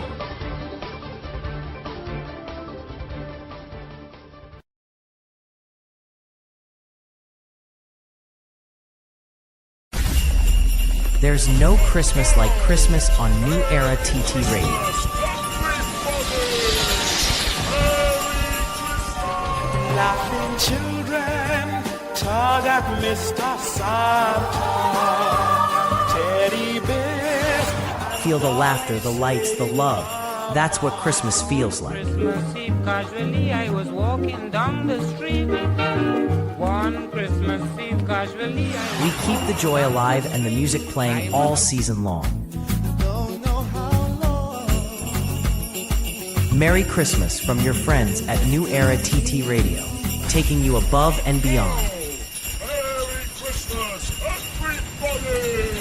There's no Christmas like Christmas on New Era TT Radio. Laughing children tug at Mr. Santa. Teddy bears. Feel the laughter, the lights, the love. That's what Christmas feels like. Christmas Eve, casually I was walking down the street. One Christmas Eve, casually We keep the joy alive and the music playing all season long. Merry Christmas from your friends at New Era TT Radio, taking you above and beyond. Merry Christmas, everybody!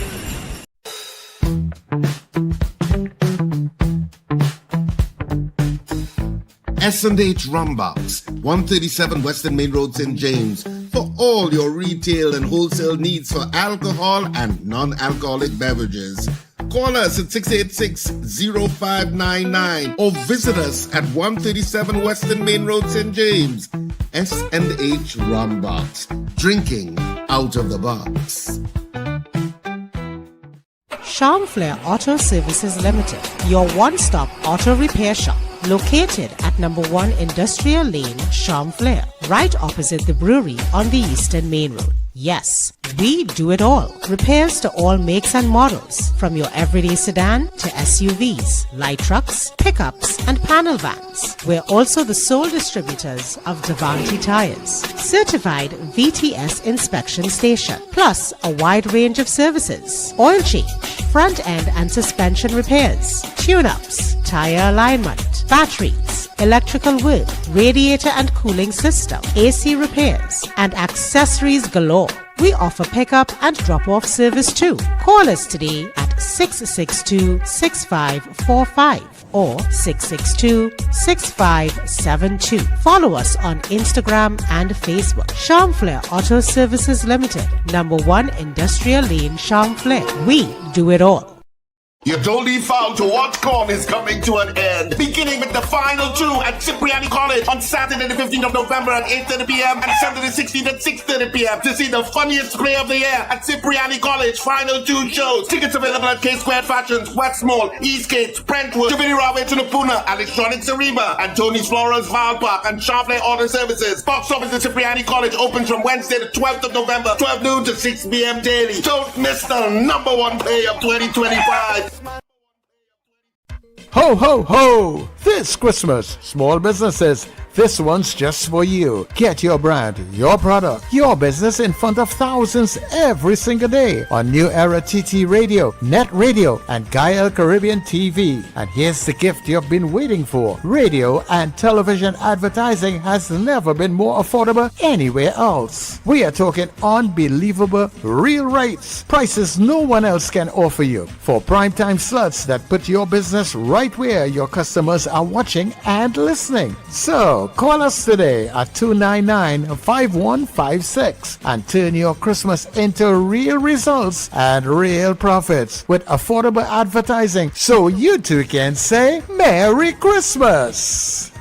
S&H Rumbox, 137 Western Main Road, St. James, for all your retail and wholesale needs for alcohol and non-alcoholic beverages. Call us at 686-0599 or visit us at 137 Western Main Road, St. James. S&H Rumbox, drinking out of the box. Charmflair Auto Services Limited, your one-stop auto repair shop, located at number 1 Industrial Lane, Charmflair, right opposite the brewery on the Eastern Main Road. Yes, we do it all. Repairs to all makes and models, from your everyday sedan to SUVs, light trucks, pickups, and panel vans. We're also the sole distributors of Davanti tires, certified VTS inspection station, plus a wide range of services: oil change, front end and suspension repairs, tune-ups, tire alignment, batteries, electrical work, radiator and cooling system, AC repairs, and accessories galore. We offer pickup and drop-off service too. Call us today at 662-6545 or 662-6572. Follow us on Instagram and Facebook. Charmflair Auto Services Limited, number 1 Industrial Lane, Charmflair. We do it all. You don't leave foul to watch corn is coming to an end. Beginning with the final two at Cipriani College on Saturday the 15th of November at 8:30 p.m. and Sunday the 16th at 6:30 p.m. to see the funniest play of the year at Cipriani College. Final two shows. Tickets available at K Squared Fashions, West Mall, Eastgate, Brentwood, Jubilee Railway to Napuna, Electronics Ariba, and Tony's Florals, Val Park, and Sharpley Auto Services. Box office at Cipriani College opens from Wednesday the 12th of November, 12 noon to 6 p.m. daily. Don't miss the #1 play of 2025. Ho, ho, ho! This Christmas, small businesses, this one's just for you. Get your brand, your product, your business in front of thousands every single day on New Era TT Radio, NETT Radio, and Gael Caribbean TV. And here's the gift you've been waiting for. Radio and television advertising has never been more affordable anywhere else. We are talking unbelievable, real rates. Prices no one else can offer you for primetime slots that put your business right where your customers are watching and listening. So, call us today at 299-5156 and turn your Christmas into real results and real profits with affordable advertising so you too can say Merry Christmas.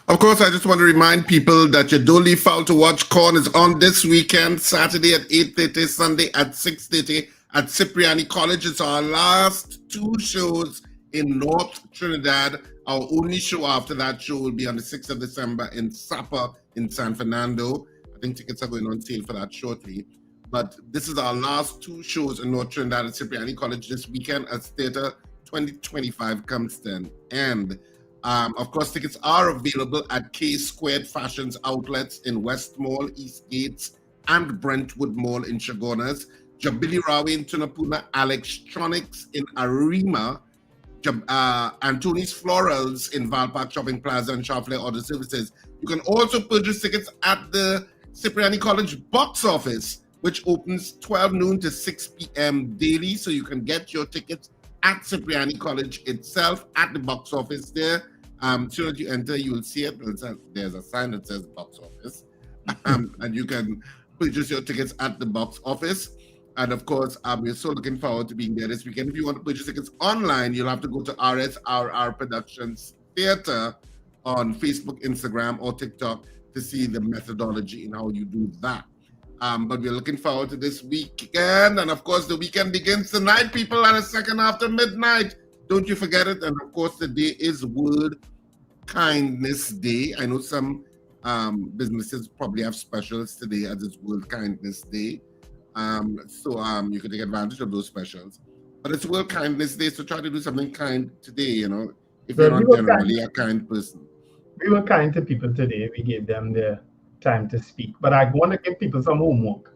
Of course, I just want to remind people that your Don't Leave Foul to Watch Corn is on this weekend, Saturday at 8:30, Sunday at 6:30 at Cipriani College. It's our last two shows in North Trinidad. Our only show after that show will be on the 6th of December in Sapa in San Fernando. I think tickets are going on sale for that shortly. But this is our last two shows in North Trinidad at Cipriani College this weekend as Theatre 2025 comes to an end. Of course, tickets are available at K Squared Fashions outlets in West Mall, East Gates, and Brentwood Mall in Chagonas, Jubilee Railway in Tunapuna, Electronics in Arima, and Tony's Florals in Valpark Shopping Plaza and Sharpley Auto Services. You can also purchase tickets at the Cipriani College box office, which opens 12 noon to 6 p.m. daily, so you can get your tickets at Cipriani College itself at the box office there. Soon as you enter, you will see it. There's a sign that says box office. And you can purchase your tickets at the box office. And of course, we're so looking forward to being there this weekend. If you want to purchase tickets online, you'll have to go to RSRR Productions Theatre on Facebook, Instagram, or TikTok to see the methodology in how you do that. But we're looking forward to this weekend. And of course, the weekend begins tonight, people, at a second after midnight. Don't you forget it. And of course, the day is World Kindness Day. I know some businesses probably have specials today as it's World Kindness Day. So you can take advantage of those specials. But it's World Kindness Day, so try to do something kind today, you know, if you're not generally a kind person. We were kind to people today. We gave them their time to speak. But I want to give people some homework.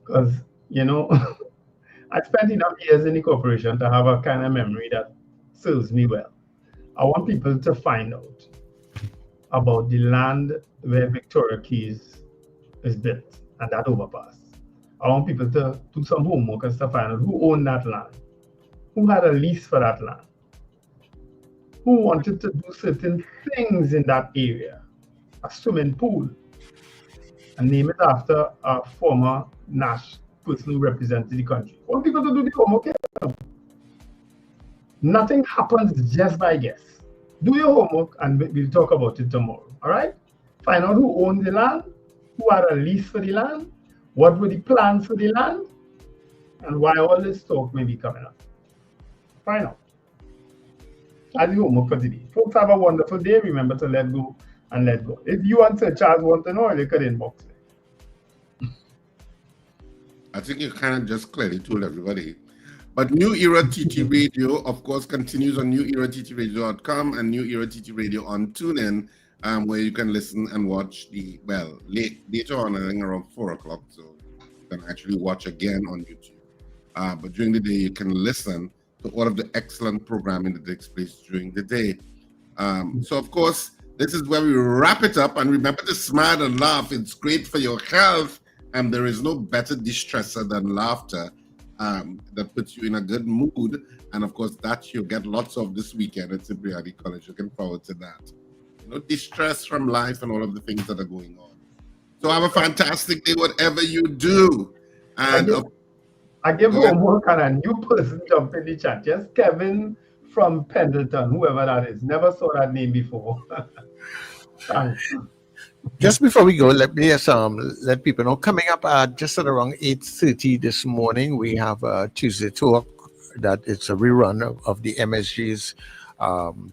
Because, you know, I spent enough years in the corporation to have a kind of memory that serves me well. I want people to find out about the land where Victoria Keys is built and that overpass. I want people to do some homework and to find out who owned that land, who had a lease for that land, who wanted to do certain things in that area, a swimming pool, and name it after a former Nash person who represented the country. I want people to do the homework. Nothing happens just by guess. Do your homework and we'll talk about it tomorrow, all right? Find out who owned the land, who had a lease for the land, what were the plans for the land, and why all this talk may be coming up. Find out. That's the homework for today. Folks, have a wonderful day. Remember to let go and let go. If you and Sir Charles want to know, you could inbox me. I think you kind of just clearly told everybody. But New Era TT Radio, of course, continues on newerattradio.com and New Era TT Radio on TuneIn, where you can listen and watch later on, I think around 4 o'clock, so you can actually watch again on YouTube. But during the day, you can listen to all of the excellent programming that takes place during the day. So, of course, this is where we wrap it up. And remember to smile and laugh. It's great for your health. And there is no better distressor than laughter. that puts you in a good mood. And of course, that you'll get lots of this weekend at Cipriani College. Looking forward to that. Distress from life and all of the things that are going on. So have a fantastic day, whatever you do. And I give homework and a new person jump in the chat. Yes, Kevin from Pendleton, whoever that is. Never saw that name before. Thanks. Just before we go, let me just let people know, coming up just at around 8:30 this morning, we have a Tuesday Talk. That it's a rerun of the MSG's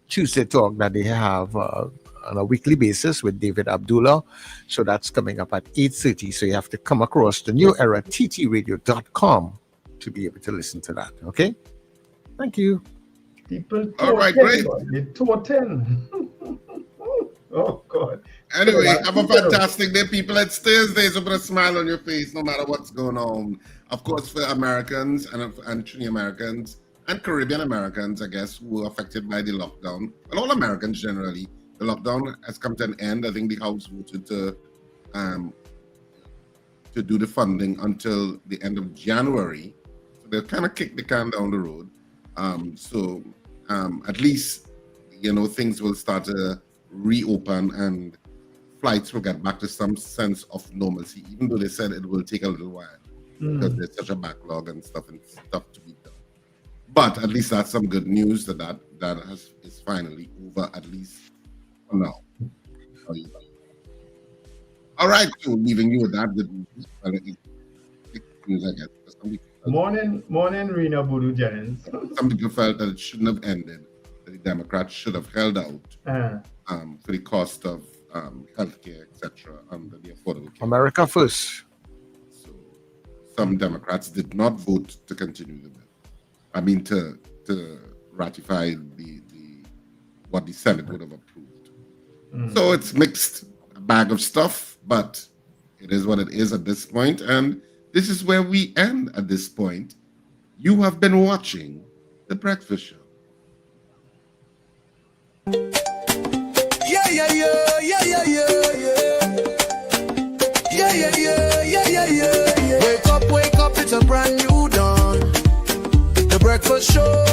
Tuesday Talk that they have on a weekly basis with David Abdullah. So that's coming up at 8:30. So you have to come across the new era ttradio.com to be able to listen to that. Okay? Thank you. People all right, great. Oh, God. Anyway, have a fantastic day, people. It's Thursday, so put a smile on your face no matter what's going on. Of course, for Americans and Trinidad Americans and Caribbean Americans, I guess, who are affected by the lockdown, and all Americans generally, the lockdown has come to an end. I think the House voted to do the funding until the end of January. So they'll kind of kick the can down the road. At least, things will start to reopen and flights will get back to some sense of normalcy, even though they said it will take a little while because there's such a backlog and stuff to be done. But at least that's some good news that is finally over, at least for now. All right, so leaving you with that good news, I guess. Morning, Rena Boodoo Jennings. Some people felt that it shouldn't have ended, that the Democrats should have held out for the cost of healthcare, etc., under the Affordable Care. America first. So some Democrats did not vote to continue the bill. I mean, to ratify what the Senate would have approved. So it's mixed bag of stuff, but it is what it is at this point, and this is where we end at this point. You have been watching The Breakfast Show. Wake up, it's a brand new dawn. The Breakfast Show.